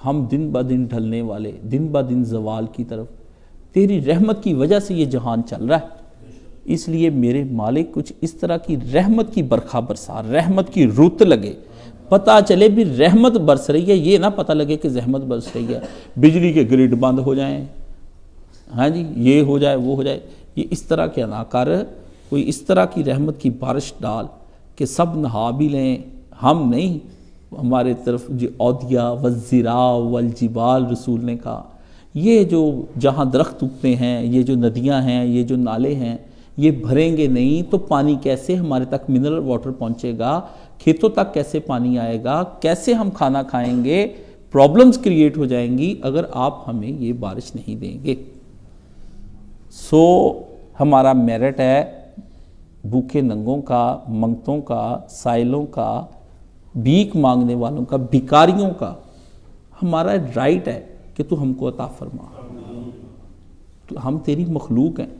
[SPEAKER 1] ہم دن با دن ڈھلنے والے، دن با دن زوال کی طرف، تیری رحمت کی وجہ سے یہ جہان چل رہا ہے، اس لیے میرے مالک کچھ اس طرح کی رحمت کی برکھا برسا، رحمت کی رت لگے، پتہ چلے بھی رحمت برس رہی ہے، یہ نہ پتہ لگے کہ زحمت برس رہی ہے، بجلی کے گرڈ بند ہو جائیں، ہاں جی یہ ہو جائے وہ ہو جائے، یہ اس طرح کے نہ کر، کوئی اس طرح کی رحمت کی بارش ڈال کہ سب نہا بھی لیں، ہم نہیں، ہمارے طرف جو اودیا والزرا والجبال رسول نے کہا، یہ جو جہاں درخت اگتے ہیں، یہ جو ندیاں ہیں، یہ جو نالے ہیں، یہ بھریں گے نہیں تو پانی کیسے ہمارے تک منرل واٹر پہنچے گا، کھیتوں تک کیسے پانی آئے گا، کیسے ہم کھانا کھائیں گے، پرابلمز کریٹ ہو جائیں گی اگر آپ ہمیں یہ بارش نہیں دیں گے۔ سو ہمارا میرٹ ہے بھوکے ننگوں کا، منگتوں کا، سائلوں کا، بھیک مانگنے والوں کا، بھکاریوں کا، ہمارا رائٹ ہے کہ تو ہم کو عطا فرما، تو ہم تیری مخلوق ہیں،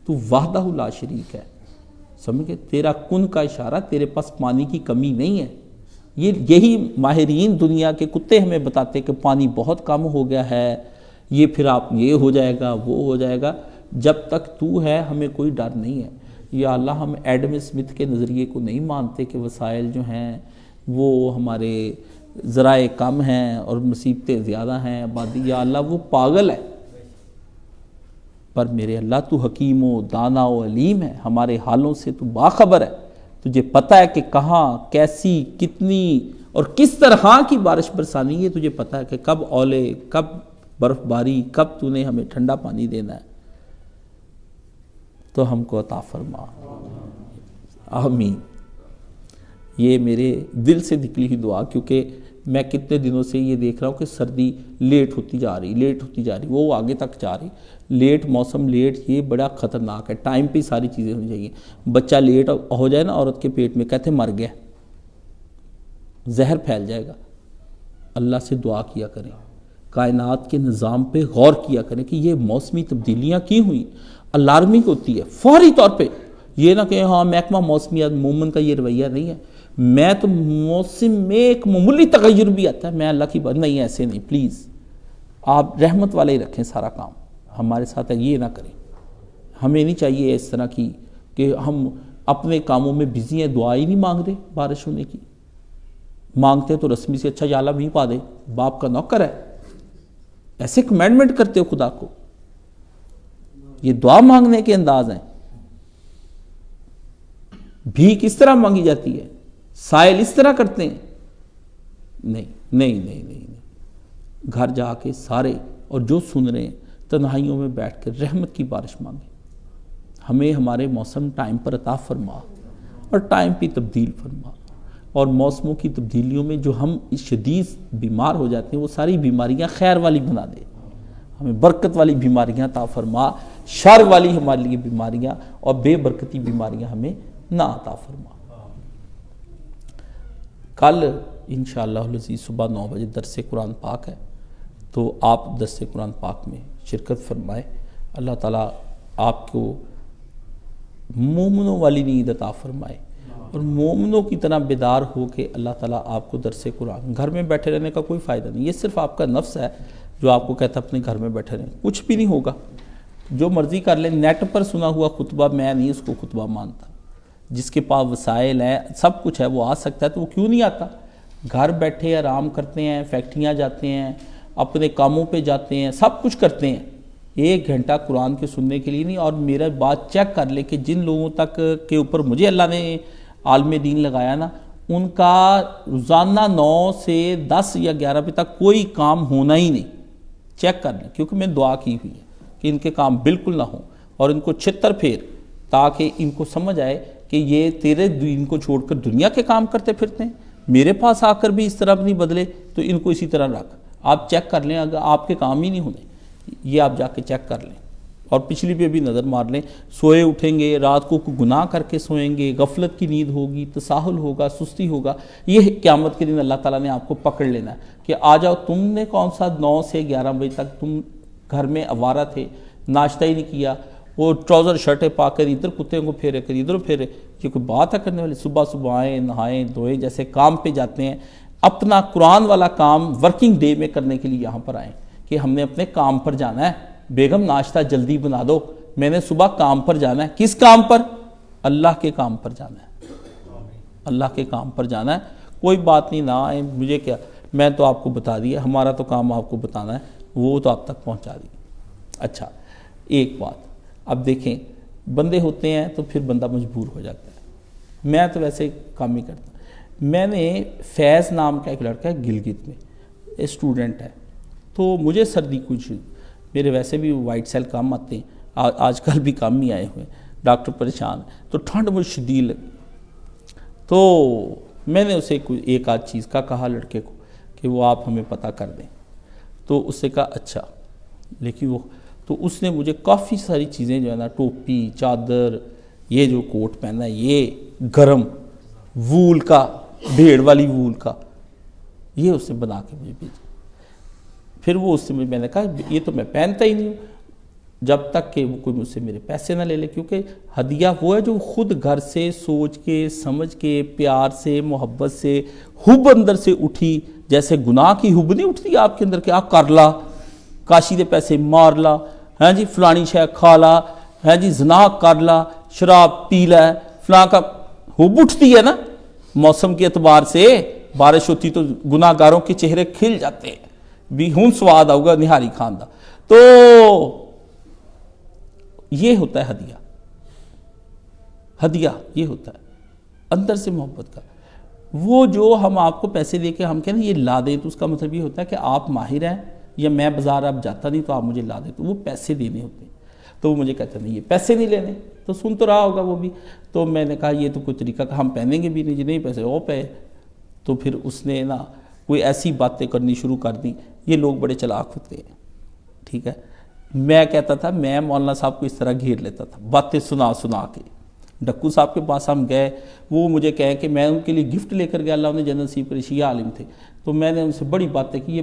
[SPEAKER 1] تو وحدہ لا شریک ہے، سمجھ گئے، تیرا کن کا اشارہ، تیرے پاس پانی کی کمی نہیں ہے۔ یہی ماہرین دنیا کے کتے ہمیں بتاتے کہ پانی بہت کم ہو گیا ہے، یہ پھر آپ یہ ہو جائے گا وہ ہو جائے گا، جب تک تو ہے ہمیں کوئی ڈر نہیں ہے۔ یا اللہ ہم ایڈم اسمتھ کے نظریے کو نہیں مانتے کہ وسائل جو ہیں وہ ہمارے ذرائع کم ہیں اور مصیبتیں زیادہ ہیں آبادی، یا اللہ وہ پاگل ہے، پر میرے اللہ تو حکیم و دانا و علیم ہے، ہمارے حالوں سے تو باخبر ہے، تجھے پتہ ہے کہ کہاں کیسی کتنی اور کس طرح کی بارش برسانی ہے، تجھے پتہ ہے کہ کب اولے، کب برف باری، کب تو نے ہمیں ٹھنڈا پانی دینا ہے، تو ہم کو عطا فرما، آمین۔ یہ میرے دل سے نکلی ہوئی دعا، کیونکہ میں کتنے دنوں سے یہ دیکھ رہا ہوں کہ سردی لیٹ ہوتی جا رہی، وہ آگے تک جا رہی، لیٹ موسم، لیٹ، یہ بڑا خطرناک ہے، ٹائم پہ ساری چیزیں ہونی چاہیے۔ بچہ لیٹ ہو جائے نا عورت کے پیٹ میں، کہتے مر گیا، زہر پھیل جائے گا۔ اللہ سے دعا کیا کریں، کائنات کے نظام پہ غور کیا کریں کہ یہ موسمی تبدیلیاں کی ہوئی، الارمنگ ہوتی ہے فوری طور پہ، یہ نہ کہ ہاں محکمہ موسمیات مومن کا یہ رویہ نہیں ہے، میں تو موسم میں ایک معمولی تغیر بھی آتا ہے میں اللہ کی بات نہیں، ایسے نہیں، پلیز آپ رحمت والے ہی رکھیں سارا کام، ہمارے ساتھ یہ نہ کریں، ہمیں نہیں چاہیے اس طرح کی کہ ہم اپنے کاموں میں بزی ہیں، دعا ہی نہیں مانگ رہے بارش ہونے کی، مانگتے تو رسمی سے اچھا یا اللہ بھی پا دے، باپ کا نوکر ہے، ایسے کمینڈمنٹ کرتے ہو خدا کو، یہ دعا مانگنے کے انداز ہیں، بھیک اس طرح مانگی جاتی ہے، سائل اس طرح کرتے ہیں، نہیں، گھر جا کے سارے اور جو سن رہے ہیں تنہائیوں میں بیٹھ کے رحمت کی بارش مانگیں، ہمیں ہمارے موسم ٹائم پر عطا فرما اور ٹائم پہ تبدیل فرما، اور موسموں کی تبدیلیوں میں جو ہم شدید بیمار ہو جاتے ہیں وہ ساری بیماریاں خیر والی بنا دے، ہمیں برکت والی بیماریاں عطا فرما، شر والی ہمارے لیے بیماریاں اور بے برکتی بیماریاں ہمیں نہ عطا فرما۔ کل انشاءاللہ العزیز صبح 9 بجے درس قرآن پاک ہے، تو آپ درس قرآن پاک میں شرکت فرمائے، اللہ تعالیٰ آپ کو مومنوں والی نیند عطا فرمائے اور مومنوں کی طرح بیدار ہو کے اللہ تعالیٰ آپ کو درس قرآن، گھر میں بیٹھے رہنے کا کوئی فائدہ نہیں، یہ صرف آپ کا نفس ہے جو آپ کو کہتا ہے اپنے گھر میں بیٹھے رہیں، کچھ بھی نہیں ہوگا، جو مرضی کر لیں، نیٹ پر سنا ہوا خطبہ میں نہیں اس کو خطبہ مانتا، جس کے پاس وسائل ہیں سب کچھ ہے وہ آ سکتا ہے، تو وہ کیوں نہیں آتا؟ گھر بیٹھے آرام کرتے ہیں، فیکٹریاں جاتے ہیں، اپنے کاموں پہ جاتے ہیں، سب کچھ کرتے ہیں، 1 گھنٹہ قرآن کے سننے کے لیے نہیں۔ اور میرا بات چیک کر لے کہ جن لوگوں تک کے اوپر مجھے اللہ نے عالم دین لگایا نا، ان کا روزانہ 9 سے 10 یا 11 بجے تک کوئی کام ہونا ہی نہیں، چیک کر لیں، کیونکہ میں دعا کی ہوئی ہے کہ ان کے کام بالکل نہ ہوں، اور ان کو چھتر پھیر، تاکہ ان کو سمجھ آئے کہ یہ تیرے دین کو چھوڑ کر دنیا کے کام کرتے پھرتے ہیں، میرے پاس آ کر بھی اس طرح نہیں بدلے، تو ان کو اسی طرح رکھ، آپ چیک کر لیں، اگر آپ کے کام ہی نہیں ہونے، یہ آپ جا کے چیک کر لیں، اور پچھلی پہ بھی نظر مار لیں، سوئے اٹھیں گے رات کو گناہ کر کے سوئیں گے، غفلت کی نیند ہوگی، تساہل ہوگا، سستی ہوگا، یہ قیامت کے دن اللہ تعالیٰ نے آپ کو پکڑ لینا ہے کہ آ جاؤ، تم نے کون سا 9 سے 11 بجے تک تم گھر میں آوارہ تھے، ناشتہ ہی نہیں کیا، وہ ٹراؤزر شرٹیں پا کر ادھر کتے کو پھیرے کر ادھر پھیرے، یہ کوئی بات ہے کرنے والے؟ صبح صبح آئیں، نہائیں دھوئیں، جیسے کام پہ جاتے ہیں، اپنا قرآن والا کام ورکنگ ڈے میں کرنے کے لیے یہاں پر آئیں کہ ہم نے اپنے کام پر جانا ہے، بیگم ناشتہ جلدی بنا دو، میں نے صبح کام پر جانا ہے، کس کام پر؟ اللہ کے کام پر جانا ہے، اللہ کے کام پر جانا ہے، کوئی بات نہیں، نہ آئے، مجھے کیا، میں تو آپ کو بتا دیا، ہمارا تو کام آپ کو بتانا ہے، وہ تو آپ تک پہنچا دی۔ اچھا ایک بات، اب دیکھیں بندے ہوتے ہیں تو پھر بندہ مجبور ہو جاتا ہے، میں تو ویسے کام ہی کرتا ہوں۔ میں نے فیض نام کا ایک لڑکا ہے گلگت میں، اسٹوڈنٹ ہے، تو مجھے سردی کچھ، میرے ویسے بھی وائٹ سیل کام آتے ہیں، آج کل بھی کام ہی آئے ہوئے ہیں، ڈاکٹر پریشان، تو ٹھنڈ مجھے شدید لگی، تو میں نے اسے کوئی ایک آدھ چیز کا کہا لڑکے کو کہ وہ آپ ہمیں پتہ کر دیں، تو اس سے کہا اچھا، لیکن وہ تو اس نے مجھے کافی ساری چیزیں جو ہے نا، ٹوپی، چادر، یہ جو کوٹ پہنا ہے یہ گرم وول کا، بھیڑ والی وول کا، یہ اس نے بنا کے مجھے بھیجا۔ پھر وہ اس سے میں نے کہا یہ تو میں پہنتا ہی نہیں ہوں جب تک کہ وہ کوئی مجھ سے میرے پیسے نہ لے لے، کیونکہ ہدیہ وہ ہے جو خود گھر سے سوچ کے سمجھ کے پیار سے محبت سے حب اندر سے اٹھی، جیسے گناہ کی حب نہیں اٹھتی آپ کے اندر کہ آپ کر لا، کاشی دے پیسے مار لا، ہاں جی فلانی شے کھا لا، ہاں جی زنا کر لا، شراب پی لا، فلاں کا حب اٹھتی ہے نا، موسم کے اعتبار سے بارش ہوتی تو گناہ گاروں کے چہرے کھل جاتے ہیں، بھی ہون سواد آؤ گا نہاری کھاندہ، تو یہ ہوتا ہے ہدیہ، ہدیہ یہ ہوتا ہے اندر سے محبت کا۔ وہ جو ہم آپ کو پیسے دے کے ہم کہیں یہ لا دیں، تو اس کا مطلب یہ ہوتا ہے کہ آپ ماہر ہیں، یا میں بازار اب جاتا نہیں تو آپ مجھے لا دیں، تو وہ پیسے دینے ہوتے ہیں۔ تو وہ مجھے کہتے ہیں نہیں یہ پیسے نہیں لینے، تو سن تو رہا ہوگا وہ بھی، تو میں نے کہا یہ تو کوئی طریقہ کہ ہم پہنیں گے بھی نہیں، جی نہیں پیسے وہ پہ، تو پھر اس نے نا کوئی ایسی باتیں کرنی شروع کر دیں، یہ لوگ بڑے چلاک ہوتے ہیں، ٹھیک ہے۔ میں کہتا تھا، میں مولانا صاحب کو اس طرح گھیر لیتا تھا باتیں سنا سنا کے۔ ڈکو صاحب کے پاس ہم گئے، وہ مجھے کہیں کہ میں ان کے لیے گفٹ لے کر گیا، اللہ انہیں جنت نصیب کرے، شیعہ عالم تھے، تو میں نے ان سے بڑی باتیں کی، یہ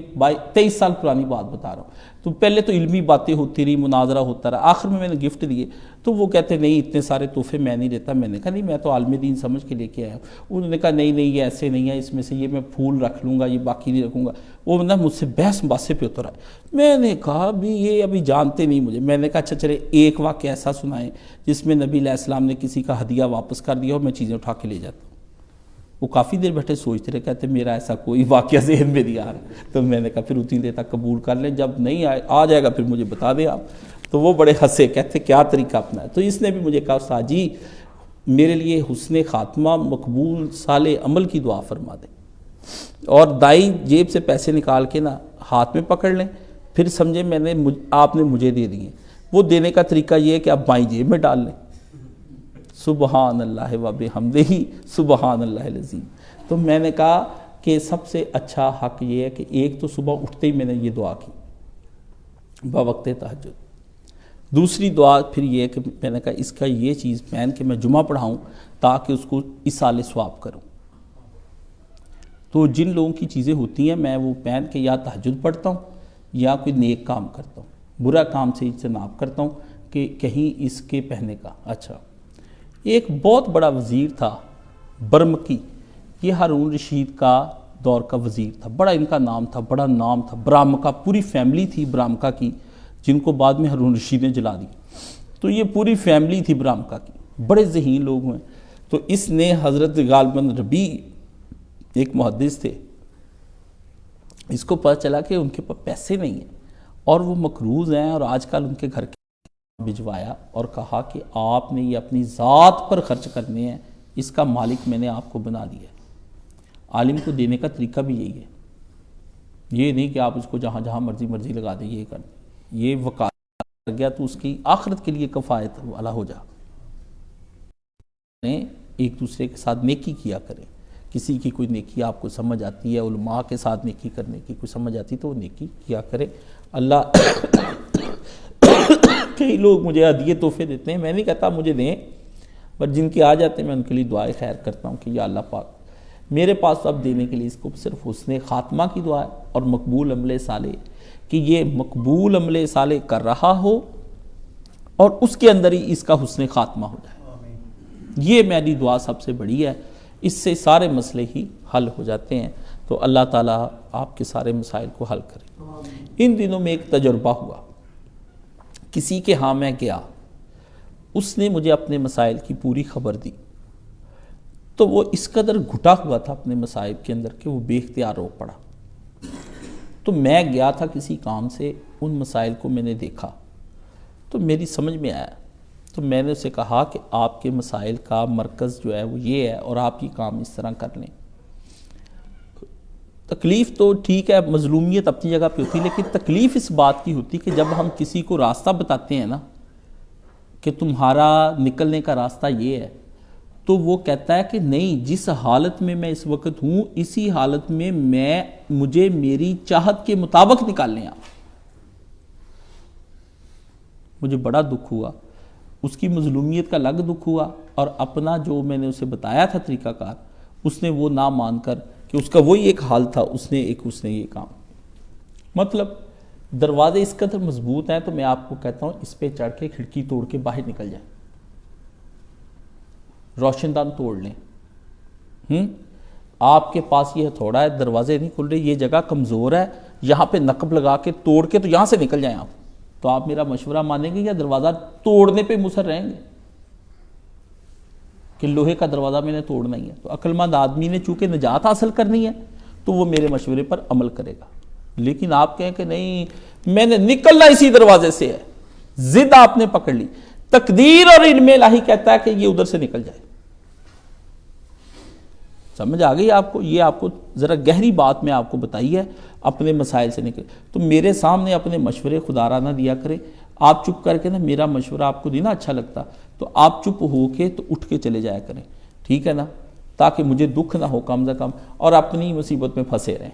[SPEAKER 1] 23 سال پرانی بات بتا رہا ہوں، تو پہلے تو علمی باتیں ہوتی رہی، مناظرہ ہوتا رہا، آخر میں نے گفٹ دیے، تو وہ کہتے نہیں اتنے سارے تحفے میں نہیں دیتا، میں نے کہا نہیں میں تو عالم دین سمجھ کے لے کے آیا ہوں، انہوں نے کہا نہیں نہیں یہ ایسے نہیں ہے، اس میں سے یہ میں پھول رکھ لوں گا، یہ باقی نہیں رکھوں گا، وہ نا مجھ سے بحث باسے پہ اتر آئے۔ میں نے کہا بھی یہ ابھی جانتے نہیں مجھے، میں نے کہا اچھا چلے ایک واقعہ ایسا سنائیں جس میں نبی علیہ السلام نے کسی کا ہدیہ واپس کر دیا اور میں چیزیں اٹھا کے لے جاتا ہوں۔ وہ کافی دیر بیٹھے سوچتے رہے، کہتے میرا ایسا کوئی واقعہ ذہن میں نہیں آ رہا، تو میں نے کہا پھر اتنی دیر تک قبول کر لیں، جب نہیں آ جائے گا پھر مجھے بتا دیں آپ۔ تو وہ بڑے ہنسے، کہتے کیا طریقہ اپنا ہے۔ تو اس نے بھی مجھے کہا استاد جی میرے لیے حسن خاتمہ مقبول صالح عمل کی دعا فرما دیں، اور دائیں جیب سے پیسے نکال کے نا ہاتھ میں پکڑ لیں، پھر سمجھے آپ نے مجھے دے دیے۔ وہ دینے کا طریقہ یہ ہے کہ آپ بائیں جیب میں ڈال لیں، سبحان اللہ و بحمدہ سبحان اللہ العظیم۔ تو میں نے کہا کہ سب سے اچھا حق یہ ہے کہ ایک تو صبح اٹھتے ہی میں نے یہ دعا کی بوقت تہجد، دوسری دعا پھر یہ ہے کہ میں نے کہا اس کا یہ چیز پہن کے میں جمعہ پڑھاؤں تاکہ اس کو اصال ثواب کروں۔ تو جن لوگوں کی چیزیں ہوتی ہیں میں وہ پہن کے یا تہجد پڑھتا ہوں یا کوئی نیک کام کرتا ہوں، برا کام سے اجتناب کرتا ہوں کہ کہیں اس کے پہننے کا۔ اچھا ایک بہت بڑا وزیر تھا برمکی، یہ ہارون رشید کا دور کا وزیر تھا، بڑا ان کا نام تھا، بڑا نام تھا، برامکا پوری فیملی تھی برامکا کی، جن کو بعد میں ہارون رشید نے جلا دی، تو یہ پوری فیملی تھی برامکا کی، بڑے ذہین لوگ ہوئے۔ تو اس نے حضرت غالباً ربیع ایک محدث تھے، اس کو پتہ چلا کہ ان کے پاس پیسے نہیں ہیں اور وہ مقروض ہیں، اور آج کل ان کے گھر بھجوایا اور کہا کہ آپ نے یہ اپنی ذات پر خرچ کرنے ہیں، اس کا مالک میں نے آپ کو بنا دیا ہے۔ عالم کو دینے کا طریقہ بھی یہی ہے، یہ نہیں کہ آپ اس کو جہاں جہاں مرضی لگا دیں، یہ کر دیں، یہ وکالت کر گیا تو اس کی آخرت کے لیے کفایت والا ہو جا۔ ایک دوسرے کے ساتھ نیکی کیا کریں، کسی کی کوئی نیکی آپ کو سمجھ آتی ہے، علماء کے ساتھ نیکی کرنے کی کوئی سمجھ آتی تو وہ نیکی کیا کرے۔ اللہ کئی لوگ مجھے ہدیے تحفے دیتے ہیں، میں نہیں کہتا مجھے دیں، پر جن کے آ جاتے ہیں میں ان کے لیے دعائے خیر کرتا ہوں کہ یا اللہ پاک میرے پاس اب دینے کے لیے اس کو صرف حسن خاتمہ کی دعا ہے اور مقبول عمل صالح، کہ یہ مقبول عمل صالح کر رہا ہو اور اس کے اندر ہی اس کا حسن خاتمہ ہو جائے، یہ میری دعا سب سے بڑی ہے، اس سے سارے مسئلے ہی حل ہو جاتے ہیں۔ تو اللہ تعالیٰ آپ کے سارے مسائل کو حل کرے۔ ان دنوں میں ایک تجربہ ہوا، کسی کے ہاں میں گیا، اس نے مجھے اپنے مسائل کی پوری خبر دی، تو وہ اس قدر گھٹا ہوا تھا اپنے مصائب کے اندر کہ وہ بے اختیار رو پڑا۔ تو میں گیا تھا کسی کام سے، ان مسائل کو میں نے دیکھا تو میری سمجھ میں آیا، تو میں نے اسے کہا کہ آپ کے مسائل کا مرکز جو ہے وہ یہ ہے اور آپ یہ کام اس طرح کر لیں۔ تکلیف تو ٹھیک ہے، مظلومیت اپنی جگہ پہ ہوتی، لیکن تکلیف اس بات کی ہوتی کہ جب ہم کسی کو راستہ بتاتے ہیں نا کہ تمہارا نکلنے کا راستہ یہ ہے، تو وہ کہتا ہے کہ نہیں، جس حالت میں اس وقت ہوں اسی حالت میں مجھے میری چاہت کے مطابق نکالنے آپ۔ مجھے بڑا دکھ ہوا، اس کی مظلومیت کا الگ دکھ ہوا، اور اپنا جو میں نے اسے بتایا تھا طریقہ کار، اس نے وہ نہ مان کر کہ اس کا وہی ایک حال تھا، اس نے یہ کام، مطلب دروازے اس قدر مضبوط ہیں تو میں آپ کو کہتا ہوں اس پہ چڑھ کے کھڑکی توڑ کے باہر نکل جائیں، روشن دان توڑ لیں۔ آپ کے پاس یہ ہتھوڑا ہے، دروازے نہیں کھل رہے، یہ جگہ کمزور ہے، یہاں پہ نقب لگا کے توڑ کے تو یہاں سے نکل جائیں آپ، تو آپ میرا مشورہ مانیں گے یا دروازہ توڑنے پہ مصر رہیں گے کہ لوہے کا دروازہ میں نے توڑنا ہی ہے؟ تو عقل مند آدمی نے چونکہ نجات حاصل کرنی ہے تو وہ میرے مشورے پر عمل کرے گا، لیکن آپ کہیں کہ نہیں میں نے نکلنا اسی دروازے سے ہے، ضد آپ نے پکڑ لی، تقدیر اور علم الہی کہتا ہے کہ یہ ادھر سے نکل جائے۔ سمجھ آ گئی آپ کو؟ یہ آپ کو ذرا گہری بات میں آپ کو بتائی ہے، اپنے مسائل سے نکل تو میرے سامنے اپنے مشورے خدا را نہ دیا کرے۔ آپ چپ کر کے نا، میرا مشورہ آپ کو نہیں نا اچھا لگتا تو آپ چپ ہو کے تو اٹھ کے چلے جایا کریں، ٹھیک ہے نا، تاکہ مجھے دکھ نہ ہو کم سے کم، اور اپنی مصیبت میں پھنسے رہیں،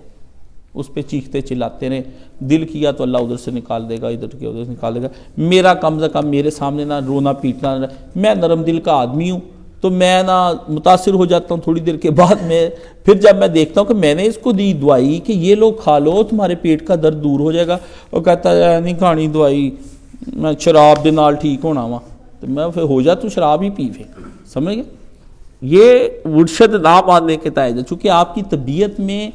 [SPEAKER 1] اس پہ چیختے چلاتے رہیں۔ دل کیا تو اللہ ادھر سے نکال دے گا، ادھر کیا ادھر سے نکال دے گا، میرا کم سے کم میرے سامنے نہ رونا پیٹنا نہ، میں نرم دل کا آدمی ہوں تو میں نا متاثر ہو جاتا ہوں تھوڑی دیر کے بعد میں، پھر جب میں دیکھتا ہوں کہ میں نے اس کو دی دوائی کہ یہ لوگ کھا لو تمہارے پیٹ کا درد دور ہو جائے گا، اور کہتا ہے نہیں کھانی دوائی، میں شراب دے نال ٹھیک ہونا وا، تو میں پھر ہو جا تو شراب ہی پی پھر، سمجھ گئے؟ یہ مرشد نہ ماننے کے تائج ہے، چونکہ آپ کی طبیعت میں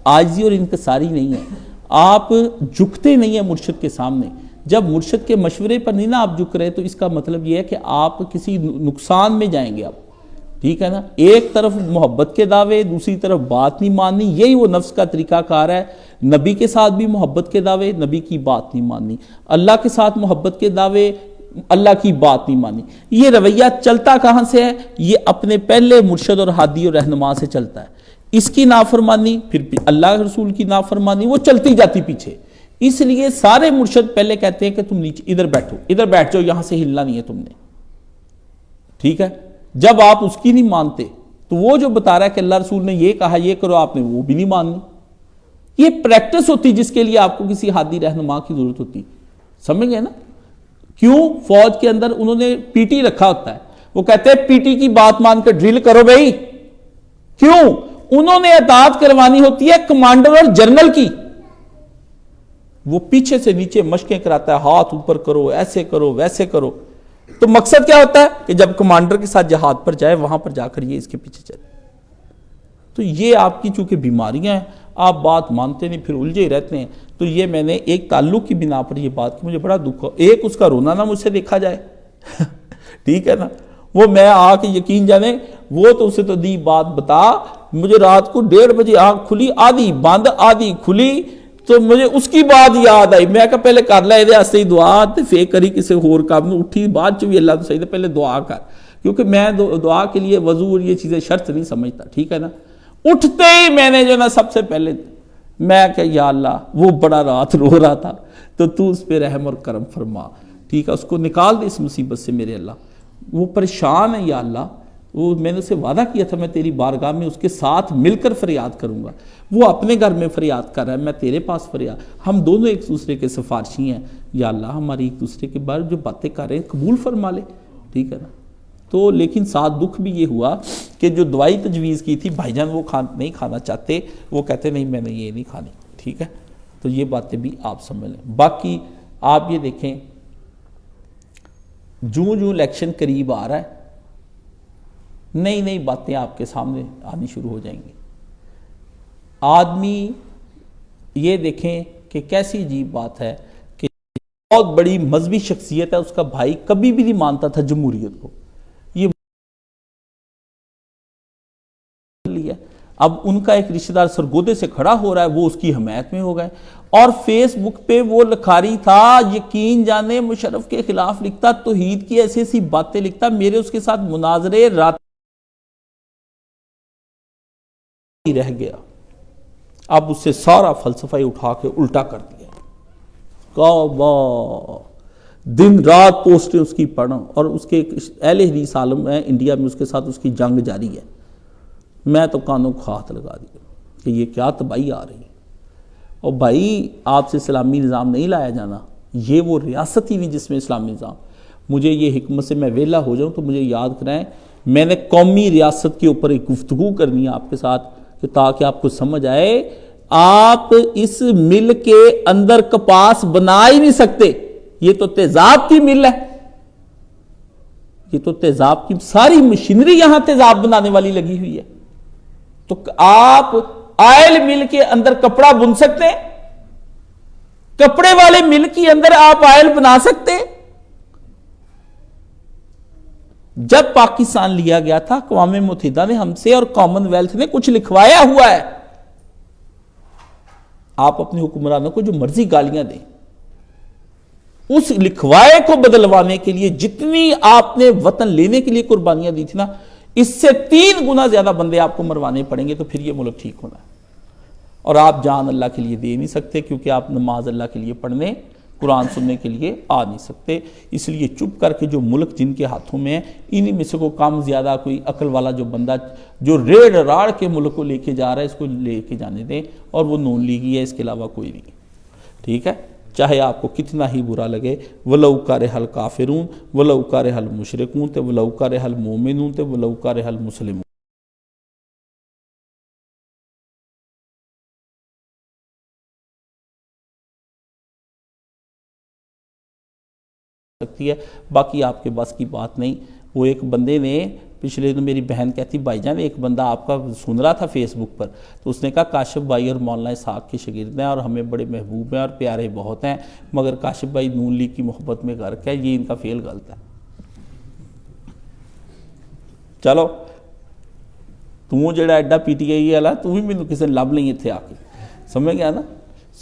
[SPEAKER 1] عاجزی اور انکساری نہیں ہے، آپ جھکتے نہیں ہیں مرشد کے سامنے۔ جب مرشد کے مشورے پر نہیں نا آپ جھک رہے تو اس کا مطلب یہ ہے کہ آپ کسی نقصان میں جائیں گے آپ، ٹھیک ہے نا۔ ایک طرف محبت کے دعوے، دوسری طرف بات نہیں ماننی، یہی وہ نفس کا طریقہ کار ہے۔ نبی کے ساتھ بھی محبت کے دعوے، نبی کی بات نہیں ماننی، اللہ کے ساتھ محبت کے دعوے، اللہ کی بات نہیں ماننی۔ یہ رویہ چلتا کہاں سے ہے؟ یہ اپنے پہلے مرشد اور ہادی اور رہنما سے چلتا ہے۔ اس کی نافرمانی، پھر اللہ کے رسول کی نافرمانی، وہ چلتی جاتی پیچھے۔ اس لیے سارے مرشد پہلے کہتے ہیں کہ تم نیچے ادھر بیٹھو، ادھر بیٹھ جاؤ، یہاں سے ہلنا نہیں ہے تم نے، ٹھیک ہے۔ جب آپ اس کی نہیں مانتے تو وہ جو بتا رہا ہے کہ اللہ رسول نے یہ کہا یہ کرو، آپ نے وہ بھی نہیں ماننی۔ یہ پریکٹس ہوتی جس کے لیے آپ کو کسی ہادی رہنما کی ضرورت ہوتی، سمجھ گئے نا؟ کیوں؟ فوج کے اندر انہوں نے پی ٹی رکھا ہوتا ہے، وہ کہتے ہیں پی ٹی کی بات مان کے ڈرل کرو بھائی، کیوں؟ انہوں نے اطاعت کروانی ہوتی ہے کمانڈر اور جنرل کی، وہ پیچھے سے نیچے مشقیں کراتا ہے، ہاتھ اوپر کرو، ایسے کرو ویسے کرو۔ تو مقصد کیا ہوتا ہے کہ جب کمانڈر کے ساتھ جہاد پر جائے وہاں پر جا کر یہ اس کے پیچھے چلے۔ تو یہ آپ کی چونکہ بیماریاں ہیں، آپ بات مانتے نہیں، پھر الجھے رہتے ہیں۔ تو یہ میں نے ایک تعلق کی بنا پر یہ بات کی، مجھے بڑا دکھ ہو، ایک اس کا رونا نہ مجھ سے دیکھا جائے ٹھیک ہے نا، وہ میں آ کے یقین جانے، وہ تو اسے تو دی بات بتا، مجھے رات کو 1:30 بجے آنکھ کھلی، آدھی بند آدھی کھلی، تو مجھے اس کی بات یاد آئی، میں کہا پہلے کر لے دے ہستے ہی دعا، تے فیک کری کسی ہور کام نو، اٹھی بعد چ بھی اللہ تو صحیح، پہلے دعا کر، کیونکہ میں دعا کے لیے وضو اور یہ چیزیں شرط نہیں سمجھتا، ٹھیک ہے نا۔ اٹھتے ہی میں نے جو نا سب سے پہلے میں کہ یا اللہ، وہ بڑا رات رو رہا تھا تو تو اس پہ رحم اور کرم فرما، ٹھیک ہے، اس کو نکال دے اس مصیبت سے میرے اللہ، وہ پریشان ہے یا اللہ، وہ میں نے اسے وعدہ کیا تھا میں تیری بارگاہ میں اس کے ساتھ مل کر فریاد کروں گا، وہ اپنے گھر میں فریاد کر رہا ہے، میں تیرے پاس فریاد، ہم دونوں ایک دوسرے کے سفارشی ہیں، یا اللہ ہماری ایک دوسرے کے بارے جو باتیں کر رہے ہیں قبول فرما لے، ٹھیک ہے نا۔ تو لیکن ساتھ دکھ بھی یہ ہوا کہ جو دوائی تجویز کی تھی بھائی جان وہ نہیں کھانا چاہتے، وہ کہتے نہیں میں نے یہ نہیں کھانی، ٹھیک ہے۔ تو یہ باتیں بھی آپ سمجھ لیں۔ باقی آپ یہ دیکھیں جوں الیکشن قریب آ رہا ہے نئی نئی باتیں آپ کے سامنے آنی شروع ہو جائیں گی۔ آدمی یہ دیکھیں کہ کیسی عجیب بات ہے کہ بہت بڑی مذہبی شخصیت ہے، اس کا بھائی کبھی بھی نہیں مانتا تھا جمہوریت کو، اب ان کا ایک رشتہ دار سرگودے سے کھڑا ہو رہا ہے، وہ اس کی حمایت میں ہو گئے، اور فیس بک پہ وہ لکھاری تھا، یقین جانے مشرف کے خلاف لکھتا، توحید کی ایسی ایسی باتیں لکھتا، میرے اس کے ساتھ مناظرے رات رہ گیا۔ اب اس سے سارا فلسفہ اٹھا کے الٹا کر دیا، دن رات پوسٹیں اس کی پڑھا، اور اس کے اہل حدیث عالم ہے انڈیا میں، اس کے ساتھ اس کی جنگ جاری ہے۔ میں تو کانوں کو ہاتھ لگا دیا کہ یہ کیا تباہی آ رہی ہے۔ اور بھائی آپ سے اسلامی نظام نہیں لایا جانا، یہ وہ ریاست ہی نہیں جس میں اسلامی نظام۔ مجھے یہ حکمت سے میں ویلا ہو جاؤں تو مجھے یاد کرائیں، میں نے قومی ریاست کے اوپر ایک گفتگو کرنی ہے آپ کے ساتھ، کہ تاکہ آپ کو سمجھ آئے آپ اس مل کے اندر کپاس بنا ہی نہیں سکتے، یہ تو تیزاب کی مل ہے، یہ تو تیزاب کی ساری مشینری یہاں تیزاب بنانے والی لگی ہوئی ہے۔ تو آپ آئل مل کے اندر کپڑا بن سکتے ہیں؟ کپڑے والے مل کے اندر آپ آئل بنا سکتے ہیں؟ جب پاکستان لیا گیا تھا، اقوام متحدہ نے ہم سے اور کامن ویلتھ نے کچھ لکھوایا ہوا ہے۔ آپ اپنے حکمرانوں کو جو مرضی گالیاں دیں، اس لکھوائے کو بدلوانے کے لیے جتنی آپ نے وطن لینے کے لیے قربانیاں دی تھی نا، اس سے 3 گنا زیادہ بندے آپ کو مروانے پڑیں گے، تو پھر یہ ملک ٹھیک ہونا ہے۔ اور آپ جان اللہ کے لیے دے نہیں سکتے، کیونکہ آپ نماز اللہ کے لیے پڑھنے، قرآن سننے کے لیے آ نہیں سکتے۔ اس لیے چپ کر کے جو ملک جن کے ہاتھوں میں ہے، انہی میں سے کو کم زیادہ کوئی عقل والا جو بندہ جو ریڑھ راڑ کے ملک کو لے کے جا رہا ہے، اس کو لے کے جانے دیں، اور وہ نون لیگی ہے، اس کے علاوہ کوئی نہیں، ٹھیک ہے؟ چاہے آپ کو کتنا ہی برا لگے، وَلَوْ كَرِهَ الْكَافِرُونَ وَلَوْ كَرِهَ الْمُشْرِكُونَ وَلَوْ كَرِهَ الْمُؤْمِنُونَ وَلَوْ كَرِهَ الْمُسْلِمُونَ۔ سکتی ہے، باقی آپ کے بس کی بات نہیں۔ وہ ایک بندے نے پچھلے دن، میری بہن کہتی بھائی جان ایک بندہ آپ کا سن رہا تھا فیس بک پر، تو اس نے کہا کاشف بھائی اور مولانا اسحاق کے شاگرد ہیں اور ہمیں بڑے محبوب ہیں اور پیارے بہت ہیں، مگر کاشف بھائی نون لیگ کی محبت میں غرق ہے، یہ ان کا فعل غلط ہے۔ چلو تو جڑا ایڈا پی ٹی آئی والا، تو بھی مینوں کسی نے لب نہیں اتنے آ کے، سمجھ گیا نا؟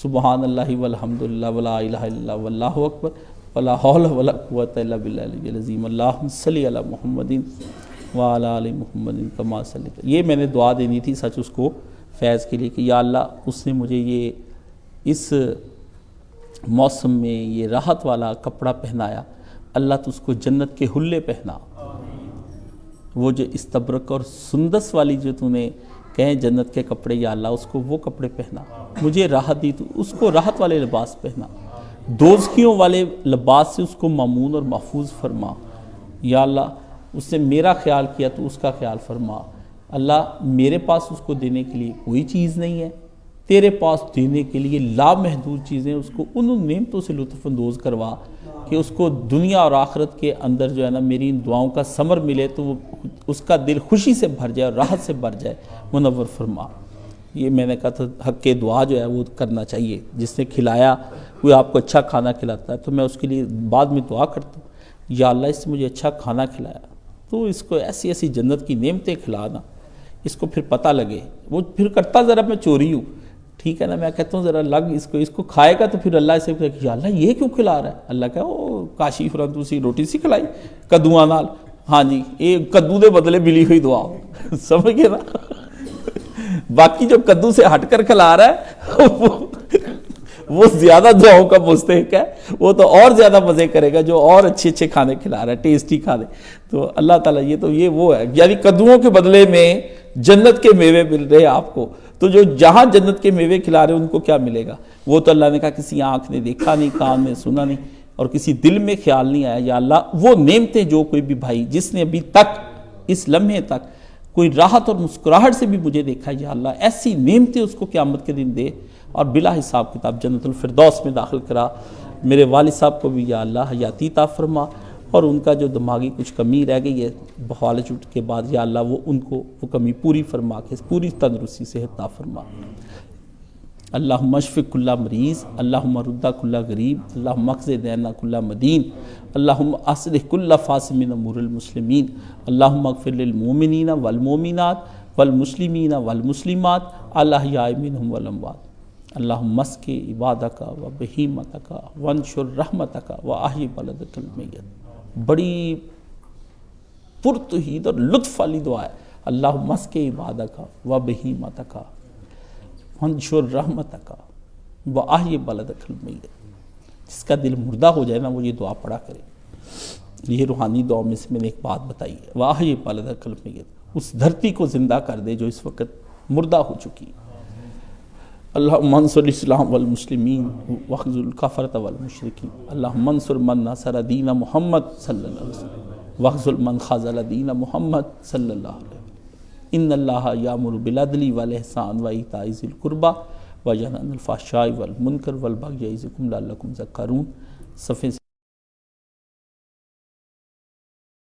[SPEAKER 1] سبحان اللہ والحمدللہ ولا الہ الا اللہ واللہ اکبر ولا حول ولا قوت الا باللہ العلی العظیم، اللہم صلی علی محمد وعلی آل محمد کما صلیت۔ یہ میں نے دعا دینی تھی سچ اس کو فیض کے لیے، کہ یا اللہ اس نے مجھے یہ اس موسم میں یہ راحت والا کپڑا پہنایا، اللہ تو اس کو جنت کے حلے پہنا، وہ جو استبرق اور سندس والی جو تو نے کہیں جنت کے کپڑے، یا اللہ اس کو وہ کپڑے پہنا، مجھے راحت دی تو اس کو راحت والے لباس پہنا، دوزخیوں والے لباس سے اس کو مامون اور محفوظ فرما، یا اللہ اس نے میرا خیال کیا تو اس کا خیال فرما، اللہ میرے پاس اس کو دینے کے لیے کوئی چیز نہیں ہے، تیرے پاس دینے کے لیے لامحدود چیزیں، اس کو ان نعمتوں سے لطف اندوز کروا کہ اس کو دنیا اور آخرت کے اندر جو ہے نا میری ان دعاؤں کا ثمر ملے، تو وہ اس کا دل خوشی سے بھر جائے اور راحت سے بھر جائے، منور فرما۔ یہ میں نے کہا تھا حق دعا جو ہے وہ کرنا چاہیے، جس نے کھلایا، کوئی آپ کو اچھا کھانا کھلاتا ہے تو میں اس کے لیے بعد میں دعا کرتا ہوں، یا اللہ اس نے مجھے اچھا کھانا کھلایا تو اس کو ایسی ایسی جنت کی نعمتیں کھلانا، اس کو پھر پتہ لگے، وہ پھر کرتا ذرا میں چوری ہوں، ٹھیک ہے نا، میں کہتا ہوں ذرا لگ اس کو کھائے گا تو پھر اللہ اسے کہ یا اللہ یہ کیوں کھلا رہا ہے، اللہ کہا او کاشی فران تو سی روٹی سی کھلائی کدوਆਂ نال، ہاں جی یہ کدو دے بدلے ملی ہوئی دعا، سمجھ گئے نا؟ باقی جو کدو سے ہٹ کر کھلا رہا ہے وہ زیادہ دعاؤں کا مستحق ہے، وہ تو اور زیادہ مزے کرے گا جو اور اچھے اچھے کھانے کھلا رہا ہے، ٹیسٹی کھانے۔ تو اللہ تعالیٰ یہ وہ ہے، یعنی کدوؤں کے بدلے میں جنت کے میوے مل رہے آپ کو، تو جو جہاں جنت کے میوے کھلا رہے ان کو کیا ملے گا؟ وہ تو اللہ نے کہا کسی آنکھ نے دیکھا نہیں، کان نے سنا نہیں، اور کسی دل میں خیال نہیں آیا۔ یا اللہ وہ نعمتیں جو کوئی بھی بھائی جس نے ابھی تک اس لمحے تک کوئی راحت اور مسکراہٹ سے بھی مجھے دیکھا، یا اللہ ایسی نعمتیں اس کو قیامت کے دن دے اور بلا حساب کتاب جنت الفردوس میں داخل کرا۔ میرے والد صاحب کو بھی یا اللہ حیاتی عطا فرما، اور ان کا جو دماغی کچھ کمی رہ گئی ہے بخالج کے بعد، یا اللہ وہ ان کو وہ کمی پوری فرما کے پوری تندرستی سے عطا فرما۔ اللہم اشف کل مریض، اللہم رد کل غریب، اللہم اقض دین کل مدین، اللہم اصلح کل فاسد من امور المسلمین، اللہم اغفر للمؤمنین والمؤمنات والمسلمین والمسلمات الاحیاء منہم والاموات اللہم اسقِ عبادک و بہیمتک وانشر رحمتک واحی بلدک المیت۔ بڑی پرتوحید اور لطف والی دعا ہے، اللہم اسقِ عبادک و بہیمتک وانشر رحمتک واحی بلدک المیت۔ جس کا دل مردہ ہو جائے نا وہ یہ دعا پڑھا کرے۔ یہ روحانی دعا میں سے میں نے ایک بات بتائی ہے، واحی بلدک المیت، اس دھرتی کو زندہ کر دے جو اس وقت مردہ ہو چکی۔ اللہم انصر الاسلام والمسلمین واخذل الکفرۃ والمشرکین، اللہم انصر من نصر دین محمد صلی اللہ علیہ وسلم واخذل من خذل دین محمد صلی اللہ علیہ وسلم۔ ان اللہ یامر بالعدل والاحسان وایتاء ذی القربی وینہی عن الفحشاء والمنکر والبغی یعظکم لعلکم تذکرون۔ صفحے